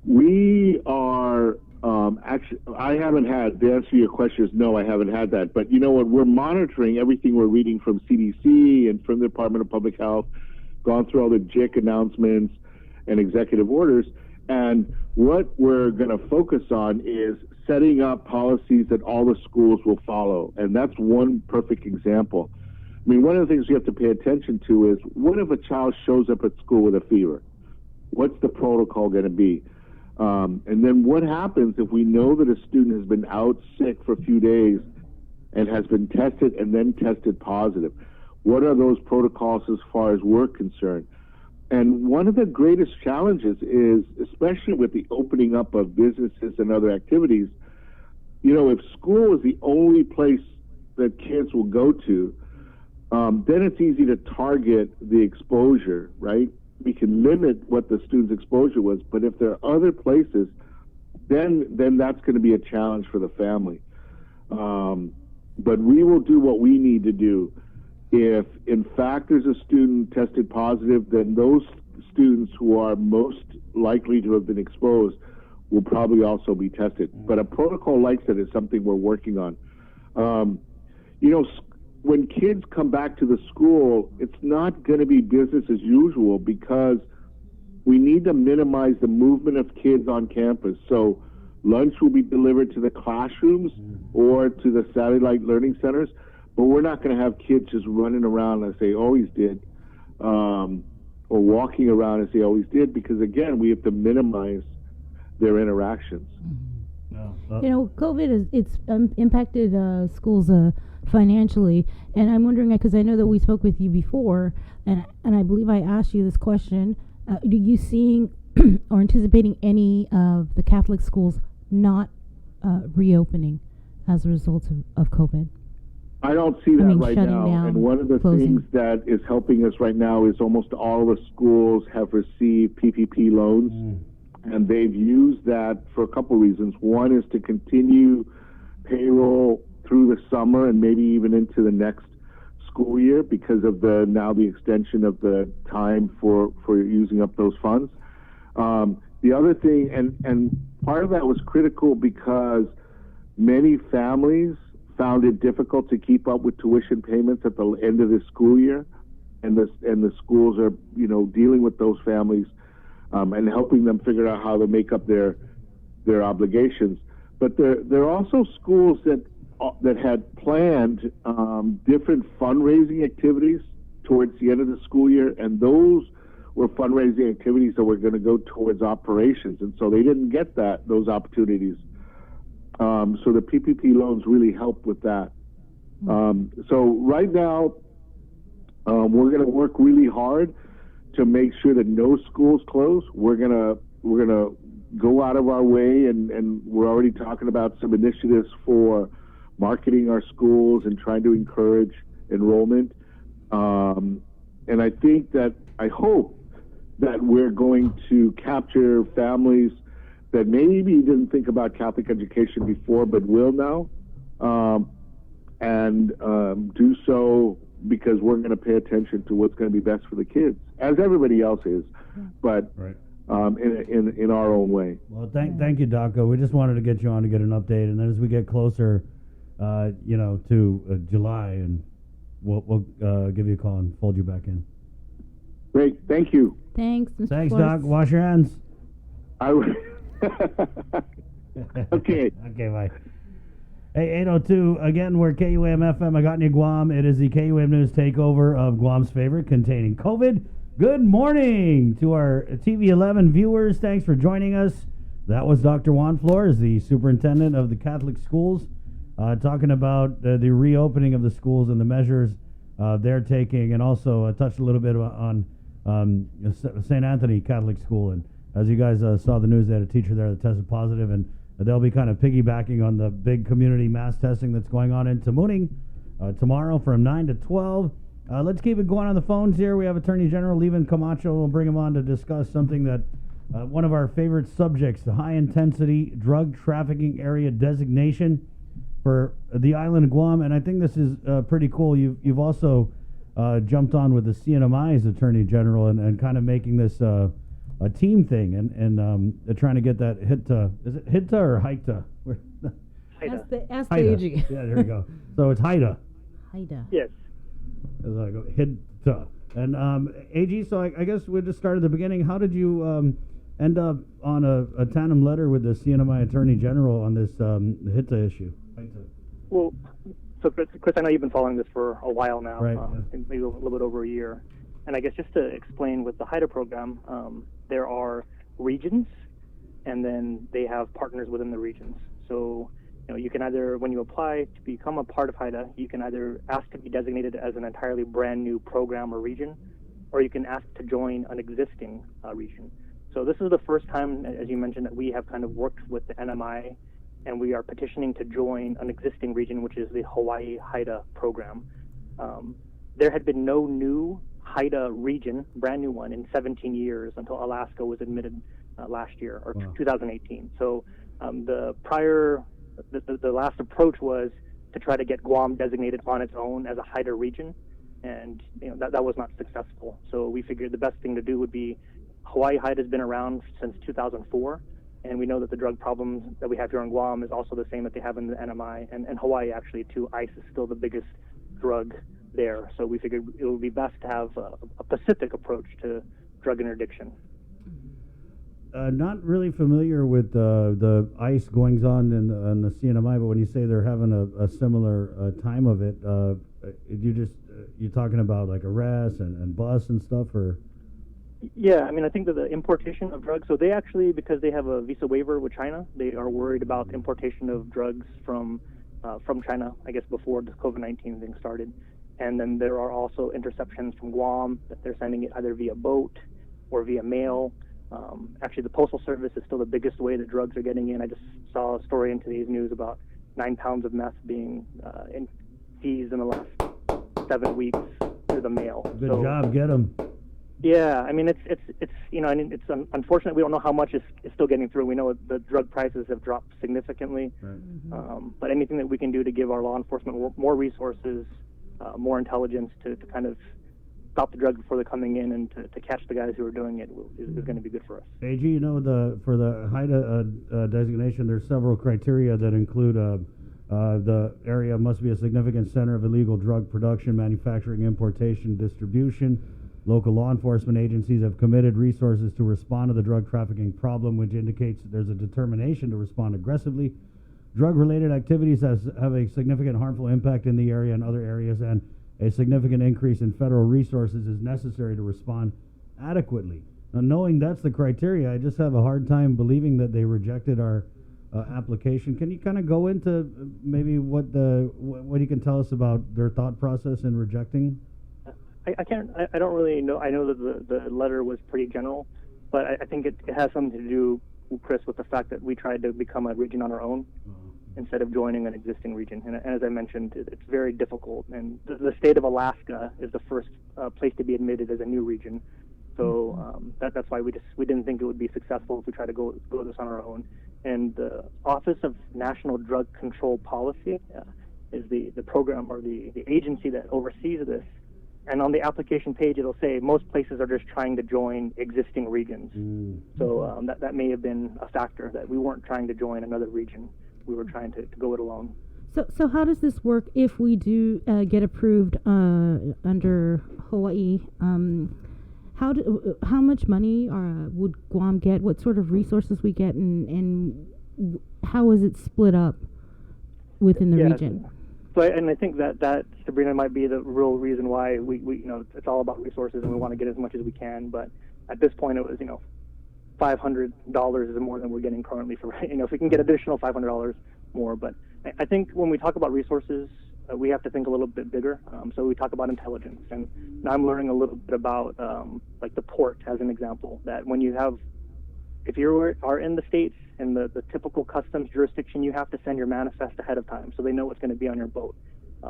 we are actually. I haven't had. The answer to your question is no. I haven't had that. But you know what? We're monitoring everything we're reading from CDC and from the Department of Public Health. Gone through all the JIC announcements and executive orders, and what we're going to focus on is setting up policies that all the schools will follow, and that's one perfect example. I mean, one of the things we have to pay attention to is, what if a child shows up at school with a fever? What's the protocol going to be? And then what happens if we know that a student has been out sick for a few days and has been tested and then tested positive? What are those protocols as far as we're concerned? And one of the greatest challenges is, especially with the opening up of businesses and other activities, you know, if school is the only place that kids will go to, then it's easy to target the exposure, right? We can limit what the student's exposure was, but if there are other places, then that's going to be a challenge for the family. But we will do what we need to do. If, in fact, there's a student tested positive, then those students who are most likely to have been exposed will probably also be tested. But a protocol like that is something we're working on. You know, when kids come back to the school, it's not going to be business as usual because we need to minimize the movement of kids on campus. So lunch will be delivered to the classrooms or to the satellite learning centers, but we're not going to have kids just running around as they always did. or walking around as they always did, because again, we have to minimize their interactions. You know, COVID it's impacted schools financially, and I'm wondering, because I know that we spoke with you before, and I believe I asked you this question: do you seeing or anticipating any of the Catholic schools not reopening as a result of COVID? I don't see that right now. down, And one of the closing. things that is helping us right now is almost all the schools have received PPP loans, and they've used that for a couple reasons. One is to continue payroll through the summer and maybe even into the next school year because of the extension of the time for using up those funds. The other thing, and part of that was critical because many families found it difficult to keep up with tuition payments at the end of the school year, and the schools are dealing with those families and helping them figure out how to make up their obligations. But there are also schools that had planned different fundraising activities towards the end of the school year, and those were fundraising activities that were going to go towards operations, and so they didn't get those opportunities. So the PPP loans really helped with that. So right now, we're going to work really hard to make sure that no schools close. We're gonna go out of our way, and we're already talking about some initiatives for marketing our schools and trying to encourage enrollment. And I hope that we're going to capture families that maybe didn't think about Catholic education before but will now, and do so because we're going to pay attention to what's going to be best for the kids, as everybody else is, but in our own way. Well, thank you, Daco. We just wanted to get you on to get an update, and then as we get closer, to July, and we'll give you a call and fold you back in. Great, thank you. Thanks, Mr. Thanks, Flores. Doc. Wash your hands. Okay. Okay, bye. Hey, 802, again, we're KUAM FM, Agotnia, Guam. It is the KUAM News takeover of Guam's favorite, containing COVID. Good morning to our TV 11 viewers. Thanks for joining us. That was Dr. Juan Flores, the superintendent of the Catholic schools, talking about the reopening of the schools and the measures they're taking, and also touched a little bit on St. Anthony Catholic School. And as you guys saw the news, they had a teacher there that tested positive, and they'll be kind of piggybacking on the big community mass testing that's going on in Tamuning tomorrow from 9 to 12. Let's keep it going on the phones here. We have Attorney General Levin Camacho. We'll bring him on to discuss something that one of our favorite subjects, the high-intensity drug trafficking area designation for the island of Guam. And I think this is pretty cool. You've also jumped on with the CNMI's Attorney General and kind of making this a team thing, and they're trying to get that HITA. Is it HITA or HITA? Ask the AG. Yeah, there you go. So it's HITA. HITA. Yes. HITA. And AG, so I guess we'll just start at the beginning. How did you end up on a tandem letter with the CNMI Attorney General on this HITA issue? Well, so Chris, I know you've been following this for a while now, right? Maybe a little bit over a year. And I guess just to explain with the HITA program, there are regions, and then they have partners within the regions. So, you can either, when you apply to become a part of HITA, you can either ask to be designated as an entirely brand new program or region, or you can ask to join an existing region. So this is the first time, as you mentioned, that we have kind of worked with the NMI, and we are petitioning to join an existing region, which is the Hawaii HITA program. There had been no new HITA region, brand new one, in 17 years until Alaska was admitted last year, or 2018. So the last approach was to try to get Guam designated on its own as a HITA region, and that was not successful. So we figured the best thing to do would be, Hawaii HITA has been around since 2004, and we know that the drug problems that we have here in Guam is also the same that they have in the NMI, and Hawaii actually too. ICE is still the biggest drug there, so we figured it would be best to have a Pacific approach to drug interdiction. Not really familiar with the ICE goings on in the CNMI, but when you say they're having a similar time of it, you're talking about like arrests and bus and stuff, or? Yeah, I mean, I think that the importation of drugs, so they actually, because they have a visa waiver with China, they are worried about the importation of drugs from China, I guess, before the COVID-19 thing started. And then there are also interceptions from Guam that they're sending it either via boat or via mail. Actually, the Postal Service is still the biggest way that drugs are getting in. I just saw a story in today's news about 9 pounds of meth being seized in the last 7 weeks through the mail. Good job, get them. Yeah, I mean, it's you know, I mean, it's unfortunate we don't know how much is still getting through. We know the drug prices have dropped significantly, but anything that we can do to give our law enforcement more resources, more intelligence to kind of stop the drugs before they're coming in and to catch the guys who are doing it is going to be good for us. AG, you know, for the HIDTA designation, there's several criteria that include the area must be a significant center of illegal drug production, manufacturing, importation, distribution. Local law enforcement agencies have committed resources to respond to the drug trafficking problem, which indicates there's a determination to respond aggressively. Drug-related activities have a significant harmful impact in the area and other areas, and a significant increase in federal resources is necessary to respond adequately. Now, knowing that's the criteria, I just have a hard time believing that they rejected our application. Can you kind of go into maybe what you can tell us about their thought process in rejecting? I don't really know. I know that the letter was pretty general, but I think it has something to do, Chris, with the fact that we tried to become a region on our own instead of joining an existing region. And as I mentioned, it's very difficult. And the state of Alaska is the first place to be admitted as a new region. So that's why we didn't think it would be successful if we tried to go this on our own. And the Office of National Drug Control Policy is the program or the agency that oversees this. And on the application page, it'll say most places are just trying to join existing regions. So that may have been a factor, that we weren't trying to join another region. We were trying to go it alone. So how does this work if we do get approved under Hawaii? How much money would Guam get? What sort of resources we get, and how is it split up within the region? So I think that Sabrina might be the real reason why we you know, it's all about resources and we want to get as much as we can. But at this point, it was, you know, $500 is more than we're getting currently for, you know, if we can get additional $500 more. But I think when we talk about resources, we have to think a little bit bigger. So we talk about intelligence, and now I'm learning a little bit about like the port as an example. That when you have, if you are in the States and the typical customs jurisdiction, you have to send your manifest ahead of time so they know what's going to be on your boat.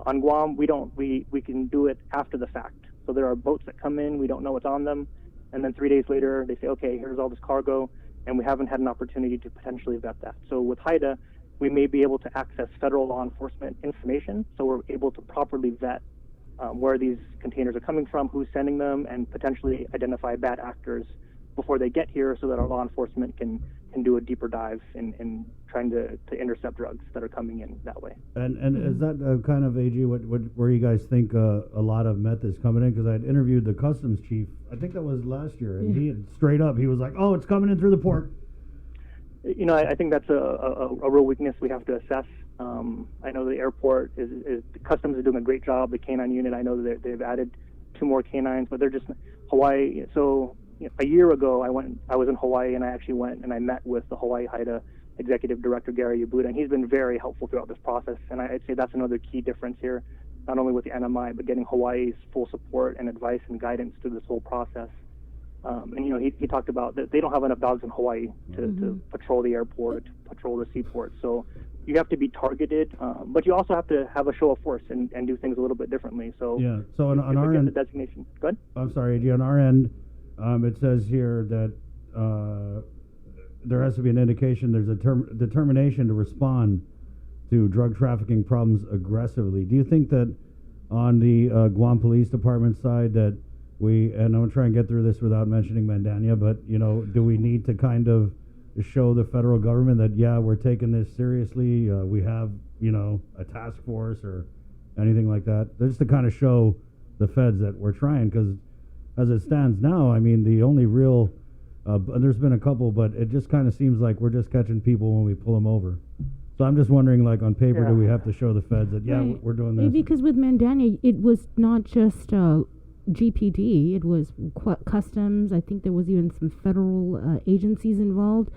On Guam, we don't. We can do it after the fact. So there are boats that come in, we don't know what's on them, and then 3 days later they say, okay, here's all this cargo, and we haven't had an opportunity to potentially vet that. So with HIDTA, we may be able to access federal law enforcement information, so we're able to properly vet where these containers are coming from, who's sending them, and potentially identify bad actors before they get here, so that our law enforcement can do a deeper dive in trying to intercept drugs that are coming in that way. And is that kind of, AG, where you guys think a lot of meth is coming in? Because I had interviewed the customs chief, I think that was last year, and he had straight up, he was like, oh, it's coming in through the port. You know, I think that's a real weakness we have to assess. I know the airport customs is doing a great job. The canine unit, I know that they've added 2 more canines, but they're just Hawaii. So a year ago, I was in Hawaii, and I actually went and I met with the Hawaii HIDTA Executive Director, Gary Yabuda, and he's been very helpful throughout this process. And I'd say that's another key difference here, not only with the NMI, but getting Hawaii's full support and advice and guidance through this whole process. And, you know, he talked about that they don't have enough dogs in Hawaii to patrol the airport, to patrol the seaport. So you have to be targeted, but you also have to have a show of force and do things a little bit differently. So yeah. So on our end, the designation. Go ahead. I'm sorry, AG. On our end, it says here that there has to be an indication there's a determination to respond to drug trafficking problems aggressively. Do you think that on the Guam Police Department side that and I'm trying to get through this without mentioning Mandania, but, you know, do we need to kind of show the federal government that, yeah, we're taking this seriously, we have, you know, a task force or anything like that, just to kind of show the feds that we're trying? Because as it stands now, I mean, the only real, there's been a couple, but it just kind of seems like we're just catching people when we pull them over. So I'm just wondering, like, on paper, do we have to show the feds that, yeah, we're doing this? Because with Mandania, it was not just GPD. It was customs. I think there was even some federal agencies involved.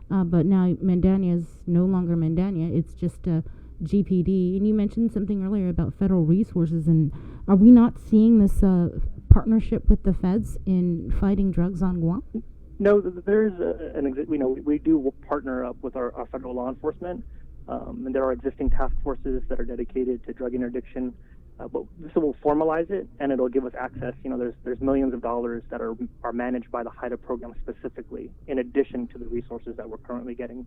But now Mandania is no longer Mandania. It's just GPD. And you mentioned something earlier about federal resources. And are we not seeing this partnership with the feds in fighting drugs on Guam? No, there's we do partner up with our federal law enforcement, and there are existing task forces that are dedicated to drug interdiction. But this will formalize it, and it'll give us access. There's millions of dollars that are managed by the HIDTA program specifically, in addition to the resources that we're currently getting.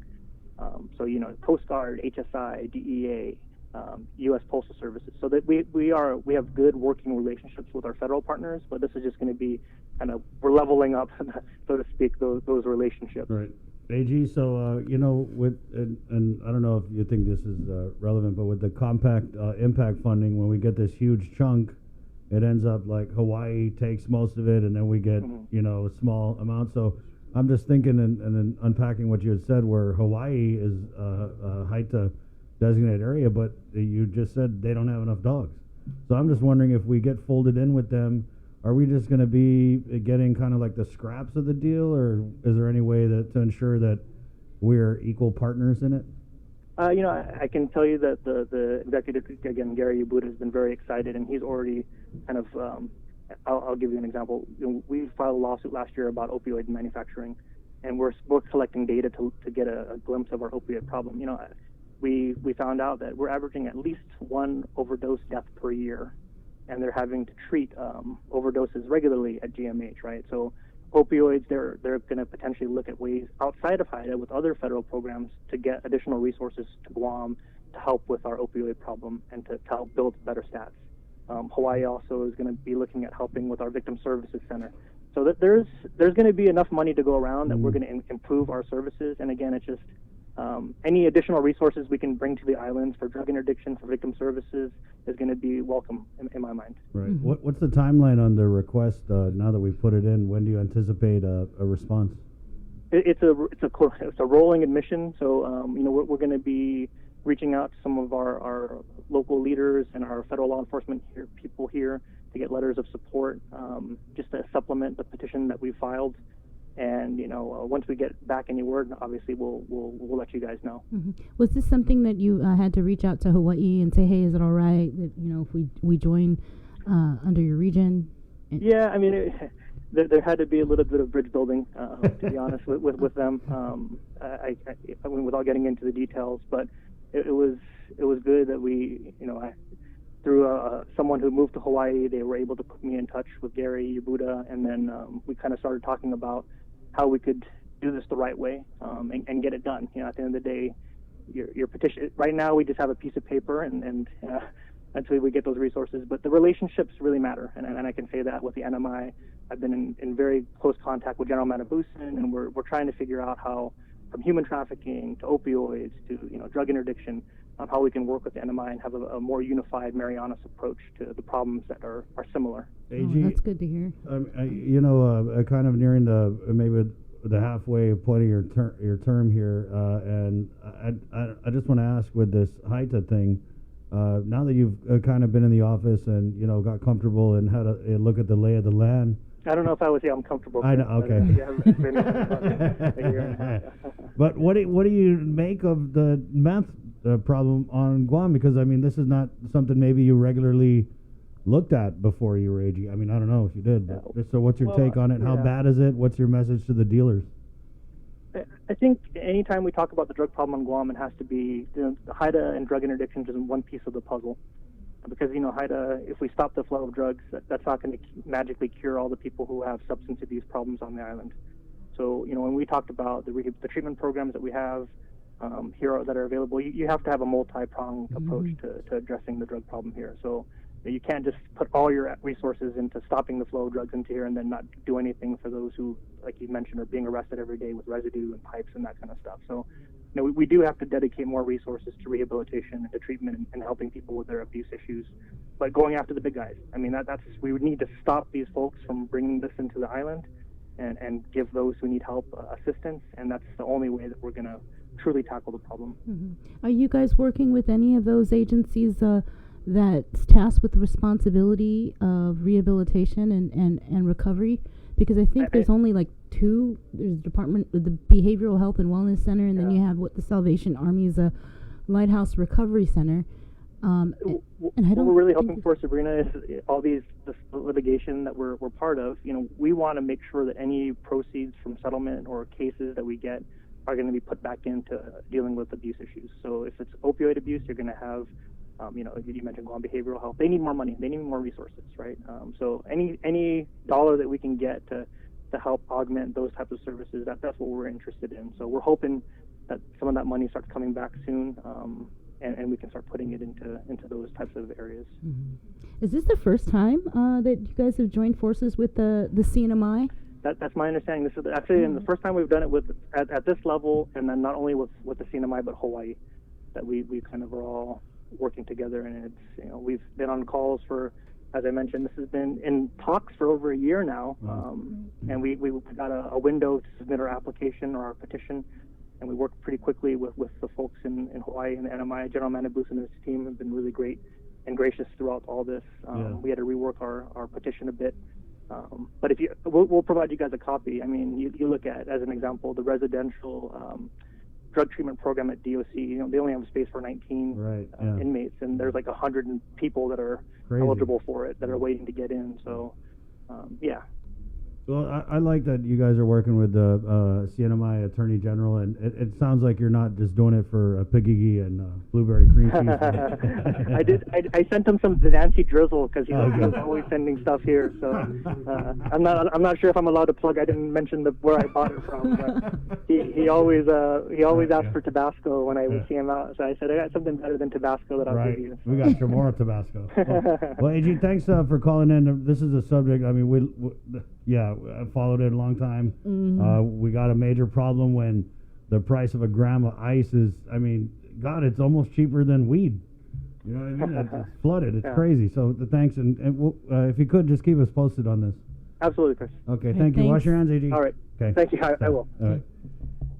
Coast Guard, HSI, DEA, U.S. Postal Services. So that we have good working relationships with our federal partners, but this is just going to be we're leveling up, so to speak, those relationships. Right. AG, so, with, and I don't know if you think this is relevant, but with the compact impact funding, when we get this huge chunk, it ends up like Hawaii takes most of it, and then we get, a small amount. So I'm just thinking and unpacking what you had said, where Hawaii is a HIDTA designated area, but you just said they don't have enough dogs. So I'm just wondering, if we get folded in with them, are we just going to be getting kind of like the scraps of the deal, or is there any way to ensure that we're equal partners in it? I can tell you that the executive, again, Gary Yabuda, has been very excited, and he's already kind of, I'll give you an example. We filed a lawsuit last year about opioid manufacturing, and we're collecting data to get a glimpse of our opioid problem. We found out that we're averaging at least one overdose death per year, and they're having to treat overdoses regularly at GMH, right? So opioids, they're going to potentially look at ways outside of HIDTA with other federal programs to get additional resources to Guam to help with our opioid problem and to help build better stats. Hawaii also is going to be looking at helping with our Victim Services Center. So that there's going to be enough money to go around that we're going to improve our services. And again, it's just any additional resources we can bring to the islands for drug interdiction, for victim services, is going to be welcome in my mind. Right. What's the timeline on the request now that we've put it in? When do you anticipate a response? It's a rolling admission. So we're going to be reaching out to some of our local leaders and our federal law enforcement people here to get letters of support, just to supplement the petition that we filed. And once we get back any word, obviously we'll let you guys know. Mm-hmm. Was this something that you had to reach out to Hawaii and say, hey, is it all right that if we join under your region? Yeah, I mean, there had to be a little bit of bridge building, to be honest, with them. I mean, without getting into the details, but it was good that we, through someone who moved to Hawaii, they were able to put me in touch with Gary Yabuda, and then we kind of started talking about how we could do this the right way and get it done. At the end of the day, your petition. Right now, we just have a piece of paper, and until we get those resources. But the relationships really matter, and I can say that with the NMI. I've been in very close contact with General Manabusan, and we're trying to figure out how, from human trafficking to opioids to drug interdiction, on how we can work with the NMI and have a more unified Marianas approach to the problems that are similar. AG, that's good to hear. Kind of nearing the halfway point of your term here, and I just want to ask, with this HIDTA thing, now that you've kind of been in the office and got comfortable and had a look at the lay of the land. I don't know if I would say I'm comfortable. I know. Okay. It's been about a year and a half. But what do you make of the meth problem on Guam? Because I mean, this is not something maybe you regularly looked at before you were AG. I mean, I don't know if you did. But so what's your take on it? How bad is it? What's your message to the dealers? I think anytime we talk about the drug problem on Guam, it has to be the HIDTA and drug interdiction is one piece of the puzzle. Because HIDTA, if we stop the flow of drugs, that's not going to magically cure all the people who have substance abuse problems on the island. So when we talked about the treatment programs that we have here that are available, you have to have a multi-pronged approach to addressing the drug problem here. So you can't just put all your resources into stopping the flow of drugs into here and then not do anything for those who, like you mentioned, are being arrested every day with residue and pipes and that kind of stuff. So we do have to dedicate more resources to rehabilitation and to treatment and helping people with their abuse issues. But going after the big guys, I mean, we would need to stop these folks from bringing this into the island and give those who need help assistance. And that's the only way that we're going to truly tackle the problem. Mm-hmm. Are you guys working with any of those agencies that's tasked with the responsibility of rehabilitation and recovery? Because I think there's only like two. There's the Behavioral Health and Wellness Center, and then you have the Salvation Army's Lighthouse Recovery Center. And I what we're really hoping for, Sabrina, is all this litigation that we're part of. We want to make sure that any proceeds from settlement or cases that we get are going to be put back into dealing with abuse issues. So if it's opioid abuse, you're going to have, you mentioned Guam Behavioral Health. They need more money. They need more resources, right? So any dollar that we can get to help augment those types of services, that's what we're interested in. So we're hoping that some of that money starts coming back soon. And we can start putting it into those types of areas. Mm-hmm. Is this the first time that you guys have joined forces with the CNMI? That's my understanding. This is actually the first time we've done it at this level, and then not only with the CNMI but Hawaii, that we kind of are all working together. And it's we've been on calls for, as I mentioned, this has been in talks for over a year now, and we got a window to submit our application or our petition. And we worked pretty quickly with the folks in Hawaii, and the NMI. General Manabus and his team have been really great and gracious throughout all this. We had to rework our petition a bit. But we'll provide you guys a copy. I mean, you look at, as an example, the residential drug treatment program at DOC. They only have space for 19 inmates, and there's like 100 people that are eligible for it that are waiting to get in. So, yeah. Well, I like that you guys are working with the CNMI Attorney General, and it sounds like you're not just doing it for Piggy and blueberry cream cheese. I sent him some Nancy drizzle because he's always sending stuff here. So I'm not sure if I'm allowed to plug. I didn't mention where I bought it from. But he always asked for Tabasco when I would see him out. So I said, I got something better than Tabasco that I'll give you. We got Chamorro Tabasco. Well, AG, thanks for calling in. This is a subject. I mean, I followed it a long time. Mm-hmm. We got a major problem when the price of a gram of ice is, God, it's almost cheaper than weed. You know what I mean? It's flooded. It's crazy. So thanks. And if you could, just keep us posted on this. Absolutely, Chris. Okay, thank you. Wash your hands, AG. All right. Okay. Thank you. I will. All right.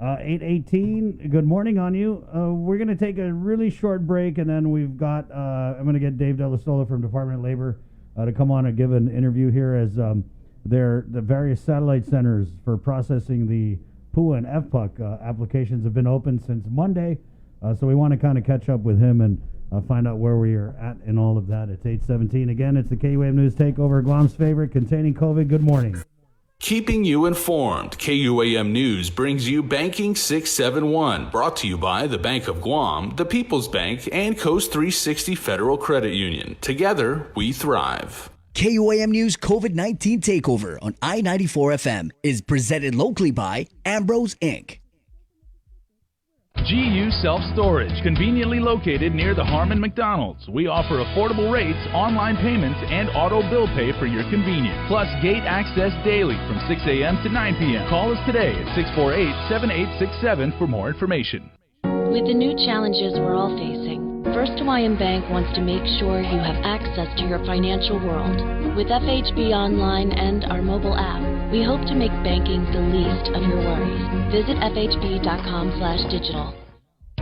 8:18. Good morning on you. We're going to take a really short break, and then we've got, I'm going to get Dave Della Sola from Department of Labor to come on and give an interview here as the various satellite centers for processing the PUA and FPUC applications have been open since Monday. So we want to kind of catch up with him and find out where we are at in all of that. It's 8:17. Again, it's the KUAM News Takeover, Guam's favorite, containing COVID. Good morning. Keeping you informed, KUAM News brings you Banking 671, brought to you by the Bank of Guam, the People's Bank, and Coast 360 Federal Credit Union. Together, we thrive. KUAM News COVID-19 Takeover on I-94 FM is presented locally by Ambrose Inc. GU Self-Storage, conveniently located near the Harmon McDonald's. We offer affordable rates, online payments, and auto bill pay for your convenience. Plus gate access daily from 6 a.m. to 9 p.m. Call us today at 648-7867 for more information. With the new challenges we're all facing, First Hawaiian Bank wants to make sure you have access to your financial world. With FHB Online and our mobile app, we hope to make banking the least of your worries. Visit fhb.com/digital.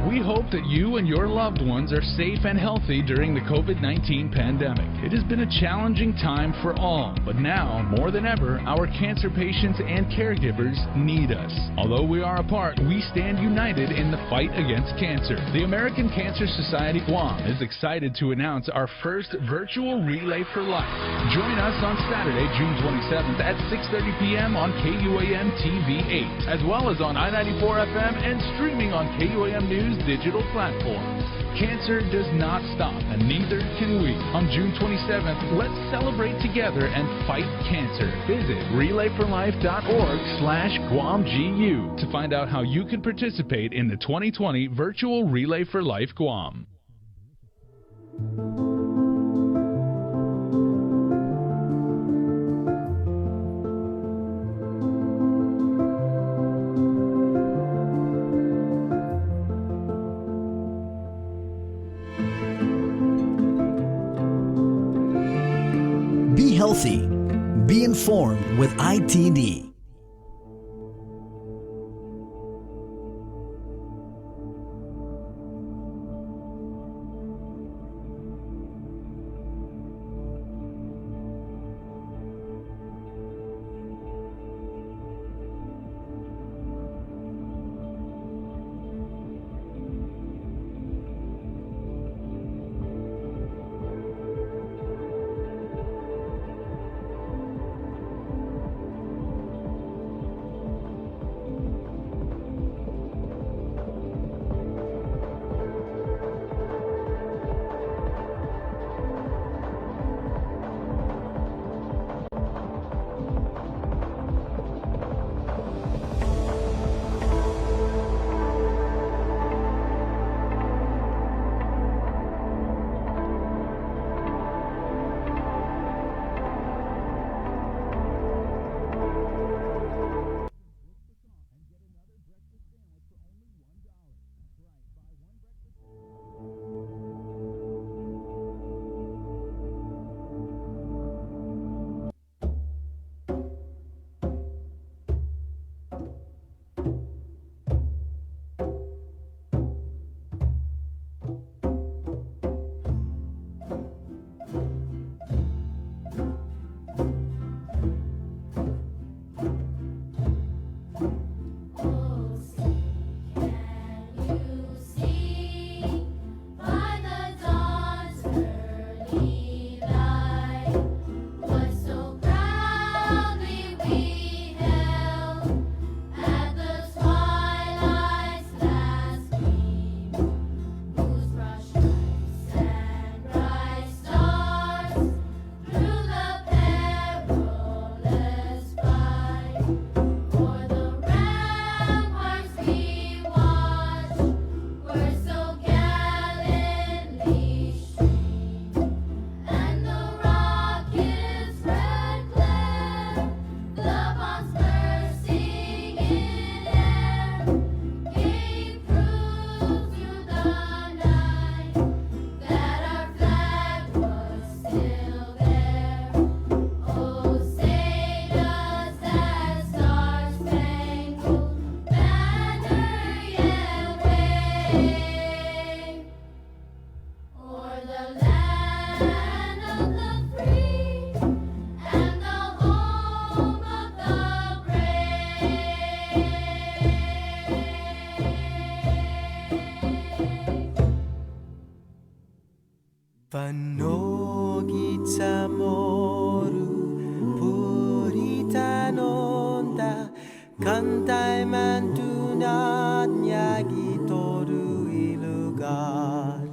We hope that you and your loved ones are safe and healthy during the COVID-19 pandemic. It has been a challenging time for all, but now, more than ever, our cancer patients and caregivers need us. Although we are apart, we stand united in the fight against cancer. The American Cancer Society Guam is excited to announce our first virtual Relay for Life. Join us on Saturday, June 27th at 6:30 p.m. on KUAM TV 8, as well as on I-94 FM and streaming on KUAM News digital platforms. Cancer does not stop, and neither can we. On June 27th, let's celebrate together and fight cancer. Visit relayforlife.org/GuamGU to find out how you can participate in the 2020 virtual Relay for Life Guam. Be healthy. Be informed with ITD. Panogit sa moru purita nonda Kantai mantunat nyagi toru ilugar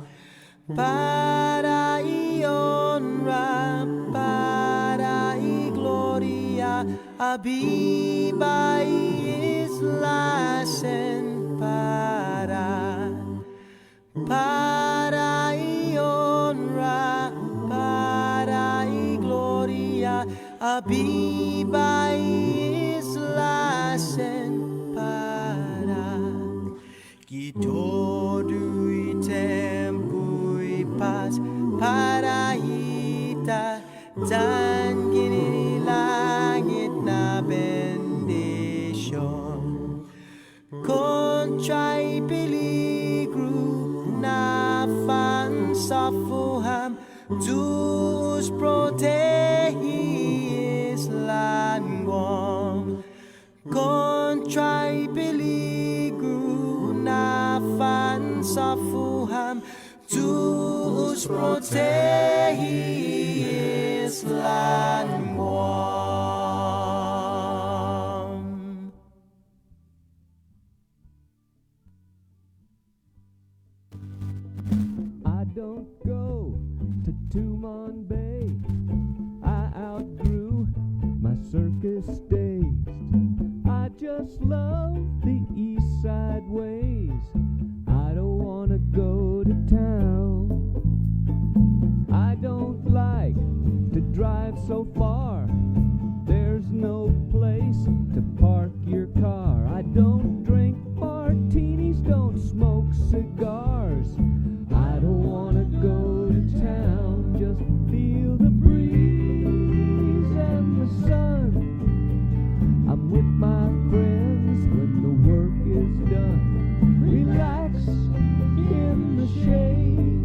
Para ion ra para I gloria Abiba islasen para ion ra para I gloria Abiba islasen para Gitodui tempui pas para ita dan gini langit na bendisyon Contrai peligro na fansafuham Deus protege Islandwong Contrai peligro na fansafuham Deus protege Islandwong I don't go to Tumon Bay. I outgrew my circus days. I just love the east side ways. I don't wanna go to town. I don't like to drive so far. There's no place to park your car. I don't drink martinis, don't smoke cigars. I don't wanna go to town, just feel the breeze and the sun. I'm with my friends when the work is done. Relax in the shade.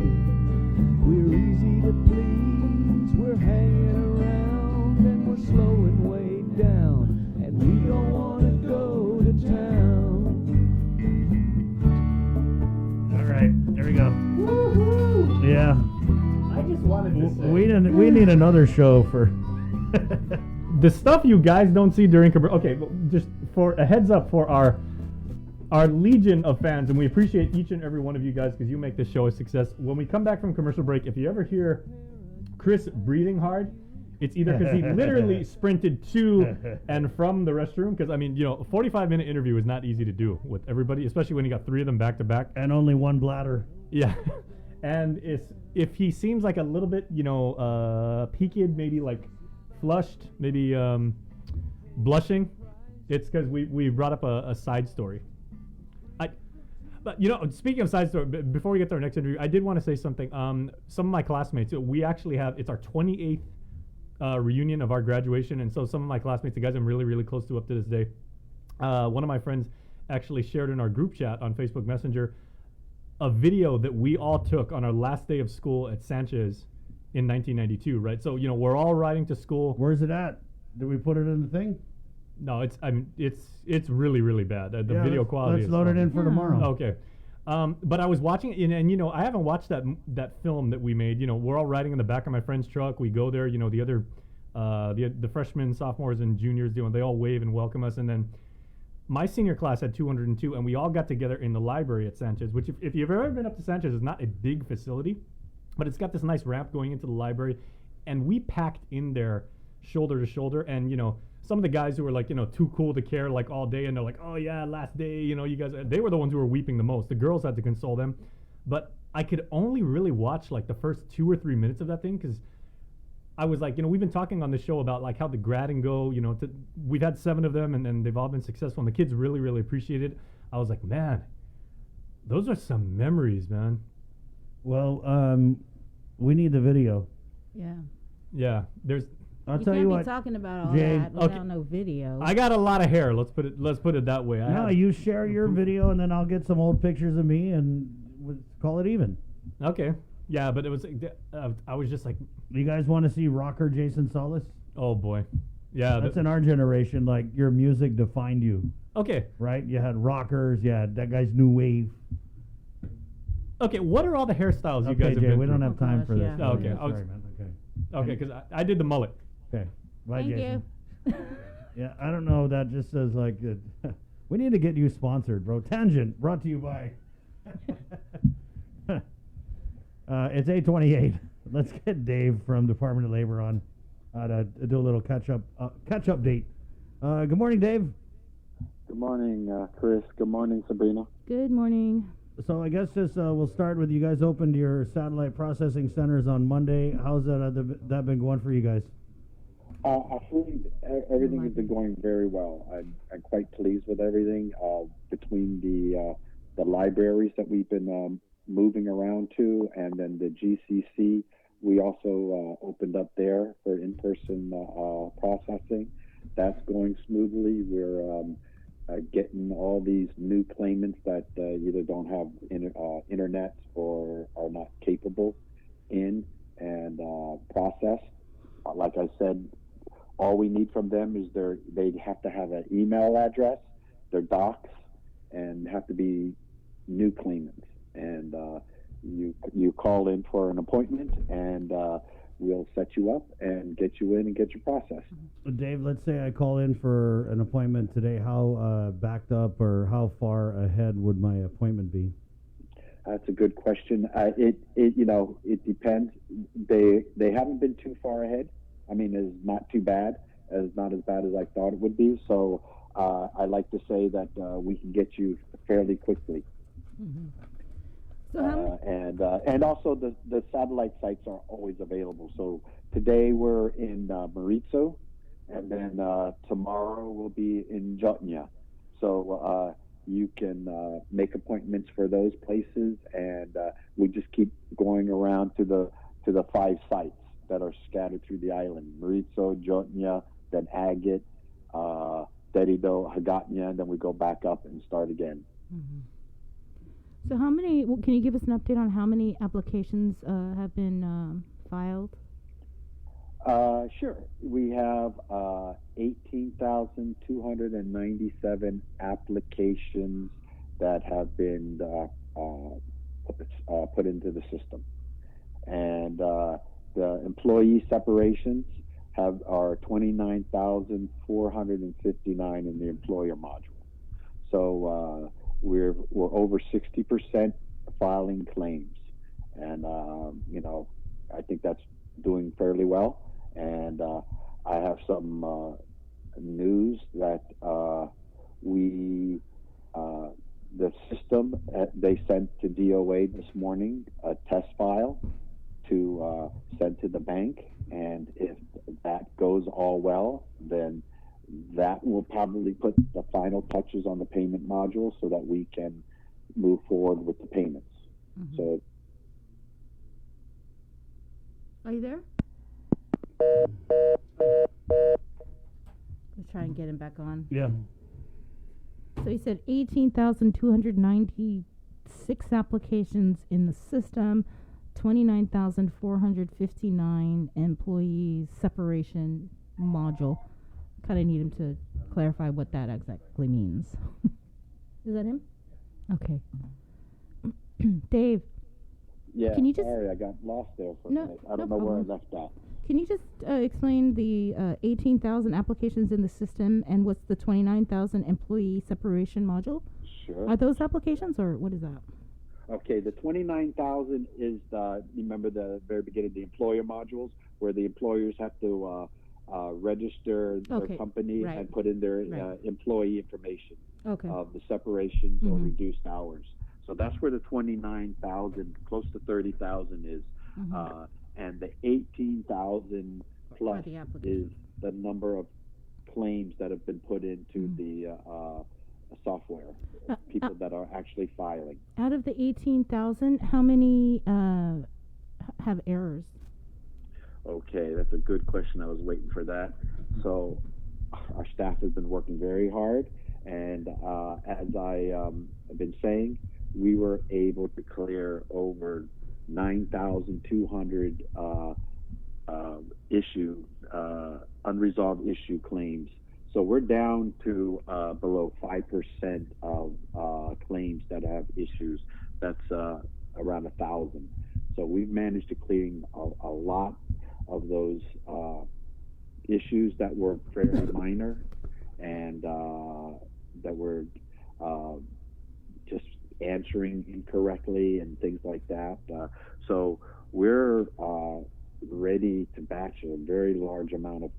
We're easy to please, we're hanging around and we're slowing way down. And we don't wanna go to town. All right, there we go. Yeah. I just wanted to say. We need another show for the stuff you guys don't see during commercial. Okay, but just for a heads up for our legion of fans, and we appreciate each and every one of you guys because you make this show a success. When we come back from commercial break, if you ever hear Chris breathing hard, it's either because he literally sprinted to and from the restroom. Because I mean, you know, a 45-minute interview is not easy to do with everybody, especially when you got 3 of them back to back and only one bladder. Yeah. And if he seems like a little bit, you know, peaked, maybe like flushed, maybe blushing, it's because we brought up a side story. But you know, speaking of side story, before we get to our next interview, I did want to say something. Some of my classmates, we actually have, it's our 28th reunion of our graduation, and so some of my classmates, the guys I'm really, really close to up to this day, one of my friends actually shared in our group chat on Facebook Messenger a video that we all took on our last day of school at Sanchez in 1992, right? So, you know, we're all riding to school. Where's it at? Did we put it in the thing? No, it's really, really bad. The video quality. Let's load it in for tomorrow. Okay. But I was watching it, and you know, I haven't watched that film that we made. You know, we're all riding in the back of my friend's truck. We go there. You know, the other the freshmen, sophomores, and juniors they all wave and welcome us, and then my senior class had 202, and we all got together in the library at Sanchez, which if you've ever been up to Sanchez, is not a big facility, but it's got this nice ramp going into the library, and we packed in there shoulder to shoulder, and you know, some of the guys who were like, you know, too cool to care like all day, and they're like, oh yeah, last day, you know, you guys, they were the ones who were weeping the most. The girls had to console them, but I could only really watch like the first 2 or 3 minutes of that thing, because I was like, you know, we've been talking on the show about like how the grad and go, you know, we've had 7 of them, and they've all been successful, and the kids really, really appreciate it. I was like, man, those are some memories, man. Well, we need the video. Yeah. Yeah, there's. I'll tell you what. You can't be talking about all Jay, that without no video. I got a lot of hair. Let's put it that way. No, you share your video, and then I'll get some old pictures of me, and we'll call it even. Okay. Yeah, but it was. I was just like. You guys want to see rocker Jason Solis? Oh boy. Yeah. That's in our generation. Like, your music defined you. Okay. Right? You had rockers. You had that guy's new wave. Okay, what are all the hairstyles you Okay, guys have Jay, been we don't through? have time for this. Oh, okay, Sorry, man. Okay. Okay, because I did the mullet. Okay. Bye, Thank Jason. you. Yeah, I don't know. That just says like, we need to get you sponsored, bro. Tangent, brought to you by. It's 8:28. Let's get Dave from Department of Labor on to do a little catch up date. Good morning, Dave. Good morning, Chris. Good morning, Sabrina. Good morning. So I guess this we'll start with you guys opened your satellite processing centers on Monday. How's that been going for you guys? I think everything has been going very well. I'm quite pleased with everything. Between the libraries that we've been moving around to, and then the GCC, we also opened up there for in-person processing. That's going smoothly. We're getting all these new claimants that either don't have internet or are not capable in and processed. Like I said, all we need from them is they have to have an email address, their docs, and have to be new claimants. And you call in for an appointment, and we'll set you up and get you in and get you processed. Dave, let's say I call in for an appointment today. How backed up or how far ahead would my appointment be? That's a good question. It depends. They haven't been too far ahead. I mean, it's not too bad. It's not as bad as I thought it would be. So I like to say that we can get you fairly quickly. Mm-hmm. So and also the satellite sites are always available. So today we're in Maritza, and then tomorrow we'll be in Jotnia. So you can make appointments for those places, and we just keep going around to the 5 sites that are scattered through the island: Maritza, Jotnia, then Agate, Derido, Hagatnia, and then we go back up and start again. Mm-hmm. So how many, can you give us an update on how many applications have been filed? Sure. We have 18,297 applications that have been put into the system. And the employee separations are 29,459 in the employer module. So we're over 60% filing claims, and I think that's doing fairly well. And I have some news that the system they sent to DOA this morning a test file to send to the bank, and if that goes all well, then that will probably put the final touches on the payment module so that we can move forward with the payments. Mm-hmm. So, are you there? Let's try and get him back on. Yeah. So he said 18,296 applications in the system, 29,459 employees separation module. Kind of need him to clarify what that exactly means. Is that him? Okay. Dave. Yeah, can you just, sorry, I got lost there for a minute. I don't know where I left that. Can you just explain the 18,000 applications in the system and what's the 29,000 employee separation module? Sure. Are those applications or what is that? Okay, the 29,000 is remember the very beginning, the employer modules, where the employers have to register their company and put in their employee information of the separations or reduced hours. So that's where the 29,000, close to 30,000 is. And the 18,000 plus is the number of claims that have been put into the software, people that are actually filing. Out of the 18,000, how many have errors? Okay, that's a good question. I was waiting for that. So our staff has been working very hard, and as I have been saying, we were able to clear over 9,200 unresolved issue claims. So we're down to below 5% of claims that have issues. That's around 1,000. So we've managed to clean a lot of those issues that were fairly minor and that were just answering incorrectly and things like that. So we're ready to batch a very large amount of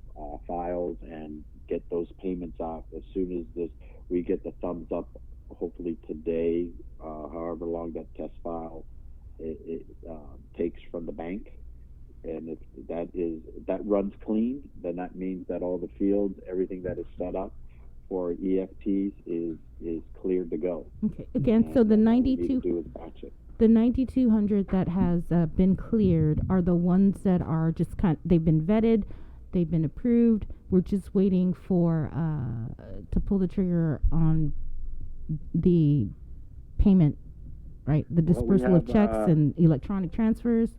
files and get those payments out as soon as we get the thumbs up, hopefully today, however long that test file it takes from the bank. And if that runs clean, then that means that all the fields, everything that is set up for EFTs is cleared to go. Okay. Again, so the 9,200 that has been cleared are the ones that are just they've been vetted, they've been approved. We're just waiting for to pull the trigger on the payment, right? The dispersal of checks and electronic transfers.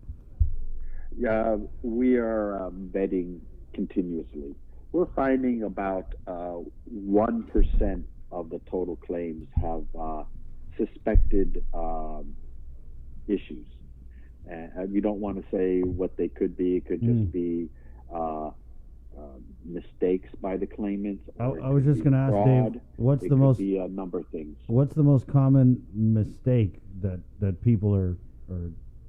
Yeah, we are vetting continuously. We're finding about 1% of the total claims have suspected issues. And we don't want to say what they could be. It could just be mistakes by the claimants. I was just going to ask fraud. Dave, what's it the could most be a number of things. What's the most common mistake that people are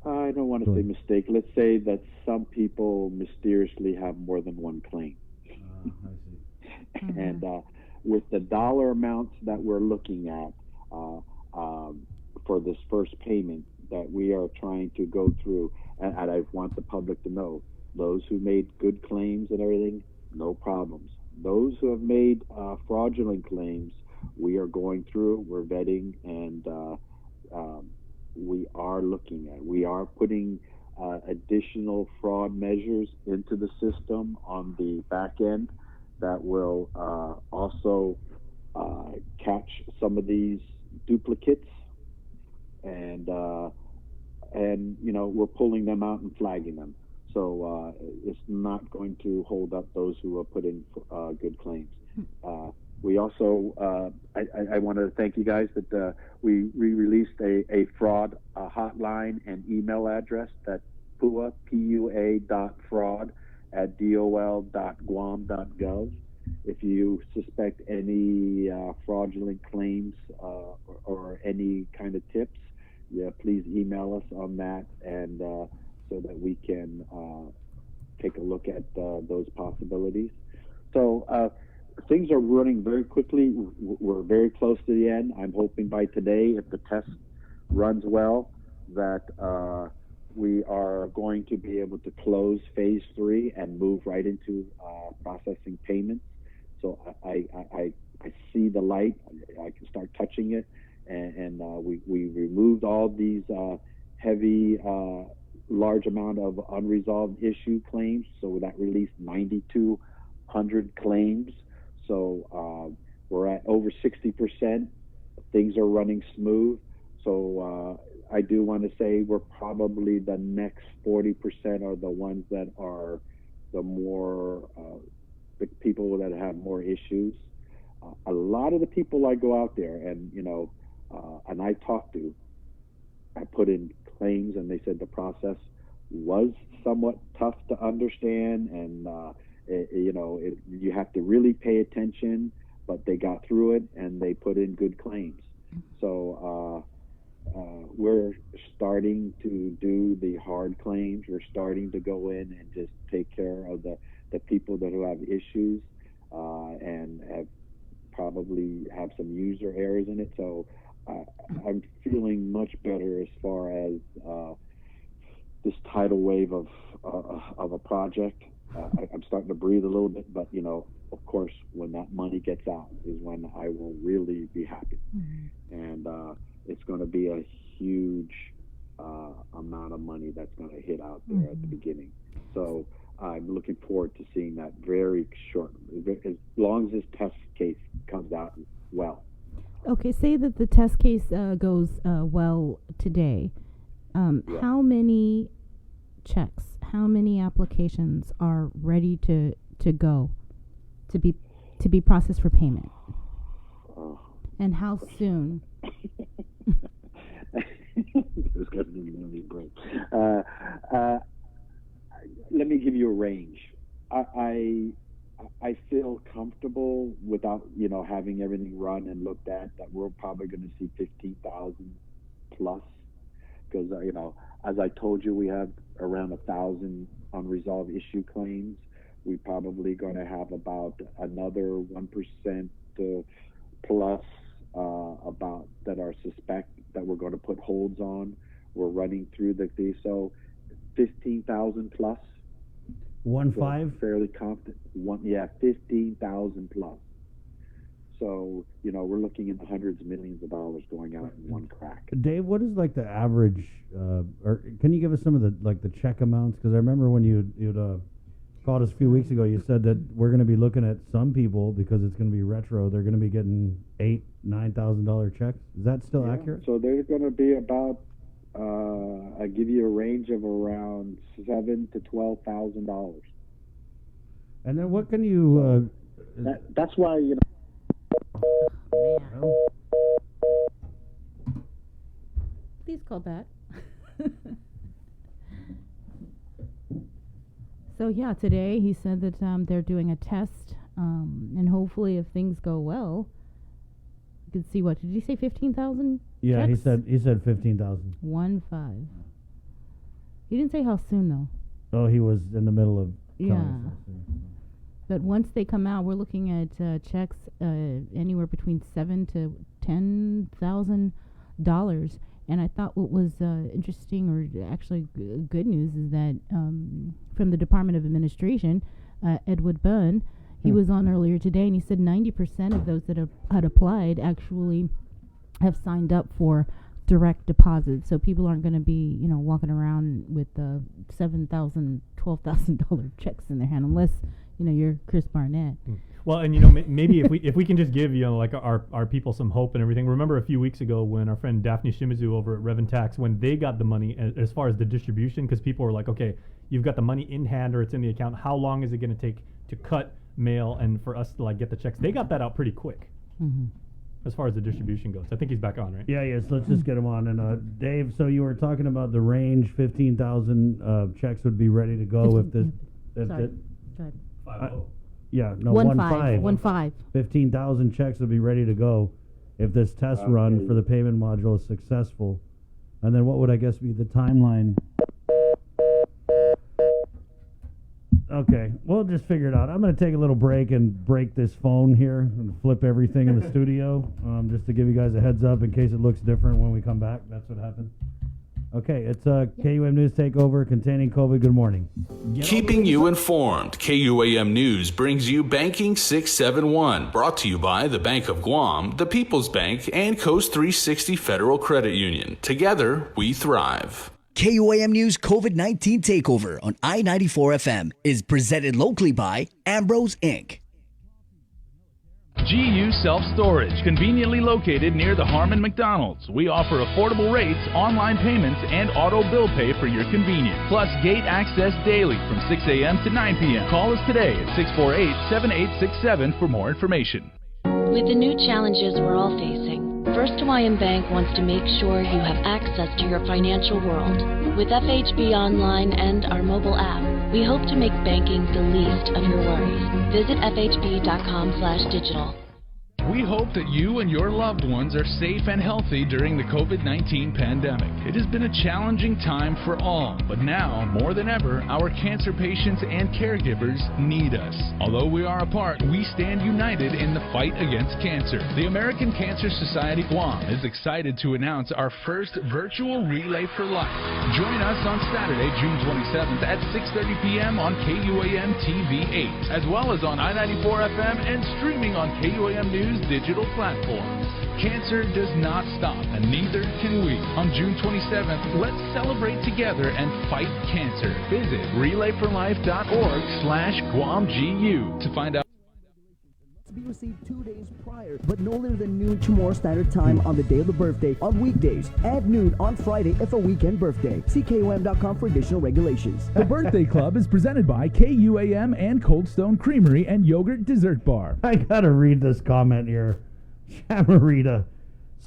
I don't want to say mistake. Let's say that some people mysteriously have more than one claim. I see. And with the dollar amounts that we're looking at for this first payment that we are trying to go through, and I want the public to know, those who made good claims and everything, no problems. Those who have made fraudulent claims, we are going through, we're vetting, and we are looking at. We are putting additional fraud measures into the system on the back end that will also catch some of these duplicates, and we're pulling them out and flagging them. So it's not going to hold up those who have put in good claims. We also, I want to thank you guys that we released a fraud hotline and email address, that PUA, PUA.fraud@dol.guam.gov. If you suspect any fraudulent claims or any kind of tips, please email us on that, and so that we can take a look at those possibilities. So things are running very quickly. We're very close to the end. I'm hoping by today, if the test runs well, that we are going to be able to close phase 3 and move right into processing payments. So I see the light. I can start touching it, and we removed all these heavy, large amount of unresolved issue claims. So that released 9,200 claims. So we're at over 60%. Things are running smooth. So I do want to say we're probably the next 40% are the ones that are the more the people that have more issues. A lot of the people I go out there and and I talk to, I put in claims, and they said the process was somewhat tough to understand, and you have to really pay attention, but they got through it and they put in good claims. So we're starting to do the hard claims. We're starting to go in and just take care of the people that who have issues and probably have some user errors in it. So I'm feeling much better as far as this tidal wave of a project. I'm starting to breathe a little bit, but of course, when that money gets out is when I will really be happy. And it's going to be a huge amount of money that's going to hit out there at the beginning. So I'm looking forward to seeing that very short, as long as this test case comes out well. Okay, say that the test case goes well today. How many checks, how many applications are ready to go to be processed for payment? And how soon? There's going to be a break. Let me give you a range. I feel comfortable without, having everything run and looked at that we're probably going to see 15,000 plus because, as I told you, we have around 1,000 unresolved issue claims. We're probably going to have about another 1% plus about that are suspect that we're going to put holds on. We're running through these, so 15,000 plus. 1.5? Fairly confident. 15,000 plus. So, we're looking in the hundreds of millions of dollars going out in one crack. Dave, what is like the average, or can you give us some of the check amounts? Because I remember when you'd called us a few weeks ago, you said that we're going to be looking at some people, because it's going to be retro, they're going to be getting $8,000-$9,000 checks. Is that still accurate? So there's going to be about, I give you a range of around $7,000 to $12,000. And then what can you... that's why, Please call back. So yeah, today he said that they're doing a test, and hopefully, if things go well, you could see what did he say? 15,000? Yeah, checks? he said 15,000. 1.5. He didn't say how soon though. Oh, he was in the middle of. Yeah. But once they come out, we're looking at checks anywhere between $7,000 to $10,000. And I thought what was interesting, or actually good news, is that from the Department of Administration, Edward Byrne, he was on earlier today, and he said 90% of those that had applied actually have signed up for direct deposits. So people aren't going to be, walking around with $7,000, $12,000 checks in their hand, unless you're Chris Barnett. Well, and maybe if we can just give our people some hope and everything. Remember a few weeks ago when our friend Daphne Shimizu over at Revan Tax, when they got the money as far as the distribution, because people were like, okay, you've got the money in hand or it's in the account. How long is it going to take to cut mail and for us to get the checks? They got that out pretty quick. Mm-hmm. As far as the distribution goes, I think he's back on, right? Yeah, yes. Let's just get him on. And Dave, so you were talking about the range. 15,000 checks would be ready to go if this. Sorry. Yeah, no, 1.5. 1.5. 1.5. 15,000 checks would be ready to go if this test run for the payment module is successful. And then what would, I guess, be the timeline? Okay, we'll just figure it out. I'm going to take a little break and break this phone here and flip everything in the studio, just to give you guys a heads up in case it looks different when we come back. That's what happened. Okay, it's KUAM News Takeover containing COVID. Good morning. Keeping you informed, KUAM News brings you Banking 671, brought to you by the Bank of Guam, the People's Bank, and Coast 360 Federal Credit Union. Together, we thrive. KUAM News COVID-19 Takeover on I-94 FM is presented locally by Ambrose Inc. GU Self-Storage, conveniently located near the Harmon McDonald's. We offer affordable rates, online payments, and auto bill pay for your convenience. Plus gate access daily from 6 a.m. to 9 p.m. Call us today at 648-7867 for more information. With the new challenges we're all facing, First Hawaiian Bank wants to make sure you have access to your financial world. With FHB Online and our mobile app, we hope to make banking the least of your worries. Visit fhb.com/digital. We hope that you and your loved ones are safe and healthy during the COVID-19 pandemic. It has been a challenging time for all, but now, more than ever, our cancer patients and caregivers need us. Although we are apart, we stand united in the fight against cancer. The American Cancer Society Guam is excited to announce our first virtual Relay for Life. Join us on Saturday, June 27th at 6:30 p.m. on KUAM TV8, as well as on I-94 FM and streaming on KUAM News digital platforms. Cancer does not stop, and neither can we. On June 27th, let's celebrate together and fight cancer. Visit relayforlife.org/GuamGU to find out. To be received 2 days prior, but no later than noon tomorrow standard time on the day of the birthday on weekdays, and noon on Friday if a weekend birthday. See KUAM.com for additional regulations. The Birthday Club is presented by KUAM and Cold Stone Creamery and Yogurt Dessert Bar. I gotta read this comment here. Shamarita.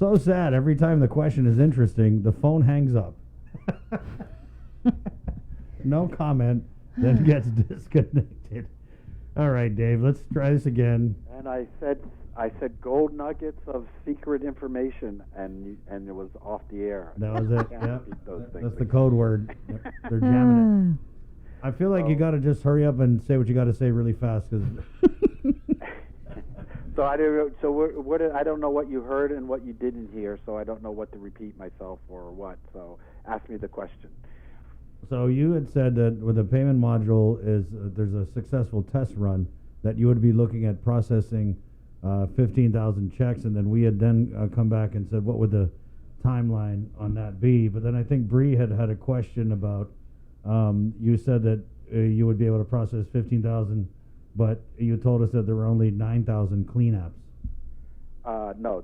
So sad. Every time the question is interesting, the phone hangs up. No comment, then gets disconnected. All right, Dave, let's try this again. And I said gold nuggets of secret information, and it was off the air. That was it. Can't Yeah, repeat those things. that's the code word. They're jamming it. I feel like you got to just hurry up and say what you got to say really fast, because. So I don't. So what? I don't know what you heard and what you didn't hear. So I don't know what to repeat myself or what. So ask me the question. So you had said that with the payment module is there's a successful test run that you would be looking at processing 15,000 checks, and then we had then come back and said what would the timeline on that be. But then I think Bree had a question about you said that you would be able to process 15,000, but you told us that there were only 9,000 cleanups. No,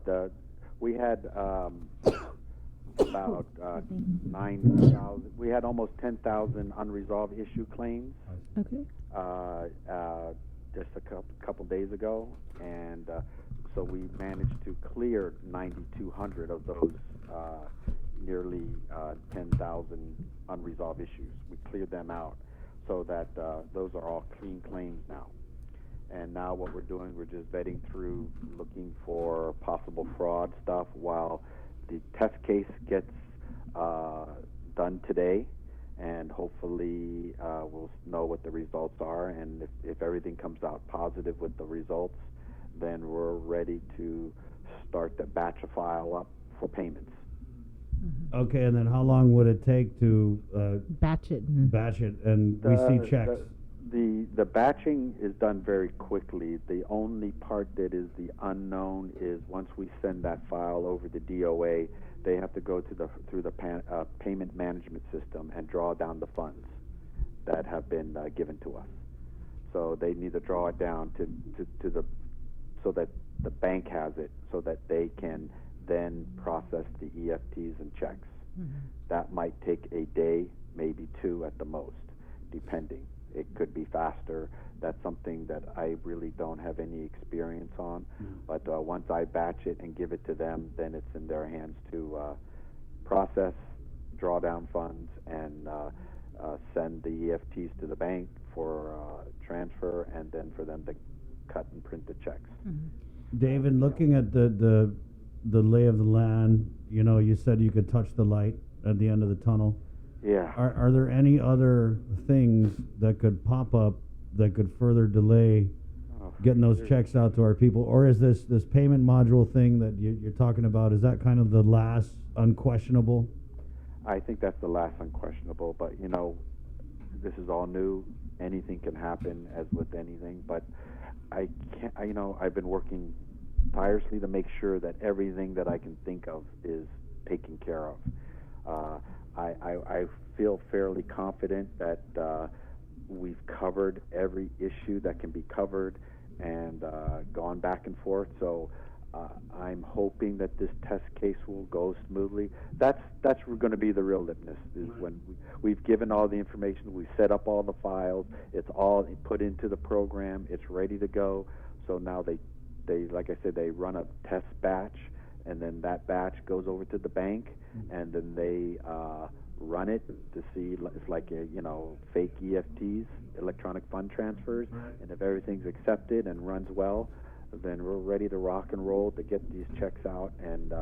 we had about 9,000. We had almost 10,000 unresolved issue claims. Okay. Just a couple days ago, and so we managed to clear 9,200 of those nearly 10,000 unresolved issues. We cleared them out, so that those are all clean claims now. And now what we're doing, we're just vetting through, looking for possible fraud stuff while the test case gets done today, and hopefully we'll know what the results are. And if everything comes out positive with the results, then we're ready to start the batch a file up for payments. Okay, and then how long would it take to batch it? Batch it, and we see checks. The batching is done very quickly. The only part that is the unknown is once we send that file over to DOA, they have to go through the payment management system and draw down the funds that have been given to us. So they need to draw it down so that the bank has it, so that they can then process the EFTs and checks. That might take a day, maybe two at the most, depending. It could be faster. That's something that I really don't have any experience on. But once I batch it and give it to them, then it's in their hands to process, draw down funds, and send the EFTs to the bank for transfer, and then for them to cut and print the checks. David, looking at the lay of the land, you said you could touch the light at the end of the tunnel. Yeah. Are there any other things that could pop up that could further delay getting those checks out to our people? Or is this payment module thing that you're talking about, is that kind of the last unquestionable? I think that's the last unquestionable, but this is all new. Anything can happen, as with anything, but I can't, I've been working tirelessly to make sure that everything that I can think of is taken care of. I feel fairly confident that we've covered every issue that can be covered and gone back and forth. So I'm hoping that this test case will go smoothly. That's going to be the real litmus, is when we've given all the information, we've set up all the files, it's all put into the program, it's ready to go. So now they like I said, they run a test batch, and then that batch goes over to the bank, and then they run it to see, it's like fake EFTs, electronic fund transfers, and if everything's accepted and runs well, then we're ready to rock and roll to get these checks out. And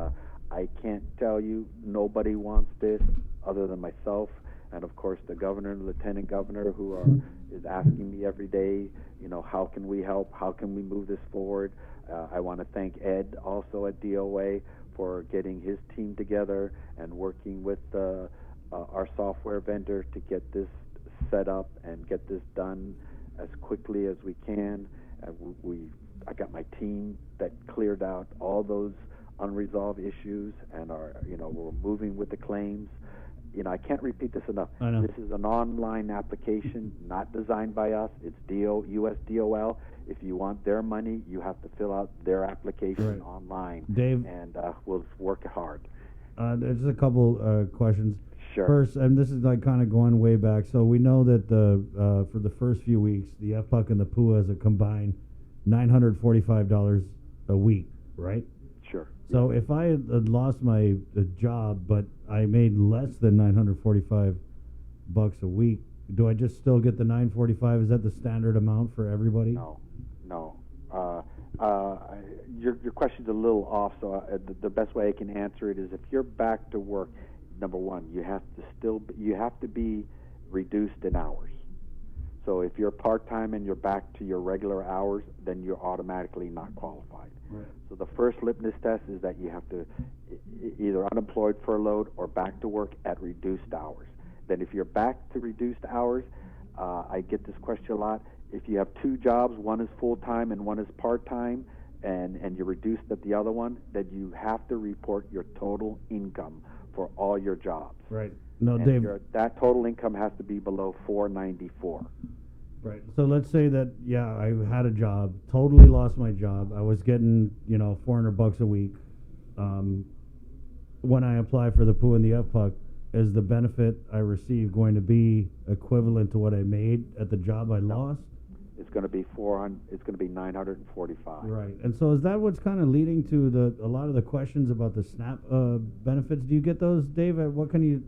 I can't tell you, nobody wants this other than myself, and of course the governor and lieutenant governor, who is asking me every day, how can we help, how can we move this forward. I want to thank Ed also at DOA for getting his team together and working with our software vendor to get this set up and get this done as quickly as we can. I got my team that cleared out all those unresolved issues, and we're moving with the claims. I can't repeat this enough. I know. This is an online application, not designed by us. It's USDOL. If you want their money, you have to fill out their application online. Dave, and we'll work hard. There's a couple questions. Sure. First, and this is like kind of going way back. So we know that for the first few weeks, the FPUC and the PUA has a combined $945 a week, right? Sure. So if I had lost my job, but I made less than $945 a week, do I just still get the $945? Is that the standard amount for everybody? No. Your question's a little off. So the best way I can answer it is if you're back to work, number one, you have to be reduced in hours. So if you're part-time and you're back to your regular hours, then you're automatically not qualified. Right. So the first litmus test is that you have to either unemployed, furloughed, or back to work at reduced hours. Then if you're back to reduced hours, I get this question a lot. If you have two jobs, one is full-time and one is part-time, and you're reduced at the other one, then you have to report your total income for all your jobs. Right. No, and Dave. That total income has to be below $494. Right. So let's say that, I had a job, totally lost my job. I was getting, $400 a week. When I apply for the PUA and the FPUC, is the benefit I receive going to be equivalent to what I made at the job I lost? It's going to be $400. It's going to be $945. Right. And so is that what's kind of leading to a lot of the questions about the SNAP benefits? Do you get those, Dave? What can you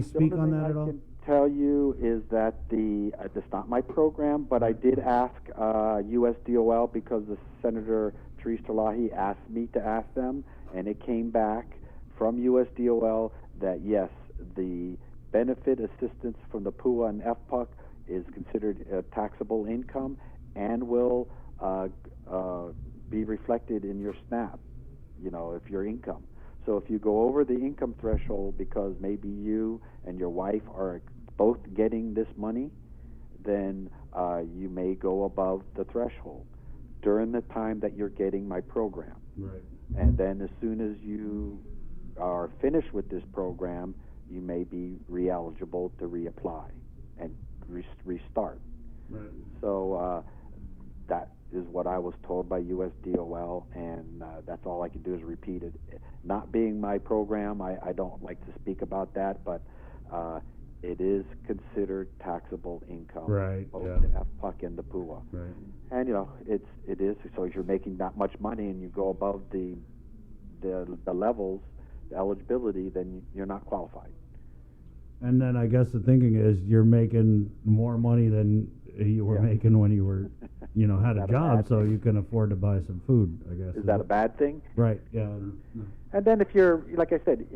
speak on that at all? Tell you is that it's not my program, but I did ask USDOL because the Senator Therese Talahi asked me to ask them, and it came back from USDOL that yes, the benefit assistance from the PUA and FPUC is considered taxable income and will be reflected in your SNAP, if your income. So if you go over the income threshold because maybe you and your wife are both getting this money, then you may go above the threshold during the time that you're getting my program. Right. And then as soon as you are finished with this program, you may be re-eligible to reapply and restart. Right. So that is what I was told by USDOL, and that's all I can do is repeat it. Not being my program, I don't like to speak about that, but it is considered taxable income. Right. Both Yeah. the FPUC and the PUA. Right. And it is. So if you're making that much money and you go above the levels, the eligibility, then you're not qualified. And then I guess the thinking is you're making more money than you were making when you were, had a job, so you can afford to buy some food, I guess. Is that a bad thing? Right, yeah. And then if you're, like I said...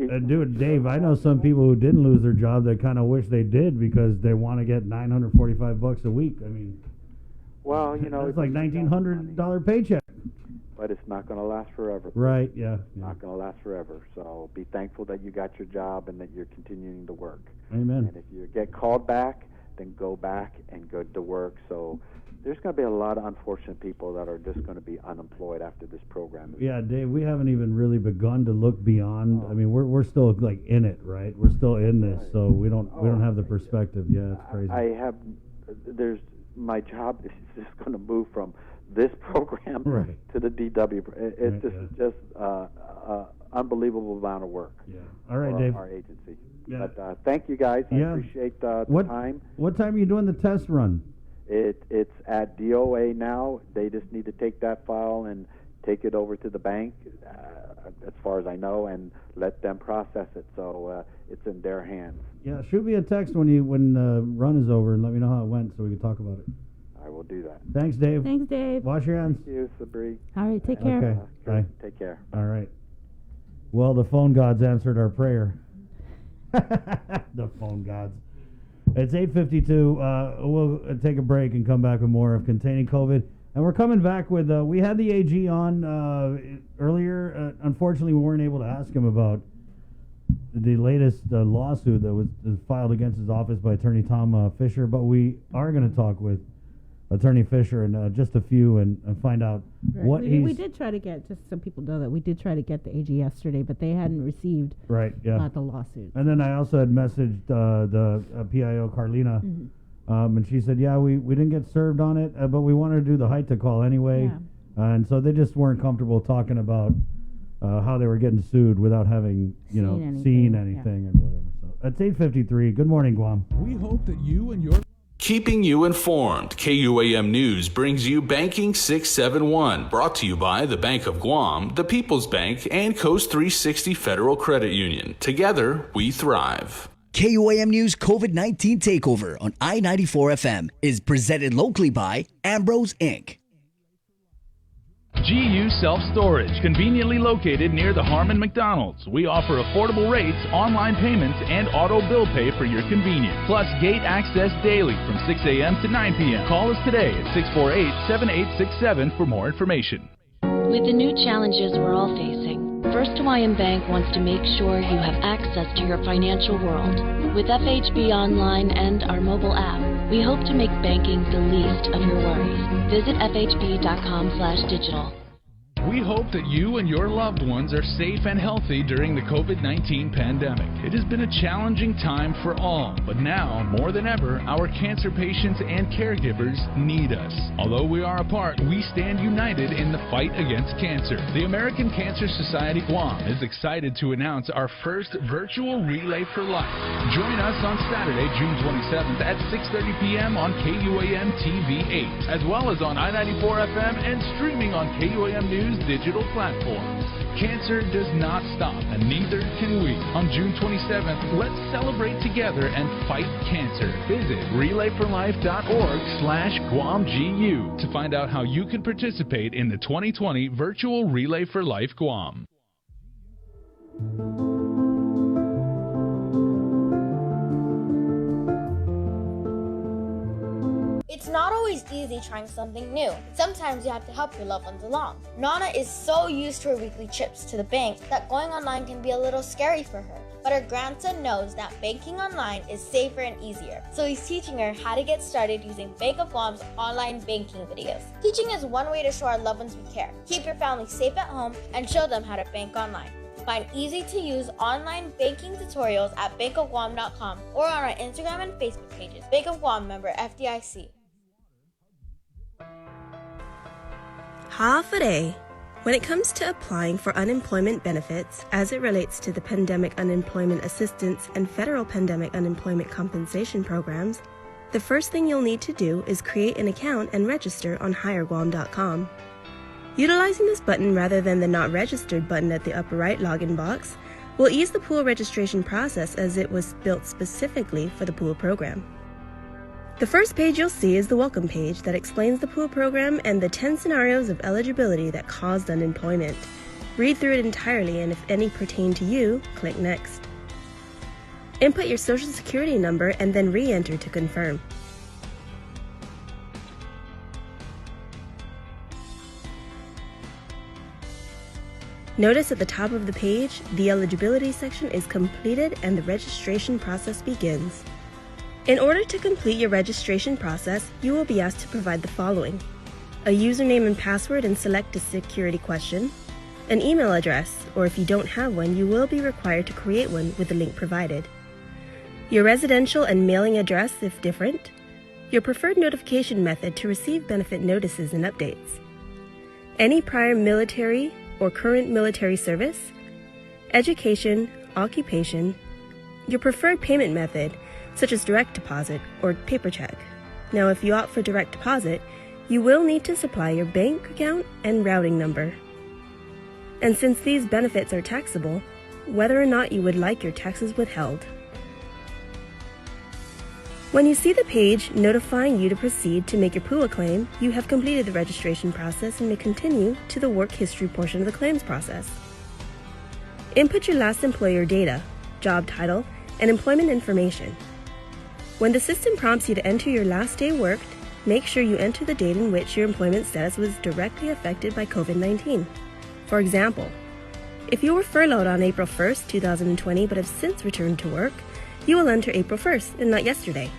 Dave, I know some people who didn't lose their job that kind of wish they did because they want to get $945 a week. I mean... Well, it's like $1,900 paycheck. But it's not going to last forever. Right, yeah. Not going to last forever. So be thankful that you got your job and that you're continuing to work. Amen. And if you get called back, then go back and go to work. So there's going to be a lot of unfortunate people that are just going to be unemployed after this program. Yeah, Dave, we haven't even really begun to look beyond. I mean, we're still like in it, right? We're still in this, so we don't have the perspective. Yeah, it's crazy. My job is just going to move from this program to the DW. It's just unbelievable amount of work. Yeah. All right, for Dave. Our agency. Yeah. But thank you guys. I appreciate the time. What time are you doing the test run? It's at DOA now. They just need to take that file and take it over to the bank, as far as I know, and let them process it. So it's in their hands. Yeah, shoot me a text when the run is over and let me know how it went so we can talk about it. I will do that. Thanks, Dave. Thanks, Dave. Wash your hands. Thank you, Sabri. All right, take care. Okay, bye. Take care. All right. Well, the phone gods answered our prayer. The phone gods. It's 8:52. We'll take a break and come back with more of Containing COVID. And we're coming back with, we had the AG on earlier. Unfortunately, we weren't able to ask him about the latest lawsuit that was filed against his office by Attorney Tom Fisher. But we are going to talk with Attorney Fisher in just a few and find out what we did try to get, just so people know that we did try to get the AG yesterday, but they hadn't received the lawsuit. And then I also had messaged the PIO Mm-hmm. Carlina, and she said, we didn't get served on it, but we wanted to do the HITA call anyway. Yeah. And so they just weren't comfortable talking about how they were getting sued without having seen anything and whatever. So it's 8:53. Good morning, Guam. We hope that you and your Keeping you informed, KUAM News brings you Banking 671, brought to you by the Bank of Guam, the People's Bank, and Coast 360 Federal Credit Union. Together, we thrive. KUAM News COVID-19 Takeover on I-94 FM is presented locally by Ambrose Inc. GU Self-Storage, conveniently located near the Harmon McDonald's. We offer affordable rates, online payments, and auto bill pay for your convenience. Plus gate access daily from 6 a.m. to 9 p.m. Call us today at 648-7867 for more information. With the new challenges we're all facing, First Hawaiian Bank wants to make sure you have access to your financial world. With FHB Online and our mobile app, we hope to make banking the least of your worries. Visit fhb.com/digital. We hope that you and your loved ones are safe and healthy during the COVID-19 pandemic. It has been a challenging time for all, but now, more than ever, our cancer patients and caregivers need us. Although we are apart, we stand united in the fight against cancer. The American Cancer Society Guam is excited to announce our first virtual Relay for Life. Join us on Saturday, June 27th at 6:30 p.m. on KUAM TV 8, as well as on I-94 FM and streaming on KUAM News digital platforms. Cancer does not stop, and neither can we. On June 27th, let's celebrate together and fight cancer. Visit relayforlife.org/GuamGU to find out how you can participate in the 2020 virtual Relay for Life Guam. It's not always easy trying something new. Sometimes you have to help your loved ones along. Nana is so used to her weekly trips to the bank that going online can be a little scary for her. But her grandson knows that banking online is safer and easier, so he's teaching her how to get started using Bank of Guam's online banking videos. Teaching is one way to show our loved ones we care, keep your family safe at home, and show them how to bank online. Find easy-to-use online banking tutorials at bankofguam.com or on our Instagram and Facebook pages. Bank of Guam, member FDIC. Ha'afare. When it comes to applying for unemployment benefits as it relates to the Pandemic Unemployment Assistance and Federal Pandemic Unemployment Compensation programs, the first thing you'll need to do is create an account and register on HireGuam.com. Utilizing this button rather than the Not Registered button at the upper right login box will ease the pool registration process as it was built specifically for the pool program. The first page you'll see is the welcome page that explains the pool program and the 10 scenarios of eligibility that caused unemployment. Read through it entirely, and if any pertain to you, click Next. Input your social security number and then re-enter to confirm. Notice at the top of the page, the eligibility section is completed and the registration process begins. In order to complete your registration process, you will be asked to provide the following: a username and password and select a security question, an email address, or if you don't have one, you will be required to create one with the link provided, your residential and mailing address if different, your preferred notification method to receive benefit notices and updates, any prior military or current military service, education, occupation, your preferred payment method, such as direct deposit or paper check. Now, if you opt for direct deposit, you will need to supply your bank account and routing number. And since these benefits are taxable, whether or not you would like your taxes withheld. When you see the page notifying you to proceed to make your PUA claim, you have completed the registration process and may continue to the work history portion of the claims process. Input your last employer data, job title, and employment information. When the system prompts you to enter your last day worked, make sure you enter the date in which your employment status was directly affected by COVID-19. For example, if you were furloughed on April 1st, 2020, but have since returned to work, you will enter April 1st and not yesterday.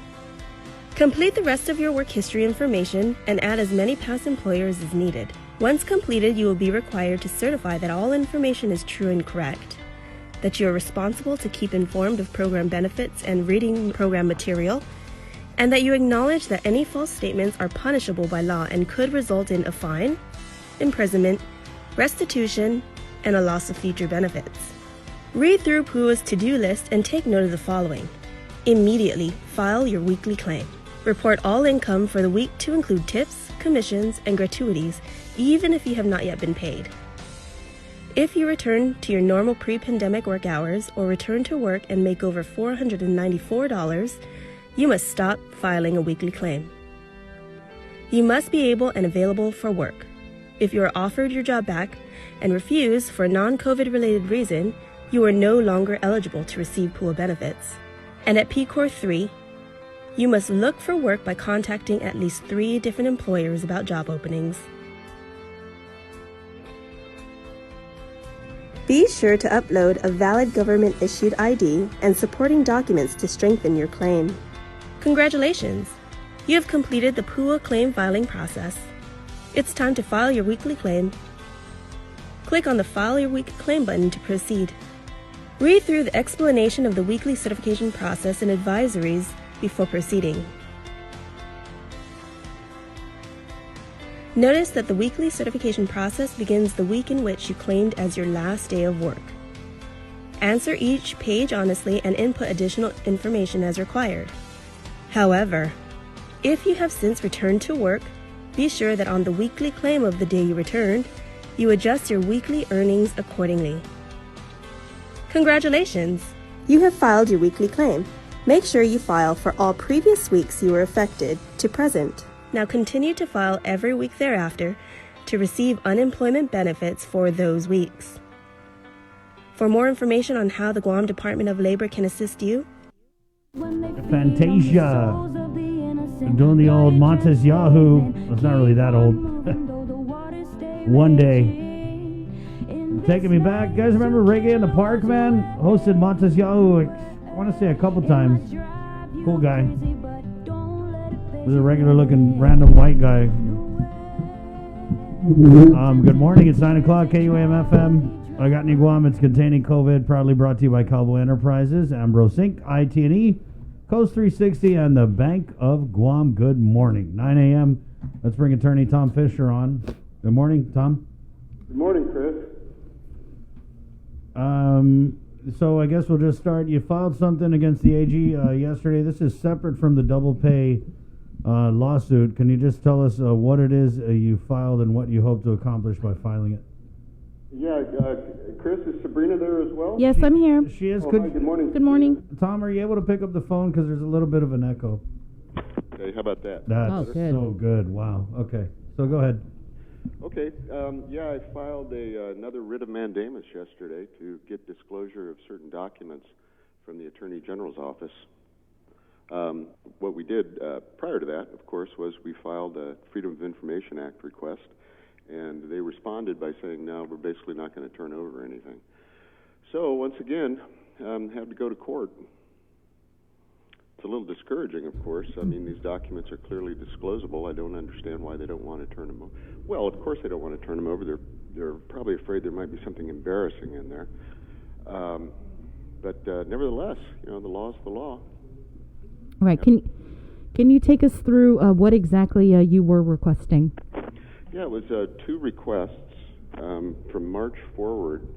Complete the rest of your work history information and add as many past employers as needed. Once completed, you will be required to certify that all information is true and correct, that you are responsible to keep informed of program benefits and reading program material, and that you acknowledge that any false statements are punishable by law and could result in a fine, imprisonment, restitution, and a loss of future benefits. Read through PUA's to-do list and take note of the following. Immediately file your weekly claim. Report all income for the week to include tips, commissions, and gratuities, even if you have not yet been paid. If you return to your normal pre-pandemic work hours or return to work and make over $494, you must stop filing a weekly claim. You must be able and available for work. If you are offered your job back and refuse for a non-COVID related reason, you are no longer eligible to receive pool benefits. And at PCOR 3, you must look for work by contacting at least 3 different employers about job openings. Be sure to upload a valid government-issued ID and supporting documents to strengthen your claim. Congratulations! You have completed the PUA claim filing process. It's time to file your weekly claim. Click on the File Your Weekly Claim button to proceed. Read through the explanation of the weekly certification process and advisories before proceeding. Notice that the weekly certification process begins the week in which you claimed as your last day of work. Answer each page honestly and input additional information as required. However, if you have since returned to work, be sure that on the weekly claim of the day you returned, you adjust your weekly earnings accordingly. Congratulations! You have filed your weekly claim. Make sure you file for all previous weeks you were affected to present. Now continue to file every week thereafter to receive unemployment benefits for those weeks. For more information on how the Guam Department of Labor can assist you, Fantasia. Doing the old Montes Yahoo. It's not really that old. One Day. Taking me back. You guys remember Reggae in the Park, man? Hosted Montes Yahoo, I want to say a couple times. Cool guy. Was a regular looking random white guy. Good morning. It's 9 o'clock. KUAM FM. I got any Guam. It's containing COVID. Proudly brought to you by Cowboy Enterprises, Ambrose Inc., IT&E, Coast 360, and the Bank of Guam. Good morning. 9 a.m. Let's bring attorney Tom Fisher on. Good morning, Tom. Good morning, Chris. So I guess we'll just start. You filed something against the AG yesterday. This is separate from the double pay lawsuit. Can you just tell us what it is you filed and what you hope to accomplish by filing it? Yeah, Chris, is Sabrina there as well? Yes, I'm here. She is. Hi, good morning. Good morning. Tom, are you able to pick up the phone? Because there's a little bit of an echo. Okay, how about that? That's so good. Wow. Okay. So go ahead. Okay. Yeah, I filed another writ of mandamus yesterday to get disclosure of certain documents from the Attorney General's office. What we did prior to that, of course, was we filed a Freedom of Information Act request, and they responded by saying, no, we're basically not going to turn over anything. So once again, had to go to court. It's a little discouraging, of course. I mean, these documents are clearly disclosable. I don't understand why they don't want to turn them over. Well, of course they don't want to turn them over. They're probably afraid there might be something embarrassing in there. But nevertheless, you know, the law is the law. Right. Can you take us through what exactly you were requesting? Yeah, it was 2 requests from March forward.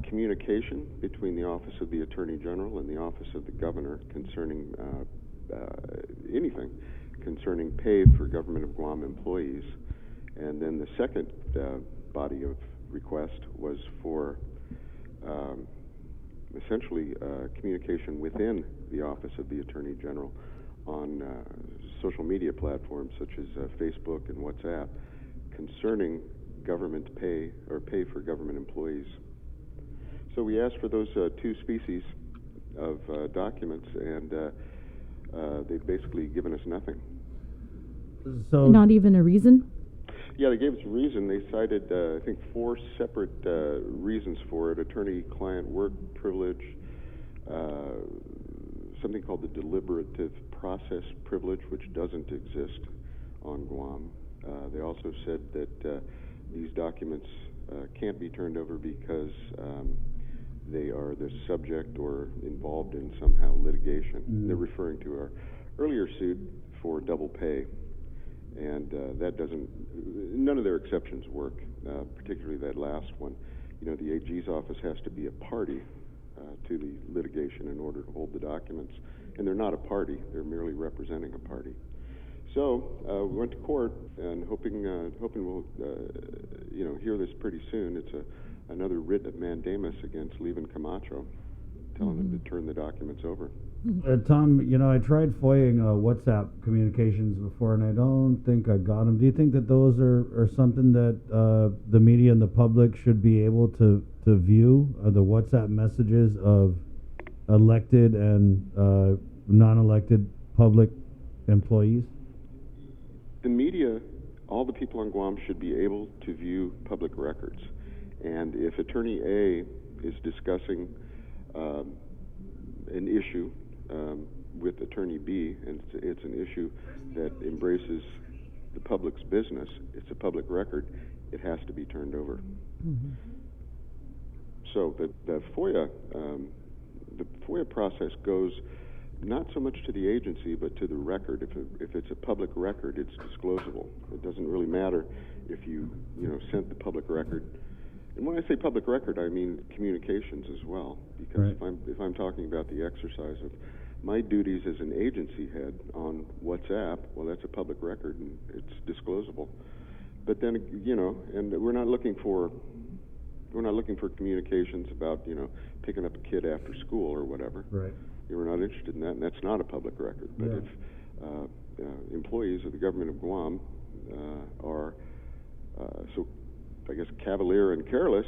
Communication between the Office of the Attorney General and the Office of the Governor concerning anything concerning pay for Government of Guam employees. And then the second body of request was for essentially communication within the Office of the Attorney General on social media platforms such as Facebook and WhatsApp concerning government pay or pay for government employees. So we asked for those 2 species of documents, and they've basically given us nothing. So not even a reason? Yeah, they gave us a reason. They cited, I think, 4 separate reasons for it: attorney-client work privilege, something called the deliberative process privilege, which doesn't exist on Guam. They also said that these documents can't be turned over because they are the subject or involved in somehow litigation. Mm-hmm. They're referring to our earlier suit for double pay, and that doesn't, none of their exceptions work, particularly that last one. You know, the AG's office has to be a party to the litigation in order to hold the documents, and they're not a party. They're merely representing a party. So we went to court, and hoping we'll hear this pretty soon. It's another writ of mandamus against Levin Camacho, telling them to turn the documents over. Tom, I tried FOIAing WhatsApp communications before, and I don't think I got them. Do you think that those are something that the media and the public should be able to view, the WhatsApp messages of elected and non-elected public employees? The media, all the people on Guam should be able to view public records. And if Attorney A is discussing an issue with Attorney B, and it's an issue that embraces the public's business, it's a public record, it has to be turned over. Mm-hmm. So the FOIA process goes not so much to the agency, but to the record. If it's a public record, it's disclosable. It doesn't really matter if you sent the public record. And when I say public record, I mean communications as well. Because if I'm talking about the exercise of my duties as an agency head on WhatsApp, well, that's a public record and it's disclosable. But then, and we're not looking for communications about, picking up a kid after school or whatever. Right. We're not interested in that, and that's not a public record. But if employees of the government of Guam are so, I guess, cavalier and careless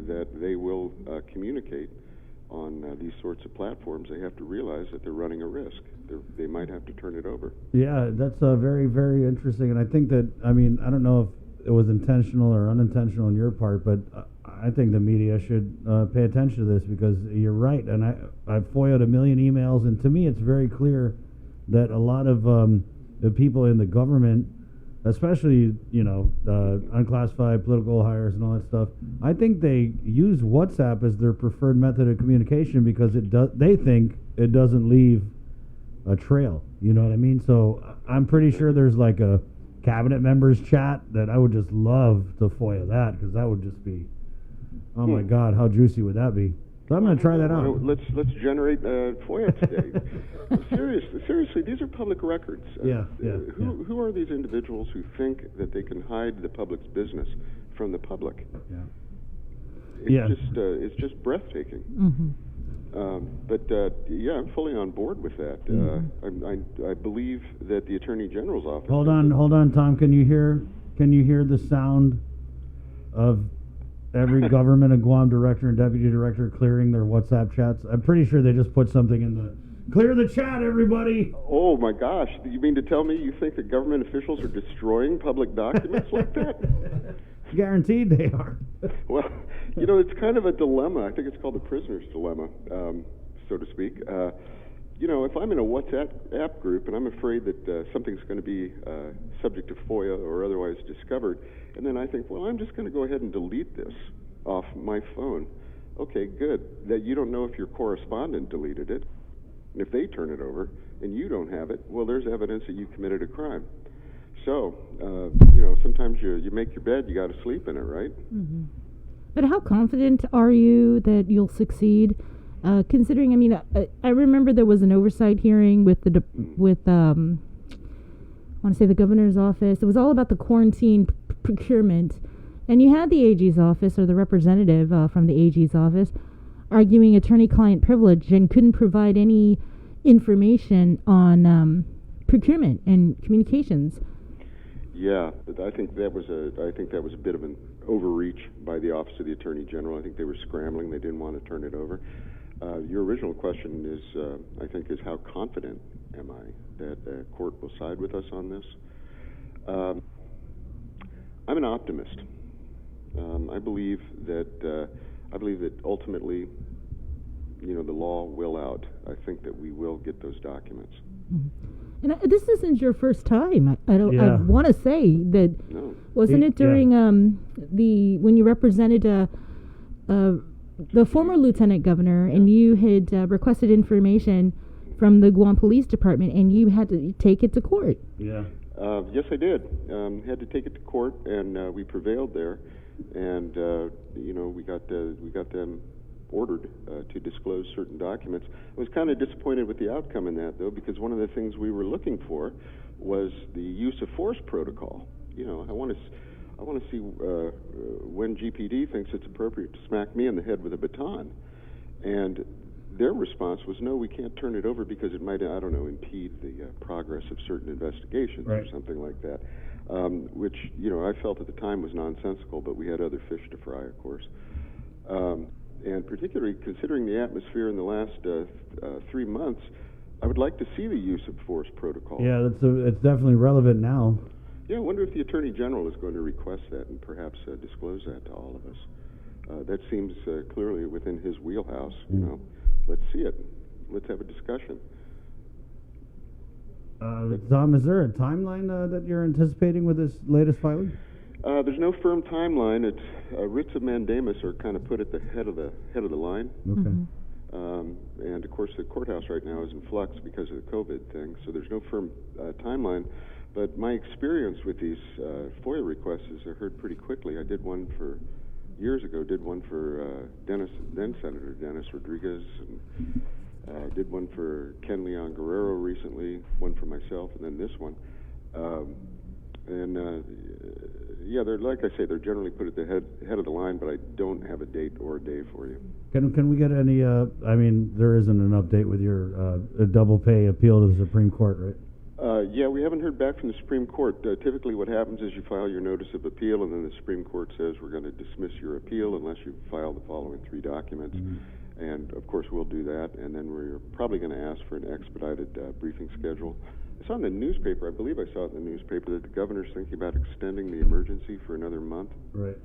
that they will communicate on these sorts of platforms, they have to realize that they're running a risk. They might have to turn it over. Yeah, that's very, very interesting. And I think that, I don't know if it was intentional or unintentional on your part, but I think the media should pay attention to this, because you're right. And I've FOIA'd a million emails, and to me it's very clear that a lot of the people in the government, especially, unclassified political hires and all that stuff, I think they use WhatsApp as their preferred method of communication because they think it doesn't leave a trail. You know what I mean? So I'm pretty sure there's like a cabinet members chat that I would just love to FOIA that, because that would just be, oh my God, how juicy would that be? So I'm going to try that out. Let's generate FOIA today. Seriously, these are public records. Who are these individuals who think that they can hide the public's business from the public? It's just breathtaking. Mm-hmm. But I'm fully on board with that. I believe that the Attorney General's office. Hold on, Tom. Can you hear the sound of every government and Guam director and deputy director clearing their WhatsApp chats? I'm pretty sure they just put something in the clear the chat, everybody. Oh my gosh! You mean to tell me you think that government officials are destroying public documents like that? Guaranteed they are. Well, it's kind of a dilemma. I think it's called the prisoner's dilemma, so to speak. If I'm in a WhatsApp group and I'm afraid that something's going to be subject to FOIA or otherwise discovered, and then I think, well, I'm just going to go ahead and delete this off my phone. Okay, good. That you don't know if your correspondent deleted it. And if they turn it over and you don't have it, well, there's evidence that you committed a crime. So, sometimes you make your bed, you got to sleep in it, right? Mm-hmm. But how confident are you that you'll succeed? Considering, I remember there was an oversight hearing with I want to say the governor's office. It was all about the quarantine procurement, and you had the AG's office, or the representative from the AG's office, arguing attorney-client privilege and couldn't provide any information on procurement and communications. Yeah, I think that was a bit of an overreach by the Office of the Attorney General. I think they were scrambling; they didn't want to turn it over. Your original question is how confident am I that the court will side with us on this? I'm an optimist. I believe that ultimately, the law will out. I think that we will get those documents. Mm-hmm. And this isn't your first time. I want to say that wasn't it during when you represented the former lieutenant governor, and you had requested information from the Guam Police Department, and you had to take it to court. Yeah. Yes, I did. Had to take it to court, and we prevailed there, and we got them ordered to disclose certain documents. I was kind of disappointed with the outcome in that, though, because one of the things we were looking for was the use of force protocol. You know, I want to see when GPD thinks it's appropriate to smack me in the head with a baton, and their response was, no, we can't turn it over because it might, I don't know, impede the progress of certain investigations or something like that, which, you know, I felt at the time was nonsensical, but we had other fish to fry, of course. And particularly considering the atmosphere in the last 3 months, I would like to see the use of force protocol. Yeah, it's definitely relevant now. Yeah, I wonder if the Attorney General is going to request that and perhaps disclose that to all of us. That seems clearly within his wheelhouse, you know. Let's see it. Let's have a discussion. Tom, is there a timeline that you're anticipating with this latest filing? There's no firm timeline. It's writs of mandamus are kind of put at the head of the line. Okay. And of course, the courthouse right now is in flux because of the COVID thing. So there's no firm timeline. But my experience with these FOIA requests is they're heard pretty quickly. I did one for years ago. Did one for then Senator Dennis Rodriguez, and did one for Ken Leon Guerrero recently. One for myself, and then this one. Yeah, they're, like I say, they're generally put at the head of the line, but I don't have a date or a day for you. Can we get any? I mean, there isn't an update with your double pay appeal to the Supreme Court, right? Yeah, we haven't heard back from the Supreme Court. Typically what happens is you file your notice of appeal, and then the Supreme Court says we're going to dismiss your appeal unless you file the following 3 documents. And, of course, we'll do that, and then we're probably going to ask for an expedited briefing schedule. I saw in the newspaper, I believe I saw it in the newspaper, that the governor's thinking about extending the emergency for another month. Right.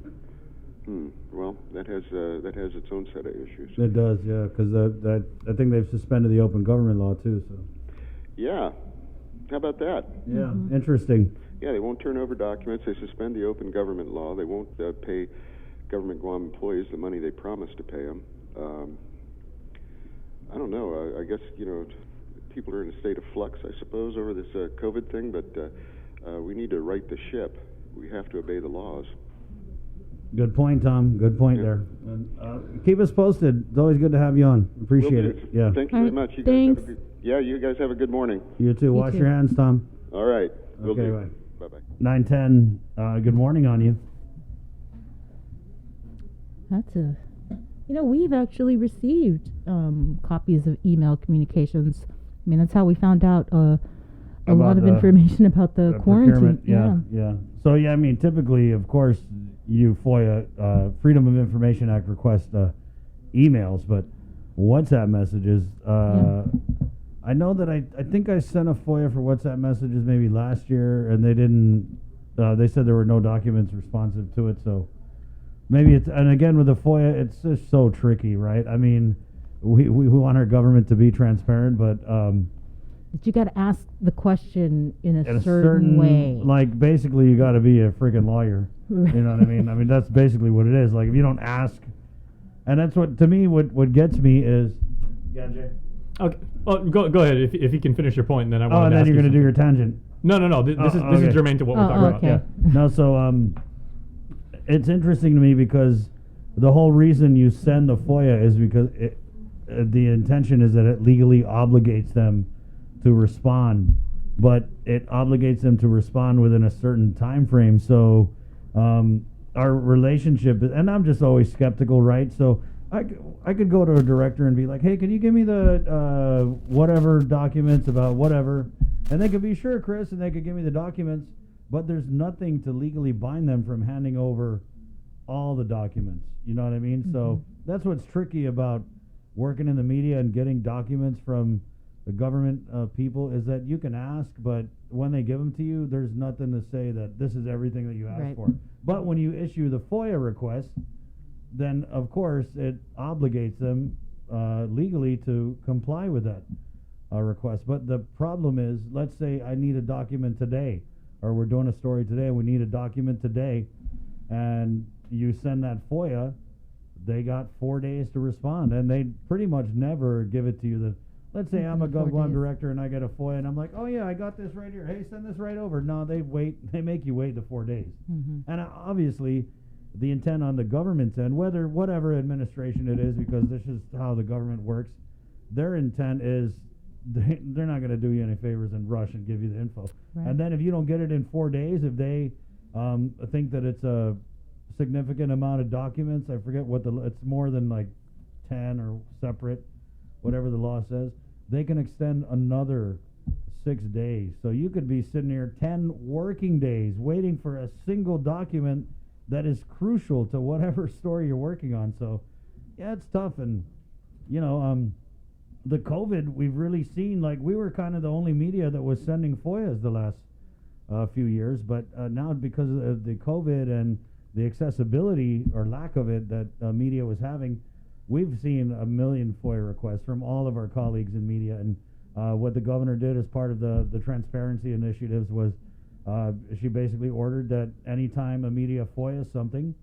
Well, that has its own set of issues. It does, yeah, because I think they've suspended the open government law, too. So. Yeah. How about that? Yeah, interesting. Yeah, they won't turn over documents. They suspend the open government law. They won't pay government Guam employees the money they promised to pay them. I don't know. I guess, you know, people are in a state of flux, I suppose, over this COVID thing, but we need to right the ship. We have to obey the laws. Good point, Tom. Good point there. And, keep us posted. It's always good to have you on. Appreciate it. Yeah. Thank you very much. You guys have a good, you guys have a good morning. You too. Wash your hands, Tom. All right. Okay, bye. Bye-bye. 9:10. Good morning on you. That's a... You know, we've actually received copies of email communications. I mean, that's how we found out a lot of information about the quarantine. Yeah. So, yeah, I mean, typically, of course, you FOIA, Freedom of Information Act request emails, but WhatsApp messages, I know that I think I sent a FOIA for WhatsApp messages maybe last year, and they didn't, they said there were no documents responsive to it, so maybe it's, and again with the FOIA, it's just so tricky, right? I mean, we want our government to be transparent, but you got to ask the question in a certain way. Like, basically, you got to be a freaking lawyer. You know what I mean? I mean, that's basically what it is. Like, if you don't ask, and that's what, to me, what gets me is, yeah, Jay. Okay. Well, go ahead if you can finish your point, and then I want to. Oh, and then you're going to do your tangent. No. This is germane to what we're talking about. Yeah. No, so it's interesting to me because the whole reason you send the FOIA is because the intention is that it legally obligates them to respond, but it obligates them to respond within a certain time frame. So our relationship, and I'm just always skeptical, right? So I could go to a director and be like, hey, can you give me the whatever documents about whatever? And they could be, sure, Chris, and they could give me the documents, but there's nothing to legally bind them from handing over all the documents. You know what I mean? So that's what's tricky about working in the media and getting documents from the government people, is that you can ask, but when they give them to you, there's nothing to say that this is everything that you asked for. But when you issue the FOIA request, then of course it obligates them legally to comply with that request. But the problem is, let's say I need a document today, or we're doing a story today, we need a document today, and you send that FOIA, they got 4 days to respond, and they pretty much never give it to you. Let's say I'm a GovGuam director and I get a FOIA and I'm like, oh yeah, I got this right here. Hey, send this right over. No, they make you wait the 4 days. And obviously, the intent on the government's end, whatever administration it is, because this is how the government works, their intent is they're not going to do you any favors and rush and give you the info. Right. And then if you don't get it in 4 days, if they think that it's a significant amount of documents, I forget what it's more than like 10 or separate, whatever the law says, they can extend another 6 days. So you could be sitting here 10 working days waiting for a single document that is crucial to whatever story you're working on. So yeah, it's tough. And the COVID, we've really seen, like, we were kind of the only media that was sending FOIAs the last few years, but now because of the COVID and the accessibility or lack of it that media was having, we've seen 1 million FOIA requests from all of our colleagues in media. And what the governor did as part of the transparency initiatives was she basically ordered that anytime a media FOIA something,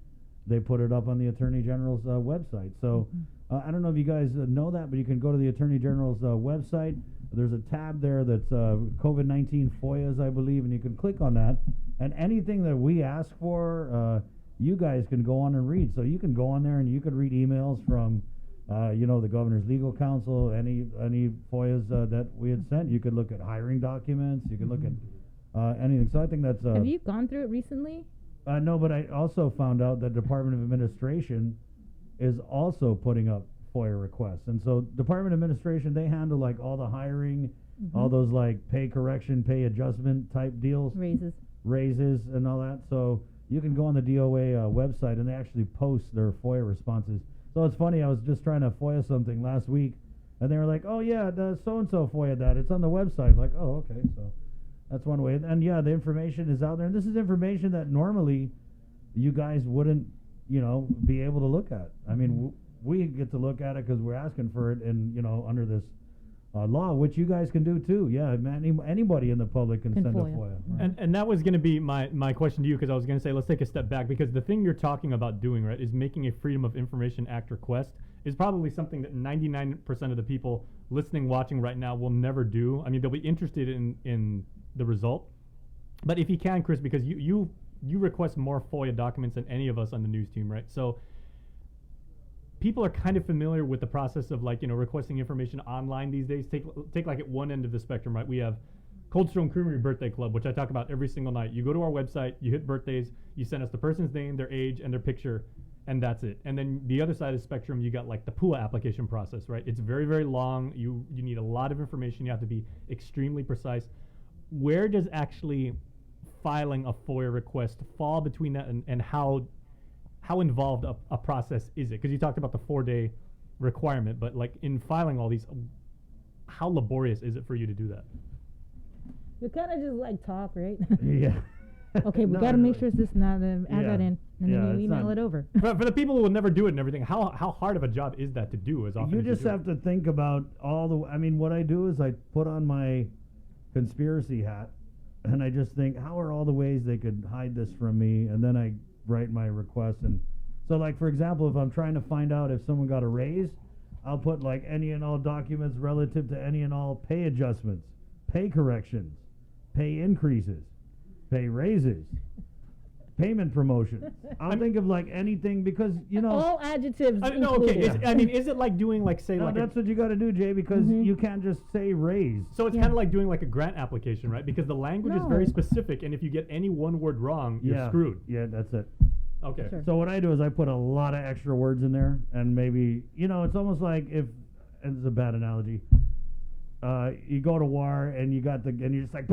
they put it up on the Attorney General's website. So I don't know if you guys know that, but you can go to the Attorney General's website. There's a tab there that's COVID-19 FOIAs, I believe, and you can click on that. And anything that we ask for, you guys can go on and read. So you can go on there and you could read emails from, the governor's legal counsel, any FOIAs that we had sent. You could look at hiring documents. You could look at anything. So I think that's... Have you gone through it recently? No, but I also found out that Department of Administration is also putting up FOIA requests. And so Department of Administration, they handle like all the hiring, all those like pay correction, pay adjustment type deals. Raises and all that. So you can go on the DOA website and they actually post their FOIA responses. So it's funny, I was just trying to FOIA something last week and they were like, oh yeah, the so-and-so FOIA that. It's on the website. Like, oh, okay. So that's one way. And yeah, the information is out there. And this is information that normally you guys wouldn't, be able to look at. I mean, we get to look at it because we're asking for it and, under this law, which you guys can do too. Yeah, anybody in the public can send a FOIA. Right. And that was going to be my question to you, because I was going to say, let's take a step back, because the thing you're talking about doing, right, is making a Freedom of Information Act request is probably something that 99% of the people listening, watching right now will never do. I mean, they'll be interested in the result. But if you can, Chris, because you request more FOIA documents than any of us on the news team, right? So people are kind of familiar with the process of requesting information online these days. Take like at one end of the spectrum, right? We have Cold Stone Creamery Birthday Club, which I talk about every single night. You go to our website, you hit birthdays, you send us the person's name, their age, and their picture, and that's it. And then the other side of the spectrum, you got like the PUA application process, right? It's very, very long. You need a lot of information. You have to be extremely precise. Where does actually filing a FOIA request fall between that and how involved a process is it? Because you talked about the 4-day requirement, but like in filing all these, how laborious is it for you to do that? We kind of just like talk, right? Yeah. Okay, we got to make sure it's this and that, and add that in, and then you email it over. For the people who will never do it and everything, how hard of a job is that to do as often You as just do have to think about what I do is I put on my conspiracy hat, and I just think, how are all the ways they could hide this from me? And then I write my request. And so, like, for example, if I'm trying to find out if someone got a raise, I'll put like any and all documents relative to any and all pay adjustments, pay corrections, pay increases, pay raises, payment promotions. I'll think of like anything, because all adjectives. Is it like doing that's what you got to do, Jay, because you can't just say raise. So it's kind of like doing like a grant application, right? Because the language is very specific, and if you get any one word wrong, you're screwed. Yeah, that's it. Okay. Sure. So what I do is I put a lot of extra words in there, and maybe it's almost like and it's a bad analogy. You go to war and you're just like,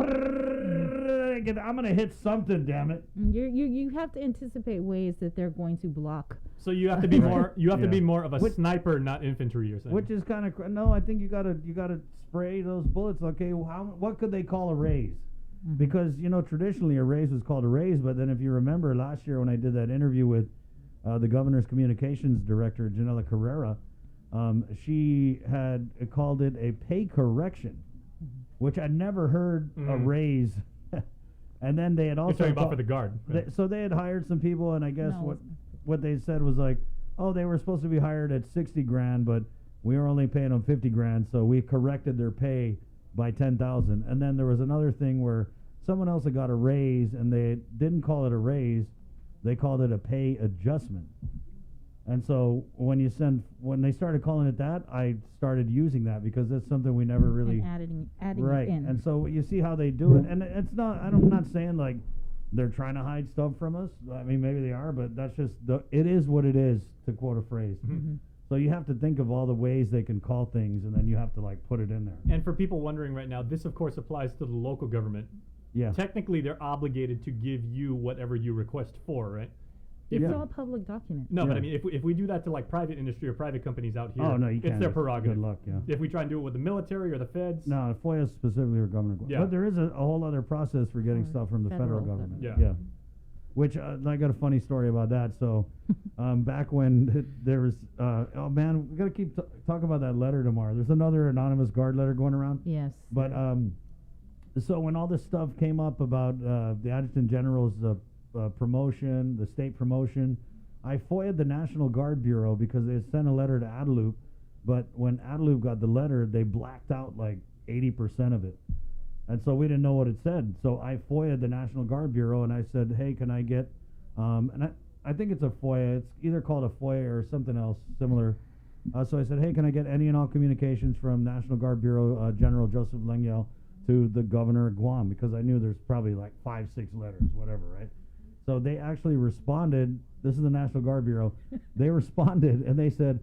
I'm gonna hit something, damn it. You have to anticipate ways that they're going to block. So you have to be more. You have to be more of a sniper, not infantry. You're saying. Which is kind of no. I think you gotta spray those bullets. Okay, what could they call a raise? Because traditionally a raise was called a raise, but then if you remember last year when I did that interview with the governor's communications director, Janela Carrera, she had called it a pay correction, which I'd never heard a raise. And then they had also talking about for the guard. Right? So they had hired some people, and I guess what they said was like, oh, they were supposed to be hired at $60,000, but we were only paying them $50,000, so we corrected their pay by $10,000. And then there was another thing where someone else had got a raise, and they didn't call it a raise. They called it a pay adjustment. And so when they started calling it that, I started using that because that's something we never really adding right. it in. And so you see how they do it, and it's not. I'm not saying like they're trying to hide stuff from us. I mean, maybe they are, but that's just it is what it is, to quote a phrase. Mm-hmm. So you have to think of all the ways they can call things, and then you have to like put it in there. And for people wondering right now, this of course applies to the local government. Yeah. Technically, they're obligated to give you whatever you request for, right? It's all public documents. No, but I mean, if we do that to like private industry or private companies out here, Oh, no, you it's can't. their prerogative. Good luck, yeah. If we try and do it with the military or the feds, No, FOIA is specifically for Governor Guam. Yeah. But there is a whole other process for getting For stuff from the federal federal government. Yeah. Which I got a funny story about that. So back when there was, oh man, we got to keep talking about that letter tomorrow. There's another anonymous guard letter going around. Yes. But so when all this stuff came up about the Adjutant General's promotion, the state promotion, I FOIA'd the National Guard Bureau because they had sent a letter to Adelup, but when Adelup got the letter, they blacked out like 80% of it. And so we didn't know what it said. So I FOIA'd the National Guard Bureau and I said, hey, can I get, and I think it's a FOIA. It's either called a FOIA or something else similar. So I said, hey, can I get any and all communications from National Guard Bureau General Joseph Lengyel to the governor of Guam? Because I knew there's probably like 5, 6 letters, whatever, right? So they actually responded. This is the National Guard Bureau. They responded and they said,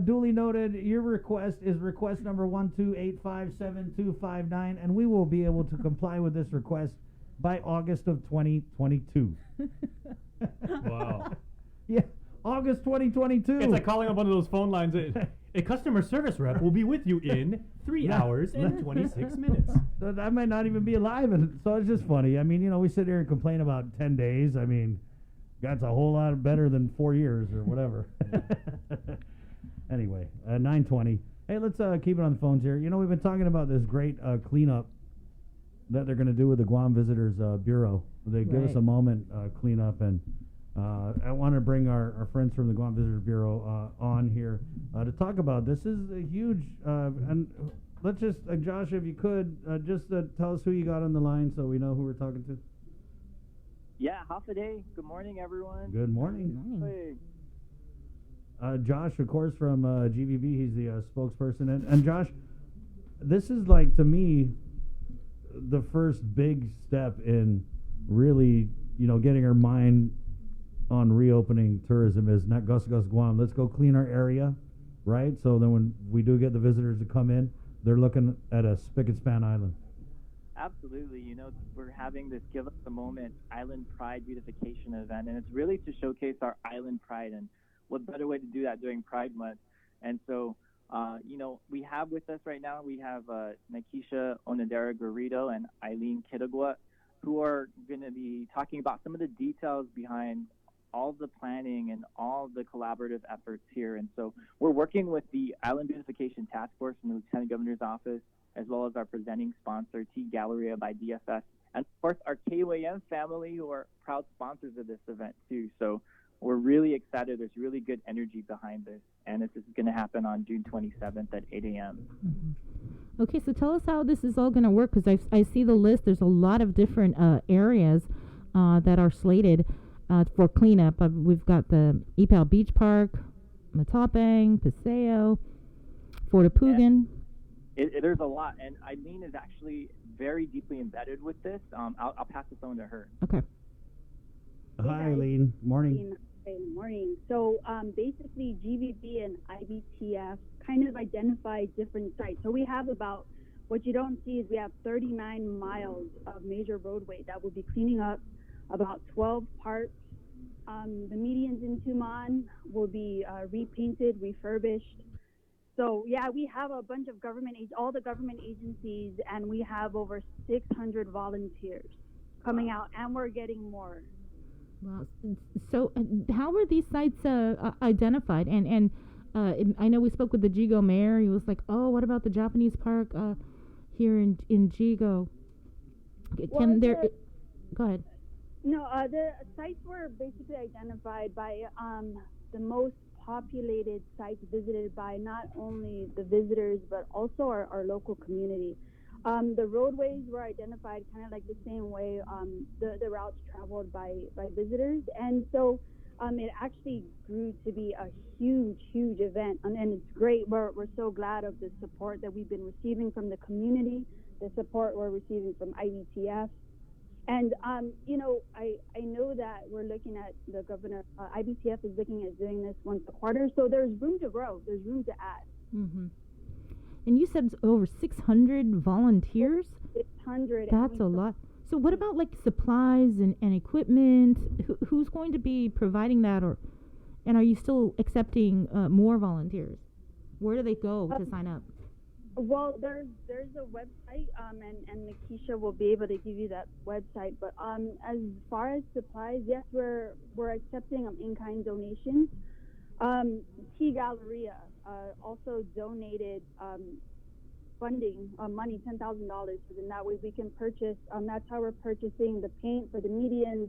duly noted, your request is request number 128572259, and we will be able to comply with this request by August of 2022. Wow. Yeah, August 2022. It's like calling up one of those phone lines. A customer service rep will be with you in 3 hours and 26 minutes. So that might not even be alive, and so it's just funny. I mean, we sit here and complain about 10 days. I mean, that's a whole lot better than 4 years or whatever. Anyway, 9:20. Hey, let's keep it on the phones here. We've been talking about this great cleanup that they're going to do with the Guam Visitors Bureau. They give us a moment cleanup, and I want to bring our friends from the Guam Visitors Bureau on here to talk about this. This is a huge, and let's just, Josh, if you could, just tell us who you got on the line so we know who we're talking to. Yeah, half a day. Good morning, everyone. Good morning. Hey. Josh, of course, from GVB. He's the spokesperson. And Josh, this is like, to me, the first big step in really, getting our mind on reopening tourism is not Gus Guam. Let's go clean our area, right? So then when we do get the visitors to come in, they're looking at a spick and span island. Absolutely. We're having this Give Us a Moment Island Pride beautification event, and it's really to showcase our island pride, and what better way to do that during Pride Month. And so, we have with us right now, we have Nakisha Onodera Garrido and Eileen Kitagwa, who are going to be talking about some of the details behind all the planning and all the collaborative efforts here. And so we're working with the Island Beautification Task Force from the Lieutenant Governor's Office, as well as our presenting sponsor, T Galleria by DFS, and of course our KUAM family, who are proud sponsors of this event too. So we're really excited. There's really good energy behind this, and this is going to happen on June 27th at 8 a.m. Mm-hmm. Okay, so tell us how this is all going to work, because I see the list. There's a lot of different areas that are slated for cleanup. We've got the Ipao Beach Park, Matapang, Paseo, Fort Apugan. There's a lot, and Eileen is actually very deeply embedded with this. I'll pass this on to her. Okay. Hi, Eileen. Morning. Good morning. So basically, GVB and IBTF kind of identify different sites. So we have about, what you don't see is we have 39 miles of major roadway that will be cleaning up, about 12 parks. The medians in Tuman will be repainted, refurbished. So yeah, we have a bunch of all the government agencies, and we have over 600 volunteers coming out, and we're getting more. Well, so how were these sites identified? And I know we spoke with the Jigo mayor. He was like, "Oh, what about the Japanese park here in Jigo?" Go ahead. No, the sites were basically identified by the most populated sites visited by not only the visitors but also our local community. The roadways were identified kind of like the same way the routes traveled by visitors, and so it actually grew to be a huge event, and it's great. We're so glad of the support that we've been receiving from the community, the support we're receiving from IBTF. And, you know, I know that we're looking at the governor, IBTF is looking at doing this once a quarter, so there's room to grow, there's room to add. Mm-hmm. And you said over 600 volunteers? 600. That's a lot. So what about like supplies and equipment? Who's going to be providing that, and are you still accepting more volunteers? Where do they go to sign up? Well, there's a website, and Nikisha will be able to give you that website. But as far as supplies, yes, we're accepting in-kind donations. T Galleria also donated funding, money, $10,000, and that way we can purchase. That's how we're purchasing the paint for the medians,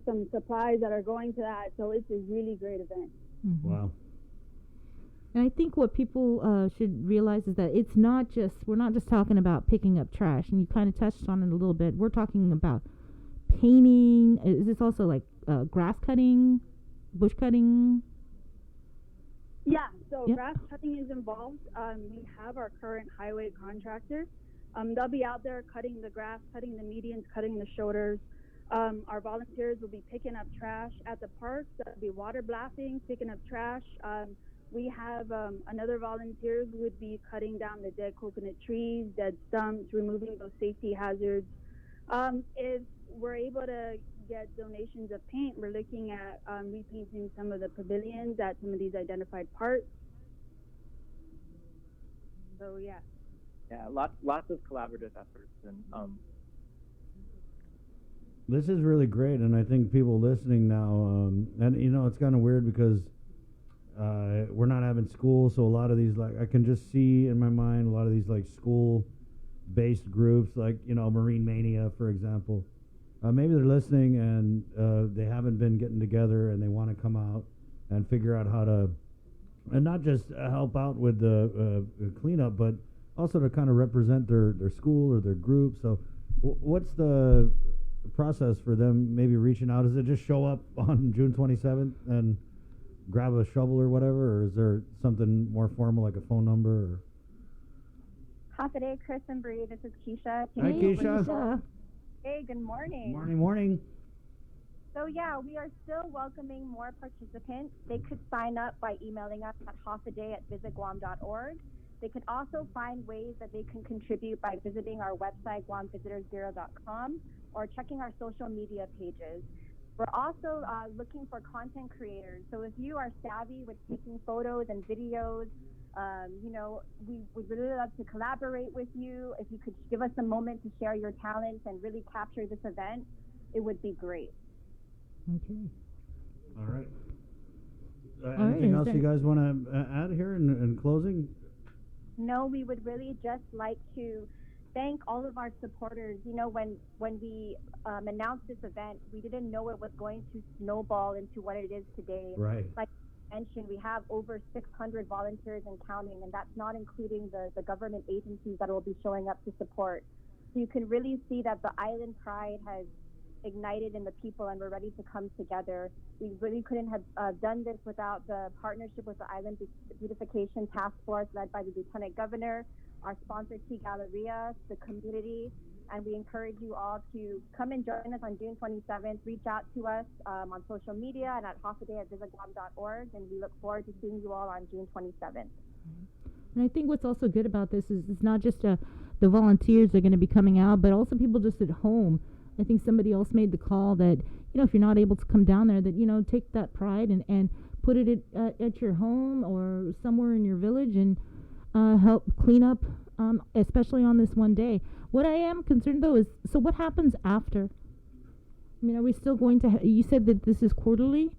some supplies that are going to that. So it's a really great event. Mm-hmm. Wow. And I think what people should realize is that we're not just talking about picking up trash, and you kind of touched on it a little bit. We're talking about painting. Is this also like grass cutting, bush cutting? Yeah, so grass cutting is involved. We have our current highway contractor. They'll be out there cutting the grass, cutting the medians, cutting the shoulders. Our volunteers will be picking up trash at the parks. They'll be water blasting, picking up trash. We have another volunteer who would be cutting down the dead coconut trees, dead stumps, removing those safety hazards. If we're able to get donations of paint, we're looking at repainting some of the pavilions at some of these identified parks. So yeah. Yeah, lots of collaborative efforts, and this is really great, and I think people listening now, and you know, it's kind of weird because we're not having school, so a lot of these, like, I can just see in my mind a lot of these like school-based groups, like, you know, Marine Mania, for example. Maybe they're listening and they haven't been getting together, and they want to come out and figure out how to, and not just help out with the cleanup, but also to kind of represent their school or their group. So what's the process for them maybe reaching out? Is it just show up on June 27th and grab a shovel or whatever, or is there something more formal like a phone number? Or? Half a day, Chris and Bree. This is Keisha. Hi, Keisha. Hey, good morning. Morning. So yeah, we are still welcoming more participants. They could sign up by emailing us at halfaday@visitguam.org. They could also find ways that they can contribute by visiting our website, guamvisitorbureau.com, or checking our social media pages. We're also looking for content creators. So if you are savvy with taking photos and videos, you know, we would really love to collaborate with you. If you could give us a moment to share your talents and really capture this event, it would be great. Okay. All right. Anything else you guys want to add here in closing? No, we would really just like to thank all of our supporters. You know, when we announced this event, we didn't know it was going to snowball into what it is today. Right. Like I mentioned, we have over 600 volunteers and counting, and that's not including the government agencies that will be showing up to support. So you can really see that the Island Pride has ignited in the people, and we're ready to come together. We really couldn't have done this without the partnership with the Island Beautification Task Force led by the Lieutenant Governor, our sponsor T Galleria, the community, and we encourage you all to come and join us on June 27th. Reach out to us on social media and at halfaday@visitguam.org, and we look forward to seeing you all on June 27th. And I think what's also good about this is it's not just the volunteers that are going to be coming out, but also people just at home. I think somebody else made the call that, you know, if you're not able to come down there, that, you know, take that pride and put it at your home or somewhere in your village and help clean up, especially on this one day. What I am concerned, though, is, so what happens after? I mean, are we still going to, you said that this is quarterly?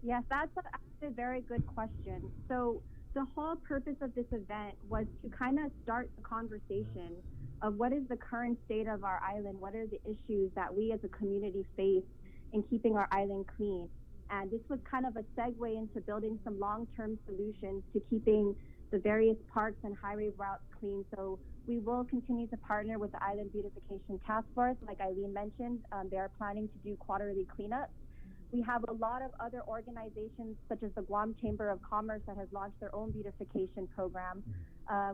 Yes, that's actually a very good question. So the whole purpose of this event was to kind of start the conversation of what is the current state of our island, what are the issues that we as a community face in keeping our island clean. And this was kind of a segue into building some long-term solutions to keeping the various parks and highway routes clean. So We will continue to partner with the Island Beautification Task Force. Like Eileen mentioned, they are planning to do quarterly cleanups. We have a lot of other organizations, such as the Guam Chamber of Commerce, that has launched their own beautification program.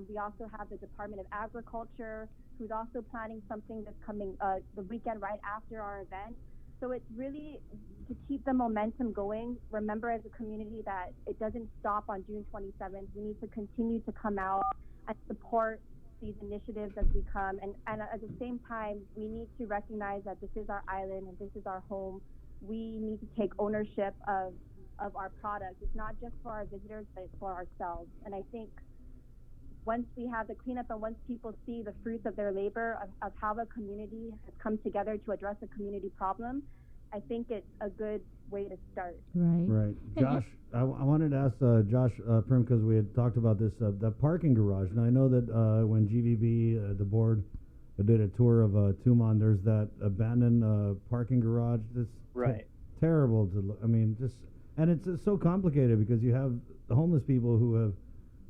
We also have the Department of Agriculture, who's also planning something that's coming the weekend right after our event. So it's really to keep the momentum going. Remember, as a community, that it doesn't stop on June 27th. We need to continue to come out and support these initiatives as we come. And at the same time, we need to recognize that this is our island and this is our home. We need to take ownership of our product. It's not just for our visitors, but it's for ourselves. And I think once we have the cleanup and once people see the fruits of their labor, of how the community has come together to address a community problem, I think it's a good way to start. Right. Josh, I wanted to ask Josh Prim, because we had talked about this, the parking garage. And I know that when GVB, the board, did a tour of Tumon, there's that abandoned parking garage that's terrible to look. I mean, and it's so complicated because you have the homeless people who have,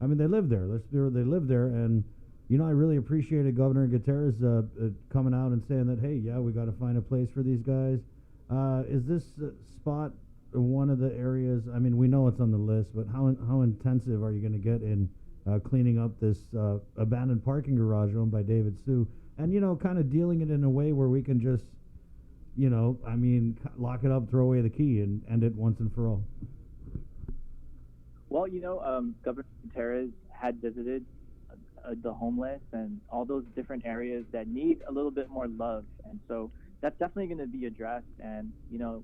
I mean, they live there. They live there, and I really appreciated Governor Gutierrez coming out and saying that, hey, yeah, we got to find a place for these guys. Is this spot one of the areas? I mean, we know it's on the list, but how intensive are you going to get in cleaning up this abandoned parking garage owned by David Sue, and kind of dealing it in a way where we can just, lock it up, throw away the key, and end it once and for all? Well, Governor Gutierrez had visited the homeless and all those different areas that need a little bit more love, and so that's definitely going to be addressed. And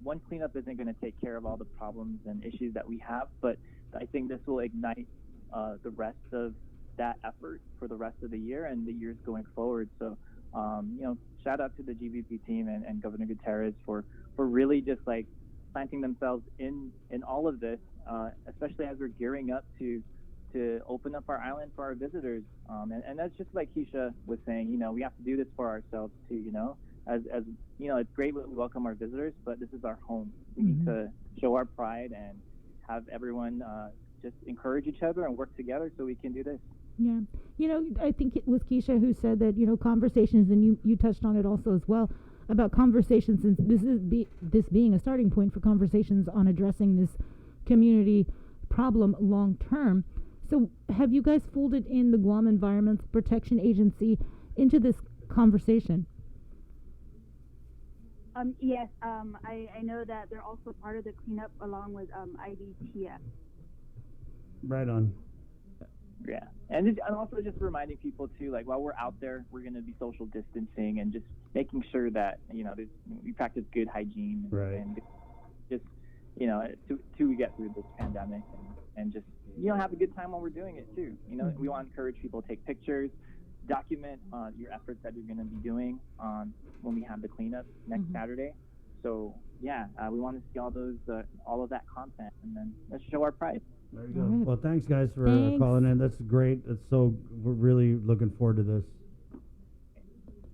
one cleanup isn't going to take care of all the problems and issues that we have, but I think this will ignite the rest of that effort for the rest of the year and the years going forward. So shout out to the GVP team and Governor Gutierrez for really just like planting themselves in all of this, especially as we're gearing up to open up our island for our visitors. And that's just like Keisha was saying, we have to do this for ourselves too, as it's great when we welcome our visitors, but this is our home. We need to show our pride and have everyone just encourage each other and work together so we can do this. Yeah. I think it was Keisha who said that, conversations, and you touched on it also as well, about conversations, and this being a starting point for conversations on addressing this community problem long term. So have you guys folded in the Guam Environmental Protection Agency into this conversation? Yes, I know that they're also part of the cleanup along with IDTF. Right on. Yeah, and also just reminding people too, like while we're out there, we're going to be social distancing and just making sure that we practice good hygiene, and just till we get through this pandemic, and just have a good time while we're doing it too. We want to encourage people to take pictures, document your efforts that you're going to be doing when we have the cleanup next Saturday. So yeah, we want to see all of that content, and then let's show our pride. There you go. Right. Well, thanks guys for calling in. That's great. We're really looking forward to this.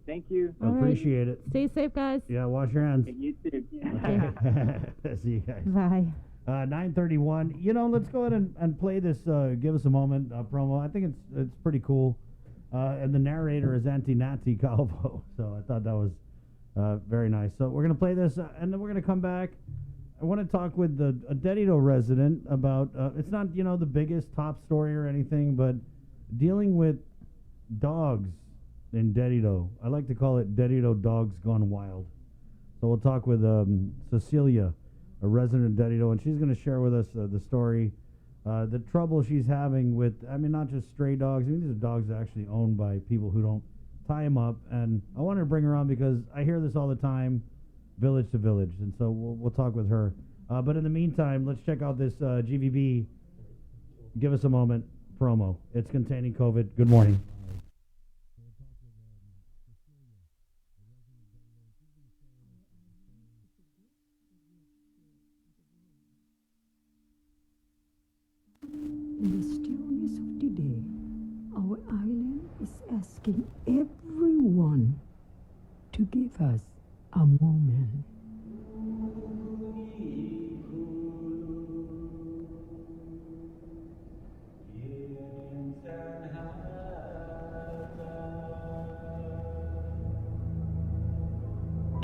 Thank you. Appreciate it. Stay safe, guys. Yeah, wash your hands. You too. See you guys. Bye. 9:31. Let's go ahead and play this. Give us a moment promo. I think it's pretty cool. And the narrator is Auntie Natty Calvo. So I thought that was very nice. So we're gonna play this, and then we're gonna come back. I want to talk with a Dedito resident about, it's not, the biggest top story or anything, but dealing with dogs in Dedito. I like to call it Dedito Dogs Gone Wild. So we'll talk with Cecilia, a resident of Dedito, and she's going to share with us the story, the trouble she's having with, not just stray dogs. These are dogs that are actually owned by people who don't tie them up. And I wanted to bring her on because I hear this all the time, village to village, and so we'll talk with her. But in the meantime, let's check out this GVB Give Us a Moment promo. It's containing COVID. Good morning. In the stillness of today, our island is asking everyone to give us a moment.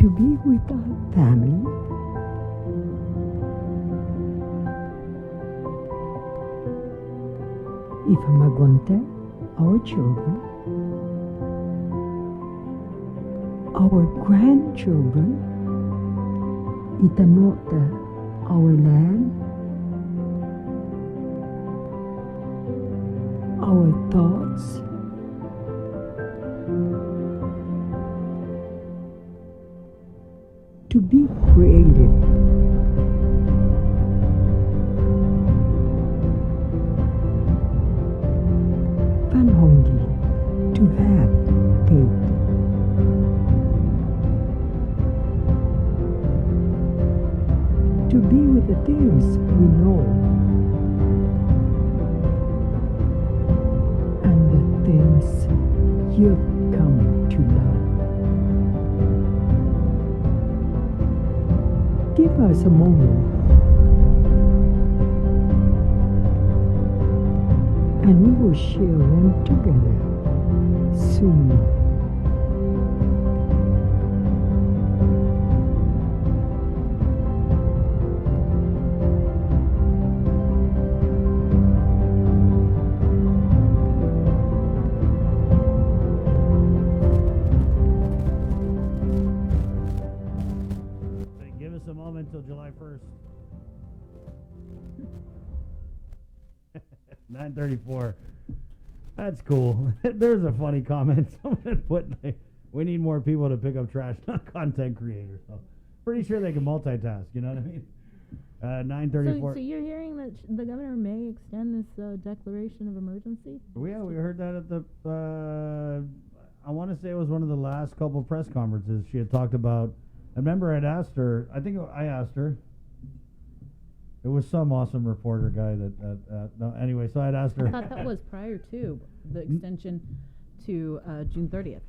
to be with our family. Ifamagonte, our children, our grandchildren, Itanota, our land, our thoughts, to be creative. Panhongi, to have faith. To be with the things we know and the things you've come to love. Give us a moment, and we will share one together soon. Give us a moment till July 1st. 9:34. That's cool. There's a funny comment. Someone put, like, we need more people to pick up trash, not content creators. So pretty sure they can multitask. You know what I mean? 9:34. So you're hearing that the governor may extend this declaration of emergency? Yeah, we heard that at the. I want to say it was one of the last couple press conferences. She had talked about. I remember I'd asked her. I think I asked her. It was some awesome reporter guy that. No, anyway, so I'd asked her. I thought that was prior to the extension to June 30th.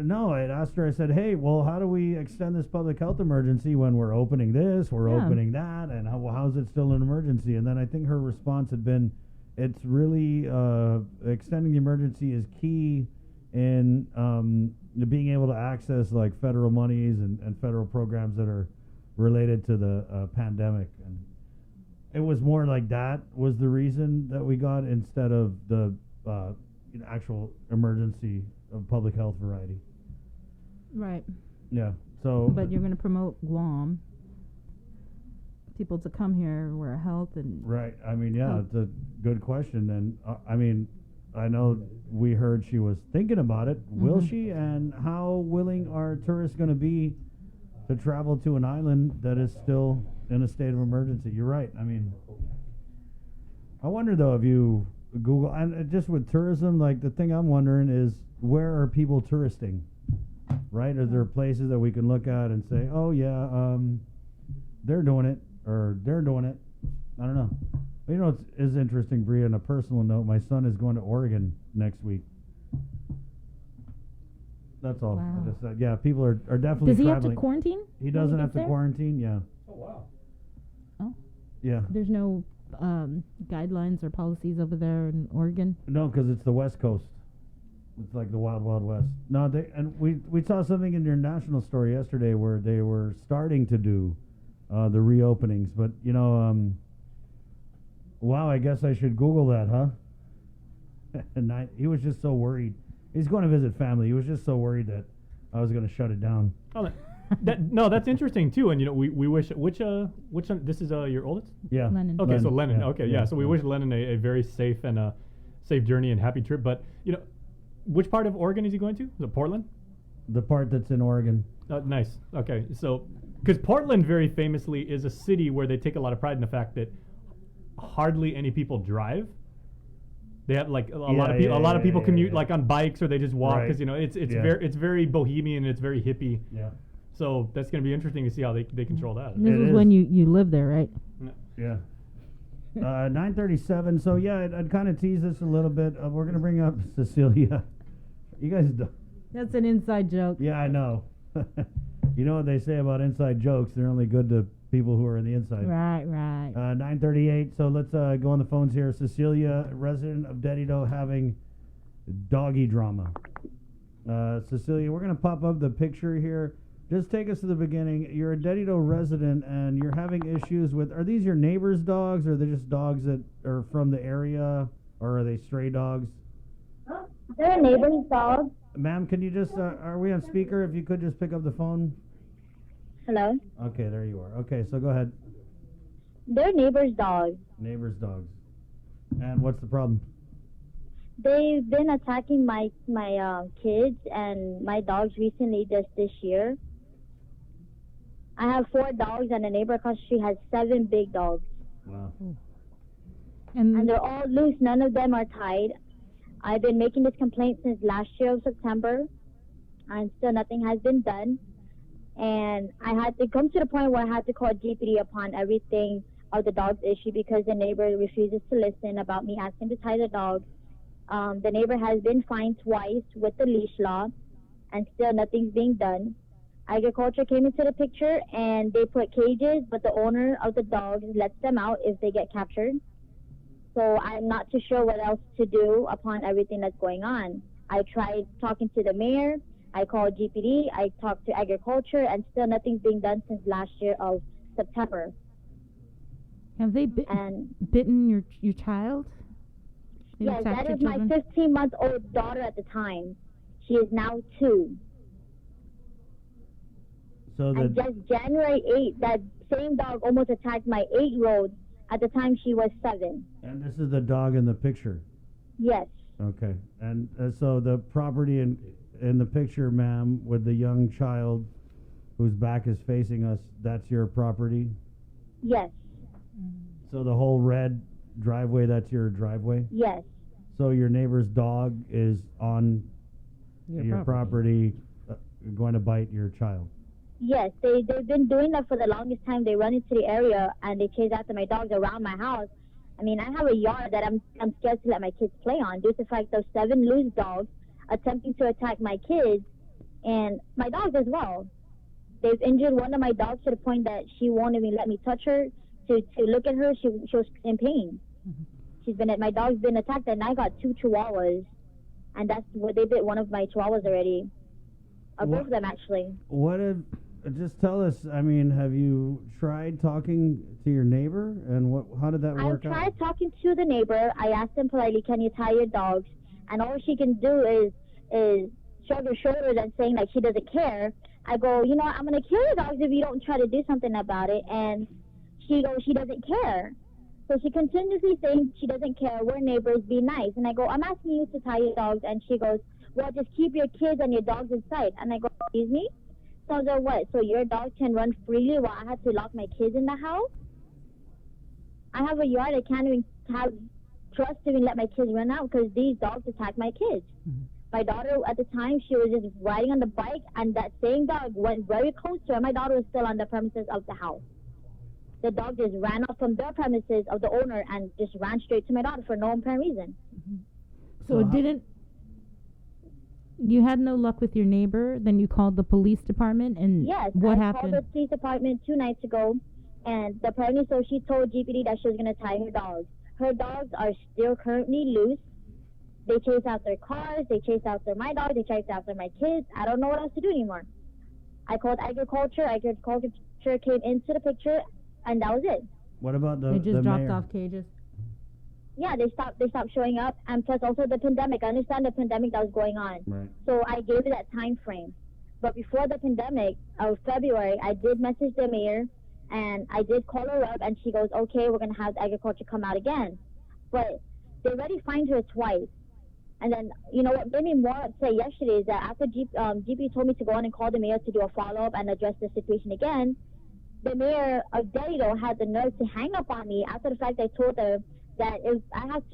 No, I had asked her. I said, "Hey, well, how do we extend this public health emergency when we're opening this, we're opening that, and how's it still an emergency?" And then I think her response had been, "It's really extending the emergency is key in being able to access like federal monies and federal programs that are related to the pandemic." And it was more like that was the reason that we got instead of the actual emergency of public health variety. Right. Yeah. So. But you're going to promote Guam. People to come here where health and. Right. I mean, yeah, it's a good question. And I mean, I know we heard she was thinking about it. Will she? And how willing are tourists going to be to travel to an island that is still in a state of emergency? You're right. I mean, I wonder though if you Google, and just with tourism, like the thing I'm wondering is where are people touristing? Right? Is there places that we can look at and say, oh yeah, they're doing it, or they're doing it? I don't know. But you know, it's interesting, Bria, on a personal note, my son is going to Oregon next week. That's all. Wow. I just said, yeah, people are definitely Does he traveling. have to quarantine? He doesn't have to quarantine, yeah. Oh, wow. Oh. Yeah. There's no guidelines or policies over there in Oregon? No, because it's the West Coast. It's like the Wild Wild West. No, we saw something in your national story yesterday where they were starting to do the reopenings, but you know, wow, I guess I should Google that, huh? And he was just so worried. He's going to visit family. He was just so worried that I was going to shut it down. Oh, no, that's interesting too. And you know, we wish which one, this is your oldest? Yeah. Lennon. Okay, so Lennon. Yeah. Okay, yeah. So we wish Lennon a very safe and safe journey and happy trip. But you know, which part of Oregon is he going to? Is it Portland? The part that's in Oregon. Nice. Okay, so because Portland very famously is a city where they take a lot of pride in the fact that hardly any people drive. They have like a lot of people commute like on bikes or they just walk because you know it's very bohemian, it's very hippie. Yeah. So that's going to be interesting to see how they control that. This is when you live there, right? Yeah. 9:37. So yeah, I'd kind of tease this a little bit. We're going to bring up Cecilia. You guys don't. That's an inside joke. Yeah, I know. You know what they say about inside jokes? They're only good to people who are in the inside. Right. 9:38. So let's go on the phones here. Cecilia, resident of Dedido, having doggy drama. Cecilia, we're going to pop up the picture here. Just take us to the beginning. You're a Dedito resident, and you're having issues with... Are these your neighbor's dogs, or are they just dogs that are from the area, or are they stray dogs? They're a neighbor's dog. Ma'am, can you just... are we on speaker? If you could just pick up the phone. Hello? Okay, there you are. Okay, so go ahead. They're neighbor's dogs. Neighbor's dogs. And what's the problem? They've been attacking my kids and my dogs recently just this year. I have 4 dogs, and the neighbor across the street has 7 big dogs. Wow. And they're all loose. None of them are tied. I've been making this complaint since last year of September, and still nothing has been done. And I had to come to the point where I had to call GPD upon everything of the dog's issue because the neighbor refuses to listen about me asking to tie the dog. The neighbor has been fined twice with the leash law, and still nothing's being done. Agriculture came into the picture, and they put cages, but the owner of the dogs lets them out if they get captured. So I'm not too sure what else to do upon everything that's going on. I tried talking to the mayor, I called GPD, I talked to agriculture, and still nothing's being done since last year of September. Have they bitten your child? They've Yes, attacked that your is my children? 15-month-old daughter at the time. She is now 2. So And just January 8th, that same dog almost attacked my 8-year-old. At the time, she was 7. And this is the dog in the picture. Yes. Okay. And so the property in the picture, ma'am, with the young child whose back is facing us, that's your property? Yes. So the whole red driveway, that's your driveway? Yes. So your neighbor's dog is on Your your property going to bite your child? Yes, they've been doing that for the longest time. They run into the area and they chase after my dogs around my house. I mean, I have a yard that I'm scared to let my kids play on due to the fact those 7 loose dogs attempting to attack my kids and my dogs as well. They've injured one of my dogs to the point that she won't even let me touch her. To look at her, she was in pain. My dog's been attacked, and I got 2 chihuahuas, and that's what they bit one of my chihuahuas already. Both of them actually. Just tell us, I mean, have you tried talking to your neighbor, and how did that work I out? tried talking to the neighbor. I asked him politely, can you tie your dogs? And all she can do is shrug her shoulders and saying like she doesn't care. I go, I'm going to kill your dogs if you don't try to do something about it. And she goes, she doesn't care. So she continuously saying she doesn't care. We're neighbors, be nice. And I go, I'm asking you to tie your dogs. And she goes, well, just keep your kids and your dogs inside. And I go, excuse me? So I was like, what? So your dog can run freely while I have to lock my kids in the house? I have a yard. I can't even have trust to even let my kids run out because these dogs attack my kids. My daughter at the time, she was just riding on the bike, and that same dog went very close to her. My daughter was still on the premises of the house. The dog just ran off from their premises of the owner and just ran straight to my daughter for no apparent reason. So it didn't... You had no luck with your neighbor, then you called the police department, and Yes, what I happened? called the police department 2 nights ago, and apparently so she told GPD that she was going to tie her dogs. Her dogs are still currently loose. They chase after cars, they chase after my dog, they chase after my kids. I don't know what else to do anymore. I called agriculture. Agriculture came into the picture, and that was it. What about the They just dropped mayor? off cages. Yeah, they stopped showing up, and plus also the pandemic. I understand the pandemic that was going on. Right. So I gave it that time frame. But before the pandemic of February, I did message the mayor, and I did call her up, and she goes, okay, we're going to have the agriculture come out again. But they already fined her twice. And then, what made me more upset yesterday is that after GP told me to go on and call the mayor to do a follow-up and address the situation again, the mayor of Dedito had the nerve to hang up on me after the fact I told her that if I have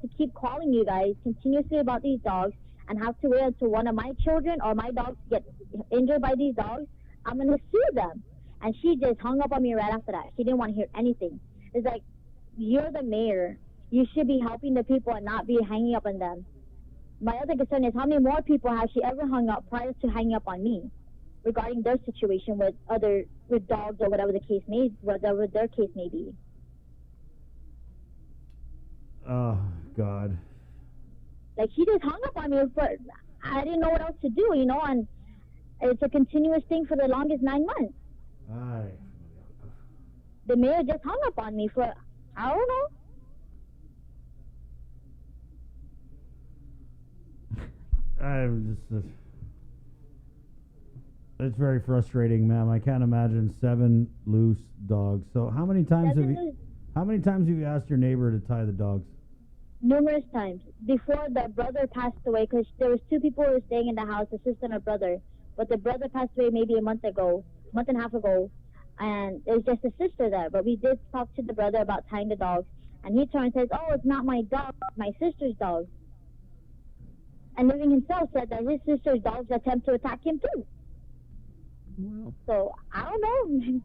to keep calling you guys continuously about these dogs and have to wait until one of my children or my dogs get injured by these dogs, I'm going to sue them. And she just hung up on me right after that. She didn't want to hear anything. It's like, you're the mayor. You should be helping the people and not be hanging up on them. My other concern is how many more people has she ever hung up prior to hanging up on me regarding their situation with dogs or whatever their case may be. Oh, God. Like, she just hung up on me I didn't know what else to do, and it's a continuous thing for the longest 9 months. Aye. The mayor just hung up on me for, I don't know. I'm just. It's very frustrating, ma'am. I can't imagine 7 loose dogs. So how many times have you asked your neighbor to tie the dogs? Numerous times. Before the brother passed away, because there was 2 people who were staying in the house, a sister and a brother. But the brother passed away maybe a month and a half ago. And it was just a sister there. But we did talk to the brother about tying the dogs. And he turned and says, oh, it's not my dog, it's my sister's dog. And Living himself said that his sister's dogs attempt to attack him too. Wow. So, I don't know.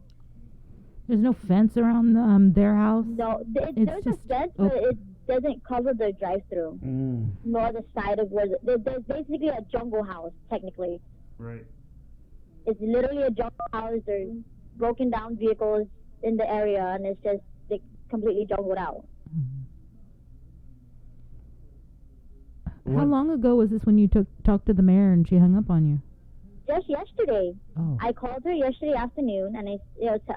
There's no fence around their house? No, there's a fence, but it doesn't cover the drive-through. Nor the side of where there's basically a jungle house, technically. Right. It's literally a jungle house. There's broken down vehicles in the area, and it's just completely jungled out. How long ago was this when you talked to the mayor and she hung up on you? Just yesterday. Oh. I called her yesterday afternoon, and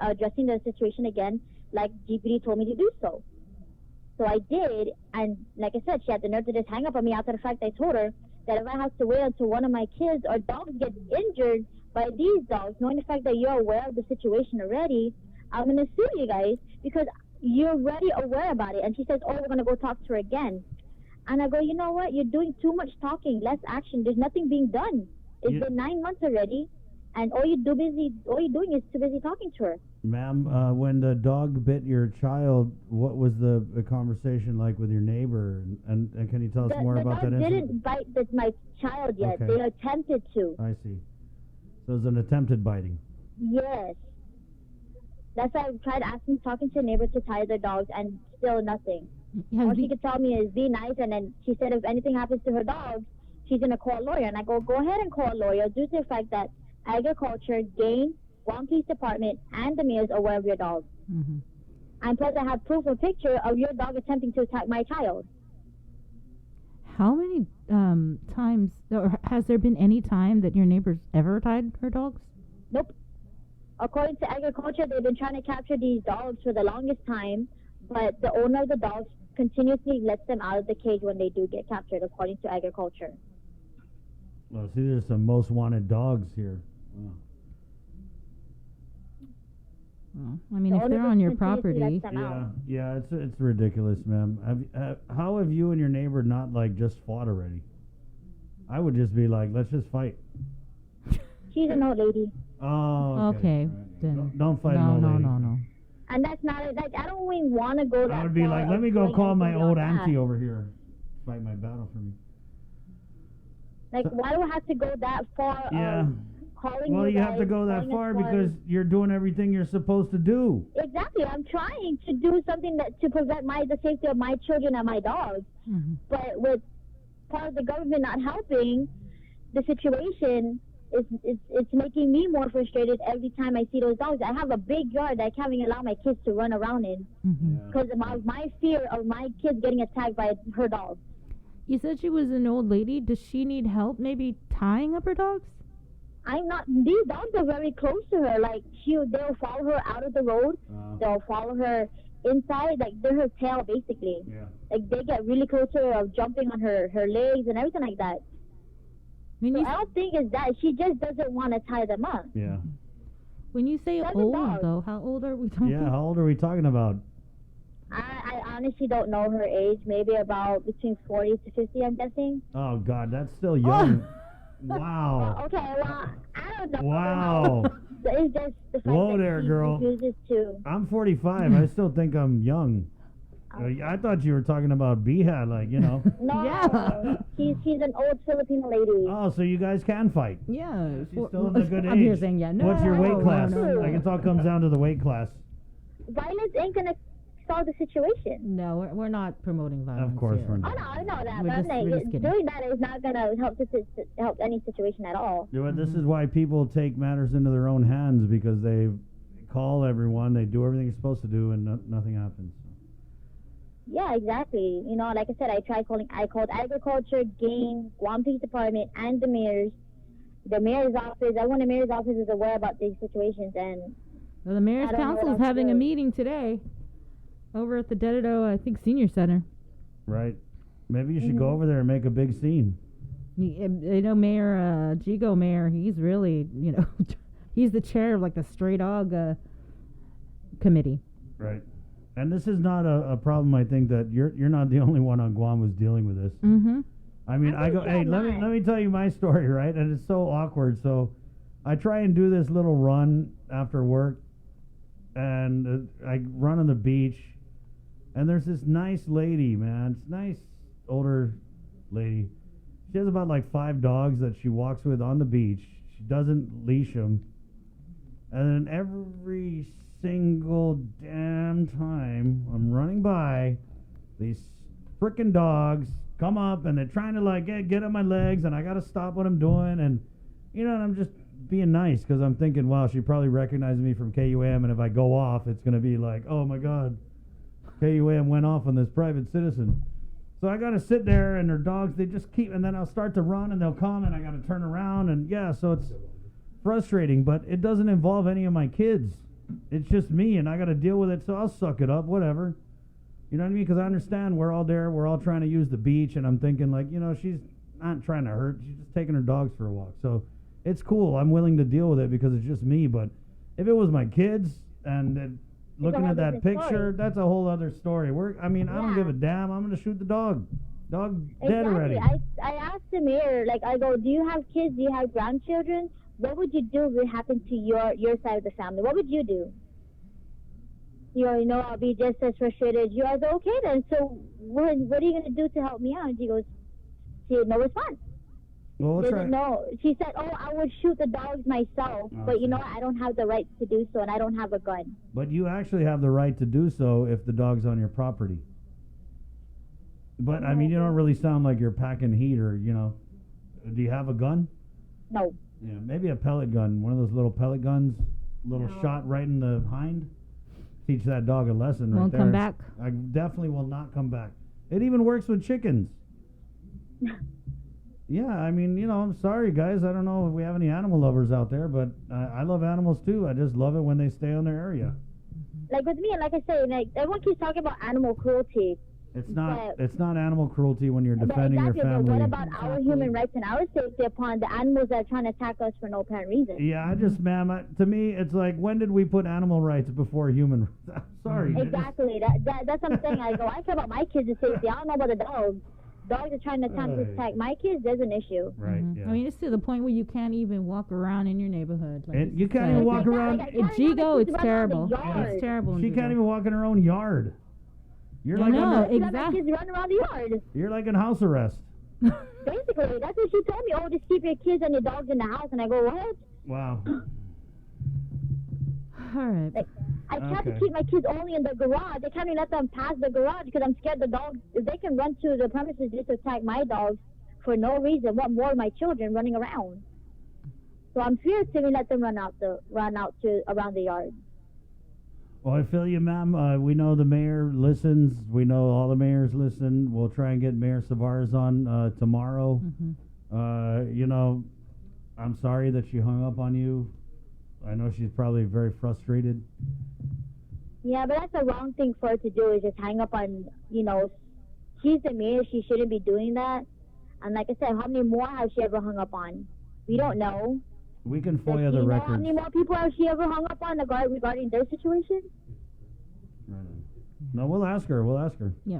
addressing the situation again, like GPT told me to do so. So I did, and like I said, she had the nerve to just hang up on me after the fact. I told her that if I have to wait until one of my kids or dogs get injured by these dogs, knowing the fact that you're aware of the situation already, I'm going to sue you guys because you're already aware about it. And she says, oh, we're going to go talk to her again. And I go, you know what? You're doing too much talking, less action. There's nothing being done. It's been 9 months already, and all you're doing is too busy talking to her. Ma'am, when the dog bit your child, what was the conversation like with your neighbor? And can you tell us more about that incident? The incident? dog didn't bite my child yet. Okay. They attempted to. I see. So it was an attempted biting. Yes. That's why I tried talking to neighbors to tie their dogs, and still nothing. All she could tell me is be nice, and then she said if anything happens to her dogs, she's going to call a lawyer. And I go ahead and call a lawyer due to the fact that agriculture, game, Guam Police Department, and the mayor is aware of your dog. Mm-hmm. And plus I have proof of picture of your dog attempting to attack my child. How many times, or has there been any time that your neighbors ever tied her dogs? Nope. According to agriculture, they've been trying to capture these dogs for the longest time, but the owner of the dogs continuously lets them out of the cage when they do get captured, according to agriculture. Well, see, there's some most wanted dogs here. Wow. Well, I mean, if they're on your property. Yeah, it's ridiculous, ma'am. How have you and your neighbor not just fought already? I would just be like, let's just fight. She's an old lady. Oh, okay. Right. Then don't fight an old lady. No. And that's not it. I don't even want to go that far. I would be like, let me go call my old auntie over here, fight my battle for me. Why do I have to go that far? Yeah. Calling well, you have to go that far because you're doing everything you're supposed to do. Exactly. I'm trying to do something to prevent the safety of my children and my dogs. Mm-hmm. But with part of the government not helping, the situation it's making me more frustrated every time I see those dogs. I have a big yard that I can't even allow my kids to run around in because of my fear of my kids getting attacked by her dog. You said she was an old lady. Does she need help maybe tying up her dogs? I'm not. These dogs are very close to her. They'll follow her out of the road. They'll follow her inside. They're her tail, basically. Yeah. They get really close to her, jumping on her legs and everything like that. I don't think it's that. She just doesn't want to tie them up. Yeah. When you say old, though, how old are we talking? Yeah, how old are we talking about? I honestly don't know her age. Maybe about between 40 to 50, I'm guessing. Oh, God, that's still young. Wow. Okay, well, I don't know. Wow. It's just the fact Whoa that there, she girl. refuses to. I'm 45. I still think I'm young. I thought you were talking about Biha, No, yeah. She's an old Filipino lady. Oh, so you guys can fight. Yeah. She's still in a good age. I'm here saying, yeah. No, what's your weight class? no. Like, it all comes down to the weight class. Violence ain't going to solve the situation. No, we're not promoting violence. Of course here. we're not. Oh, no, I know that. We're But I'm just saying, kidding. doing that is not going to help any situation at all. You know, this is why people take matters into their own hands, because they call everyone, they do everything they're supposed to do, and nothing happens. Yeah, exactly. You know, like I said, I called agriculture, game, Guam Police Department, and the mayor's office. Everyone in the mayor's office is aware about these situations, and well, the mayor's council is having a meeting today over at the Dededo, I think, Senior Center. Right. Maybe you should go over there and make a big scene. You know, Mayor Jigo Mayor, he's really, you know, he's the chair of like the stray dog committee. Right. And this is not a problem. I think that you're not the only one on Guam who's dealing with this. Mm-hmm. I mean, hey, let me tell you my story, right? And it's so awkward. So I try and do this little run after work, and I run on the beach, and there's this nice lady, man. It's nice older lady. She has about like 5 dogs that she walks with on the beach. She doesn't leash them. And then every single damn time I'm running by, these frickin' dogs come up and they're trying to like get on my legs, and I gotta stop what I'm doing, and you know, and I'm just being nice because I'm thinking, wow, she probably recognized me from KUAM, and if I go off, it's gonna be like, oh my god, KUAM went off on this private citizen. So I gotta sit there, and their dogs, they just keep, and then I'll start to run, and they'll come, and I gotta turn around, and yeah, so it's frustrating, but it doesn't involve any of my kids. It's just me, and I got to deal with it, so I'll suck it up, whatever. You know what I mean? Because I understand we're all there, we're all trying to use the beach, and I'm thinking, like, you know, she's not trying to hurt, she's just taking her dogs for a walk. So it's cool, I'm willing to deal with it because it's just me, but if it was my kids, and looking at that picture, that's a whole other story. I don't give a damn, I'm going to shoot the dog. Dog dead already. I asked the mayor, like, I go, do you have kids, do you have grandchildren? What would you do if it happened to your side of the family? What would you do? You know, I'll be just as frustrated as you. I was okay then. So what are you going to do to help me out? And she goes, she had no response. Well, we'll try. No, she said, oh, I would shoot the dogs myself, but you know, I don't have the right to do so, and I don't have a gun. But you actually have the right to do so if the dog's on your property. But I mean, you don't really sound like you're packing heat, or you know, do you have a gun? No. Yeah, maybe a pellet gun, one of those little pellet guns, little shot right in the hind. Teach that dog a lesson right there. Won't come back. I definitely will not come back. It even works with chickens. Yeah, I mean, you know, I'm sorry, guys. I don't know if we have any animal lovers out there, but I love animals too. I just love it when they stay on their area. Like with me, like I say, like everyone keeps talking about animal cruelty. It's not animal cruelty when you're defending your family. But what about our human rights and our safety upon the animals that are trying to attack us for no apparent reason? Yeah, to me, it's like, when did we put animal rights before human rights? Sorry. Exactly. That's what I'm saying. I care about my kids' safety. I don't know about the dogs. Dogs are trying to attempt to attack my kids. There's an issue. Right. Yeah. I mean, it's to the point where you can't even walk around in your neighborhood. Like, and you can't even walk around. Jigo, it's terrible. It's terrible. She can't even walk in her own yard. You're like kids run around the yard. You're like in house arrest. Basically, that's what she told me. Oh, just keep your kids and your dogs in the house. And I go, what? Wow. All right. Like, I try to keep my kids only in the garage. I can't even let them pass the garage because I'm scared the dogs, if they can run to the premises just to attack my dogs for no reason, what more of my children running around? So I'm fierce to let them run out around the yard. Well, I feel you, ma'am. We know the mayor listens. We know all the mayors listen. We'll try and get Mayor Savares on tomorrow. Mm-hmm. You know, I'm sorry that she hung up on you. I know she's probably very frustrated. Yeah, but that's the wrong thing for her to do, is just hang up on, you know, she's the mayor. She shouldn't be doing that. And like I said, how many more has she ever hung up on? We don't know. We can FOIA the records. How many more people has she ever hung up on regarding their situation? No, we'll ask her. Yeah.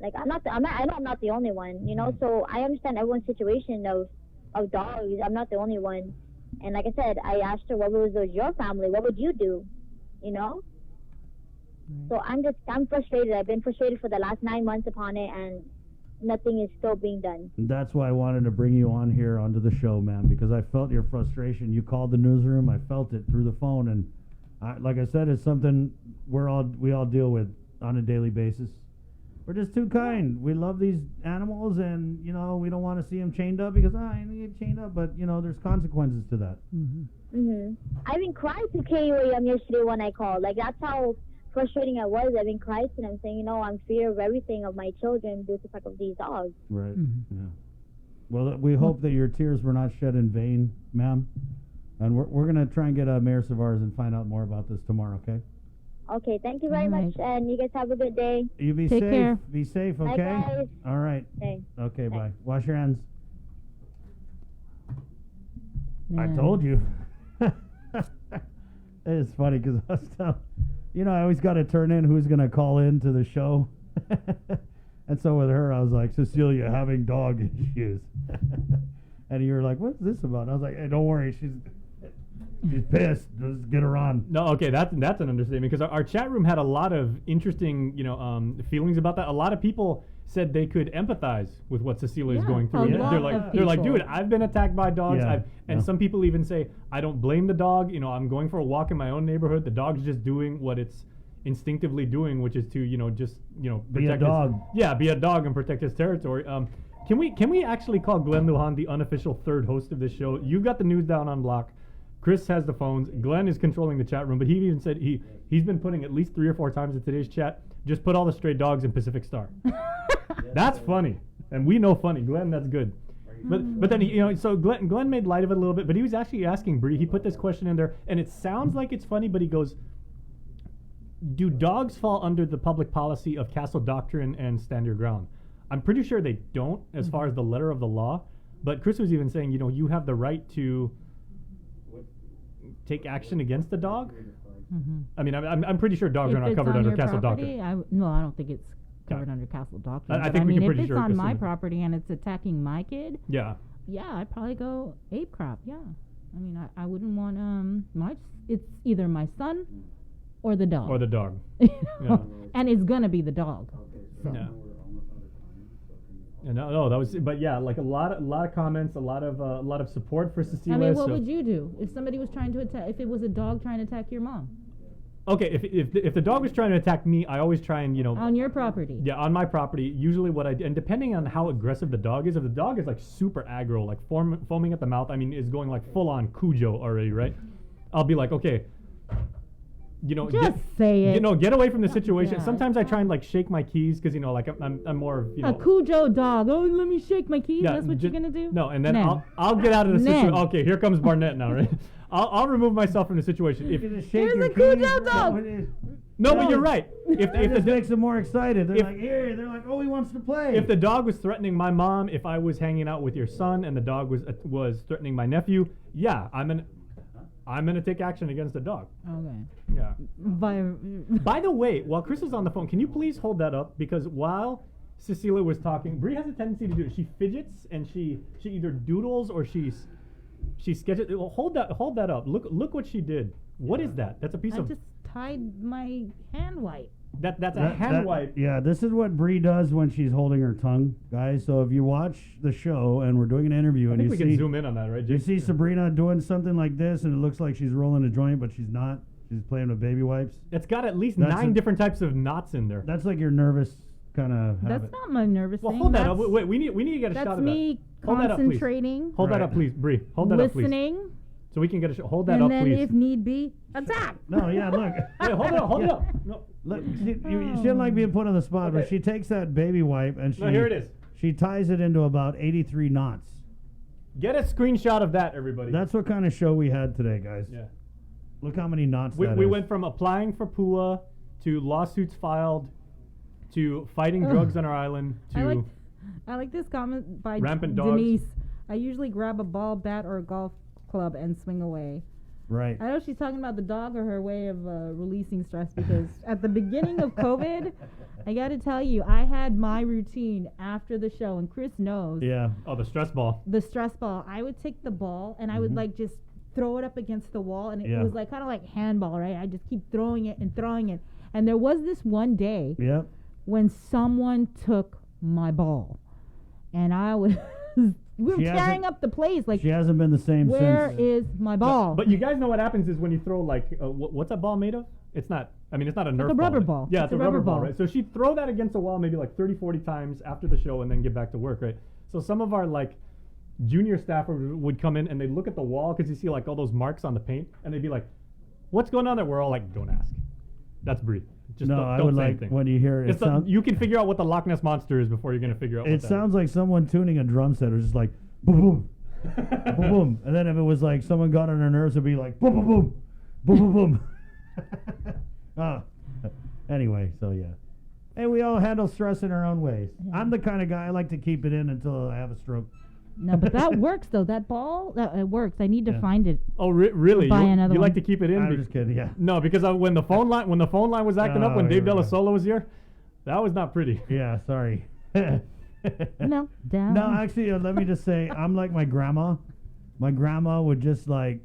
Like I know I'm not the only one, you know. So I understand everyone's situation of dogs. I'm not the only one. And like I said, I asked her, what was your family? What would you do? You know. So I'm frustrated. I've been frustrated for the last 9 months upon it, and nothing is still being done. That's why I wanted to bring you on here onto the show, ma'am, because I felt your frustration. You called the newsroom. I felt it through the phone, and like I said, it's something we all deal with on a daily basis. We're just too kind. We love these animals, and you know, we don't want to see them chained up because I need chained up, but you know, there's consequences to that. I even cried to KUAM yesterday when I called. Like that's how frustrating I was, I even cried to them saying, you know, I'm fear of everything of my children due to the fact of these dogs. Right. Yeah. Well, we hope that your tears were not shed in vain, ma'am. And we're going to try and get Mayor Savars and find out more about this tomorrow, okay? Okay, thank you very much, and you guys have a good day. You be Take safe. care. Be safe, Bye, okay? guys. All right. Okay. Okay, bye. Wash your hands. I Man. told you. It's funny because I was telling, I always got to turn in who's going to call in to the show. And so with her, I was like, Cecilia having dog issues. And you were like, what's this about? And I was like, hey, don't worry. She's pissed. Just get her on. No, okay, that's an understatement because our chat room had a lot of interesting, feelings about that. A lot of people said they could empathize with what Cecilia is going through. They're like, dude, I've been attacked by dogs. Yeah. Some people even say, I don't blame the dog. I'm going for a walk in my own neighborhood. The dog's just doing what it's instinctively doing, which is to, protect Be a dog. Be a dog and protect his territory. Can we actually call Glenn Lujan the unofficial third host of this show? You've got the news down on lock. Chris has the phones. Glenn is controlling the chat room, but he even said he's been putting at least 3 or 4 times in today's chat, just put all the stray dogs in Pacific Star. That's funny. And we know funny. Glenn, that's good. But then, so Glenn made light of it a little bit, but he was actually asking Bree, he put this question in there, and it sounds like it's funny, but he goes, do dogs fall under the public policy of Castle Doctrine and Stand Your Ground? I'm pretty sure they don't as far as the letter of the law, but Chris was even saying, you have the right to take action against the dog. I mean, I'm pretty sure dogs are not covered under Castle Doctrine. No, I don't think it's covered under Castle Doctrine. I think we can pretty if sure. it's on my property and it's attacking my kid, yeah, I'd probably go ape crap. Yeah, I mean, I wouldn't want it's either my son or the dog. Or the dog. Yeah. And it's gonna be the dog. So. Yeah. No, that was, but yeah, like a lot of comments, a lot of support for Cecilia. I mean, what would you do if somebody was trying to attack? If it was a dog trying to attack your mom? Okay, if the dog was trying to attack me, I always try and on your property. Yeah, on my property. Usually, what I do, and depending on how aggressive the dog is, if the dog is like super aggro, like foaming at the mouth, I mean, is going like full on Cujo already, right? I'll be like, okay. Just say it. Get away from the situation. Yeah. Sometimes I try and like shake my keys because like I'm more a Cujo dog. Oh, let me shake my keys. Yeah, that's what you're gonna do. No, and then I'll get out of the situation. Okay, here comes Barnett now, right? I'll remove myself from the situation. Here's a Cujo dog. No, but you're right. If this makes them more excited, they're like, oh, he wants to play. If the dog was threatening my mom, if I was hanging out with your son and the dog was threatening my nephew, yeah, I'm gonna take action against the dog. Okay. Yeah. By the way, while Chris is on the phone, can you please hold that up? Because while Cecilia was talking, Bree has a tendency to do it. She fidgets and she either doodles or she sketches. Well, hold that up. Look what she did. What is that? That's a piece I of. just tied my hand wipe. That's a hand wipe. Yeah, this is what Bree does when she's holding her tongue, guys. So if you watch the show and we're doing an interview, and I think we can zoom in on that, right? You see Sabrina doing something like this, and it looks like she's rolling a joint, but she's not. She's playing with baby wipes. It's got at least 9 different types of knots in there. That's like your nervous kind of habit. That's not my nervous thing. Hold that up. Wait, we need to get a shot of that. That's me concentrating. Hold that up, please, Bree. Hold that up, please. Listening. So we can get a shot. Hold that up, please. And then if need be, attack. No, yeah, look. Wait, hold it up. No. Look, she didn't like being put on the spot, but she takes that baby wipe and here it is. She ties it into about 83 knots. Get a screenshot of that, everybody. That's what kind of show we had today, guys. Yeah. Look how many knots that we is. went from applying for PUA to lawsuits filed to fighting drugs on our island to I like this comment by rampant dogs. Denise. I usually grab a ball, bat, or a golf club and swing away. Right. I know she's talking about the dog or her way of releasing stress because at the beginning of COVID, I got to tell you, I had my routine after the show, and Chris knows. Yeah. Oh, the stress ball. The stress ball. I would take the ball and I would like just throw it up against the wall, and it was like kind of like handball, right? I just keep throwing it and throwing it. And there was this one day when someone took my ball, and I was we were tearing up the place. Like she hasn't been the same since. Where is my ball? But you guys know what happens is when you throw like what's that ball made of? It's not. I mean, it's not a Nerf ball. It's a rubber ball. Yeah, it's a rubber ball, right? So she'd throw that against the wall maybe like 30, 40 times after the show and then get back to work, right? So some of our like junior staffers would come in and they'd look at the wall because you see like all those marks on the paint and they'd be like, what's going on there? We're all like, don't ask. That's Bree. Just no, don't, I don't would say like anything. when you hear it. You can figure out what the Loch Ness monster is before you're gonna figure out. It what that sounds like someone tuning a drum set. It was just like boom, boom, boom, boom, and then if it was like someone got on their nerves, it'd be like boom, boom, boom, boom, boom, boom. Anyway, so yeah. Hey, we all handle stress in our own ways. I'm the kind of guy I like to keep it in until I have a stroke. No, but that works though. That ball, it works. I need to find it. Oh, really? Buy You another like one. to keep it in? I'm just kidding. Yeah. No, because when the phone line was acting up when Dave here we Della Sola was here, that was not pretty. Yeah, sorry. No, down. No, actually, let me just say, I'm like my grandma. My grandma would just like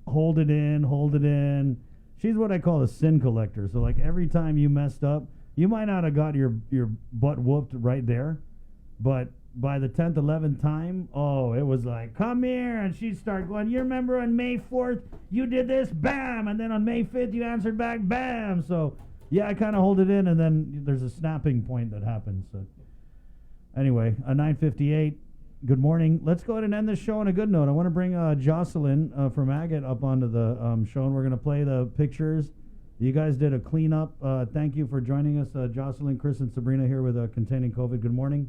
hold it in. She's what I call a sin collector. So like every time you messed up, you might not have got your butt whooped right there, but by the 10th, 11th time, oh, it was like, come here, and she'd start going, you remember on May 4th, you did this, bam, and then on May 5th, you answered back, bam. So yeah, I kind of hold it in, and then there's a snapping point that happens. So anyway, 9:58. Good morning. Let's go ahead and end this show on a good note. I want to bring Jocelyn from Agate up onto the show, and we're going to play the pictures. You guys did a cleanup. Thank you for joining us, Jocelyn, Chris, and Sabrina here with Containing COVID. Good morning.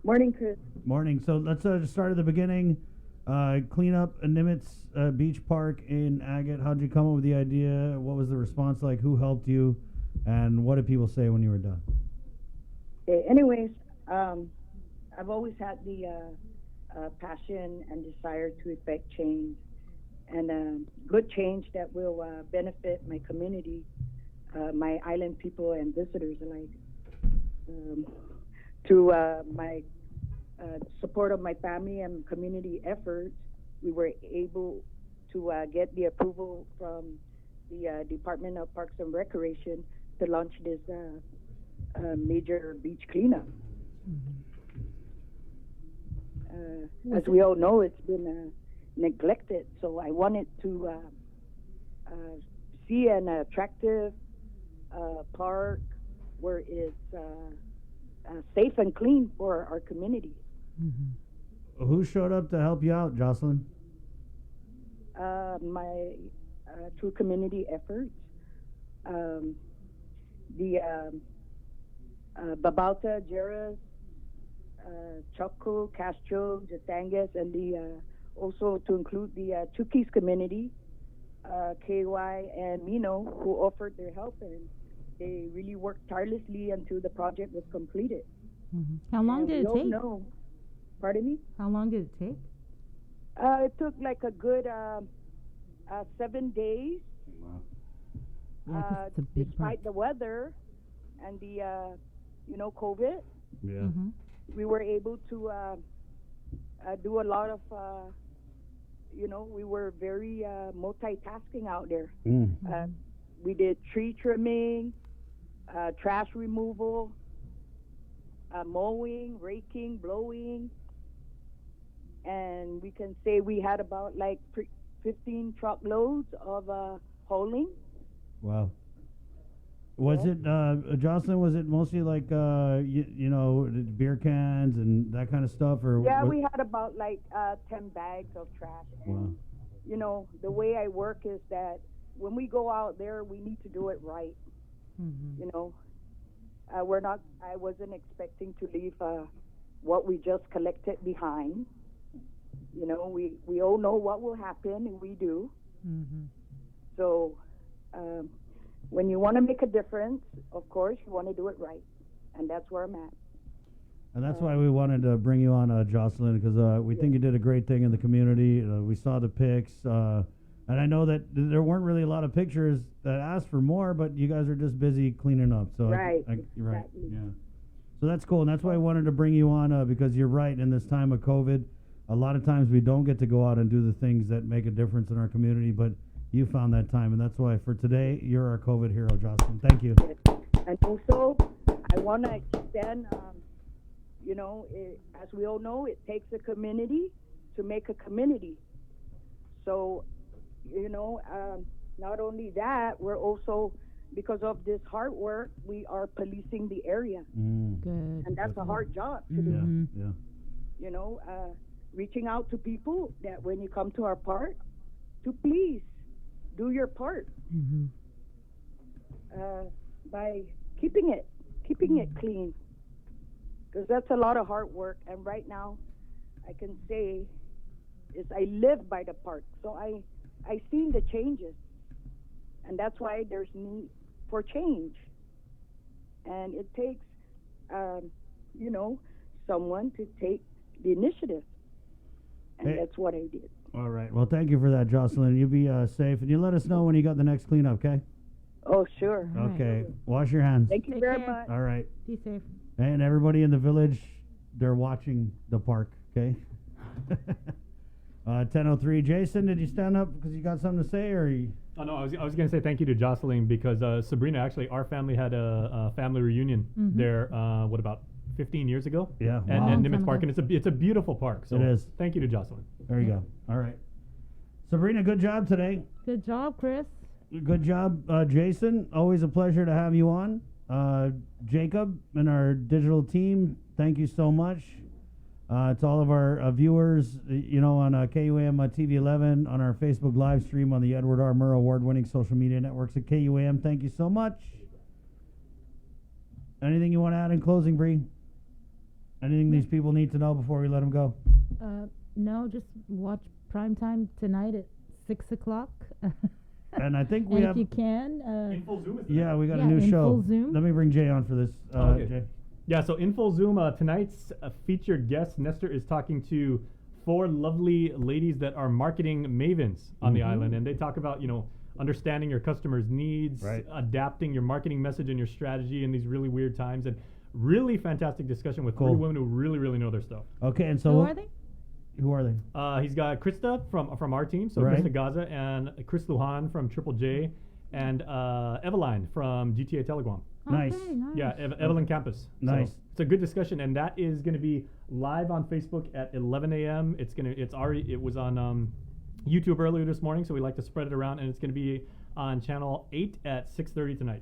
Morning, Chris. Morning. So let's just start at the beginning. Clean up Nimitz Beach Park in Agate. How'd you come up with the idea? What was the response like? Who helped you? And what did people say when you were done? Anyways, I've always had the passion and desire to effect change, and good change that will benefit my community, my island people and visitors alike. To my support of my family and community efforts, we were able to get the approval from the Department of Parks and Recreation to launch this major beach cleanup. As we all know, it's been neglected, so I wanted to see an attractive park where it's safe and clean for our community. Who showed up to help you out, Jocelyn? My through community efforts, the Babauta, Jerez, Choco, Castro, Jatangas, and the also to include the Chukis community, KY and Mino, who offered their help, and they really worked tirelessly until the project was completed. How long And did we it all take? know- Pardon me? How long did it take? It took like a good 7 days. Yeah, 'cause it's a big Despite the weather and the COVID, Yeah. we were able to do a lot of we were very multitasking out there. We did tree trimming, trash removal, mowing, raking, blowing, and we can say we had about like 15 truckloads of hauling. Wow. Was it, Jocelyn, was it mostly like, beer cans and that kind of stuff? Or Yeah, what? we had about like 10 bags of trash. And, the way I work is that when we go out there, we need to do it right. I wasn't expecting to leave what we just collected behind. We all know what will happen, and we do. So when you want to make a difference, of course, you want to do it right. And that's where I'm at. And that's why we wanted to bring you on, Jocelyn, because we think you did a great thing in the community. We saw the pics. And I know that there weren't really a lot of pictures that asked for more, but you guys are just busy cleaning up. So Right. Right. Exactly. Yeah. So that's cool. And that's why I wanted to bring you on, because you're right. In this time of COVID, a lot of times we don't get to go out and do the things that make a difference in our community, but you found that time. And that's why for today, you're our COVID hero, Jocelyn. Thank you. And also, I want to extend, as we all know, it takes a community to make a community. So, not only that, we're also, because of this hard work, we are policing the area. Good. And that's a hard job to do. Yeah. Reaching out to people that when you come to our park, to please do your part. by keeping it clean, because that's a lot of hard work. And right now, I can say is I live by the park, so I seen the changes, and that's why there's need for change. And it takes, someone to take the initiative, and that's what I did. All right. Well, thank you for that, Jocelyn. You be safe, and you let us know when you got the next cleanup, okay? Oh, sure. Okay. Wash your hands. Thank you very much. All right. Be safe. And everybody in the village, they're watching the park, okay? 10:03. Jason, did you stand up because you got something to say, or you? Oh, no, I was going to say thank you to Jocelyn because Sabrina, actually, our family had a family reunion there, about 15 years ago? Yeah. And Nimitz Park, and it's a beautiful park. So it is. Thank you to Jocelyn. There you go. All right. Sabrina, good job today. Good job, Chris. Good job, Jason. Always a pleasure to have you on. Jacob and our digital team, thank you so much. To all of our viewers, on KUAM TV 11, on our Facebook live stream, on the Edward R. Murrow award-winning social media networks at KUAM. Thank you so much. Anything you want to add in closing, Bree? Anything these people need to know before we let them go? No, just watch Primetime tonight at 6 o'clock. And I think we and have... if you can... In Full Zoom is yeah, we got a new show. Full Zoom. Let me bring Jay on for this. Okay. Jay. Yeah, so in Full Zoom, tonight's featured guest, Nestor, is talking to 4 lovely ladies that are marketing mavens on the island. And they talk about, understanding your customers' needs, adapting your marketing message and your strategy in these really weird times. And really fantastic discussion with 3 women who really, really know their stuff. Okay, and so... Who are they? Who are they? He's got Krista from our team, so Right. Krista Gaza, and Chris Lujan from Triple J, and Eveline from GTA Teleguam. Nice. Okay, nice. Yeah, Evelyn Campus. Nice. So it's a good discussion, and that is going to be live on Facebook at 11 a.m. It was on YouTube earlier this morning, so we like to spread it around, and it's going to be on channel 8 at 6:30 tonight.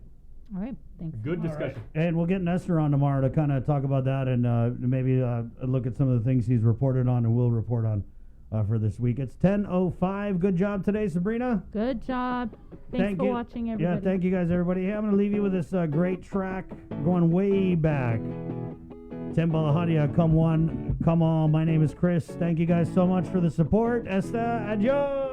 All right, thanks. Good discussion. And we'll get Nestor on tomorrow to kind of talk about that and maybe look at some of the things he's reported on and will report on for this week. It's 10:05. Good job today, Sabrina. Good job. Thanks for watching, everybody. Yeah, thank you guys, everybody. Hey, I'm going to leave you with this great track going way back. Tembalahadia, Come One, Come All. My name is Chris. Thank you guys so much for the support. Esta, adios.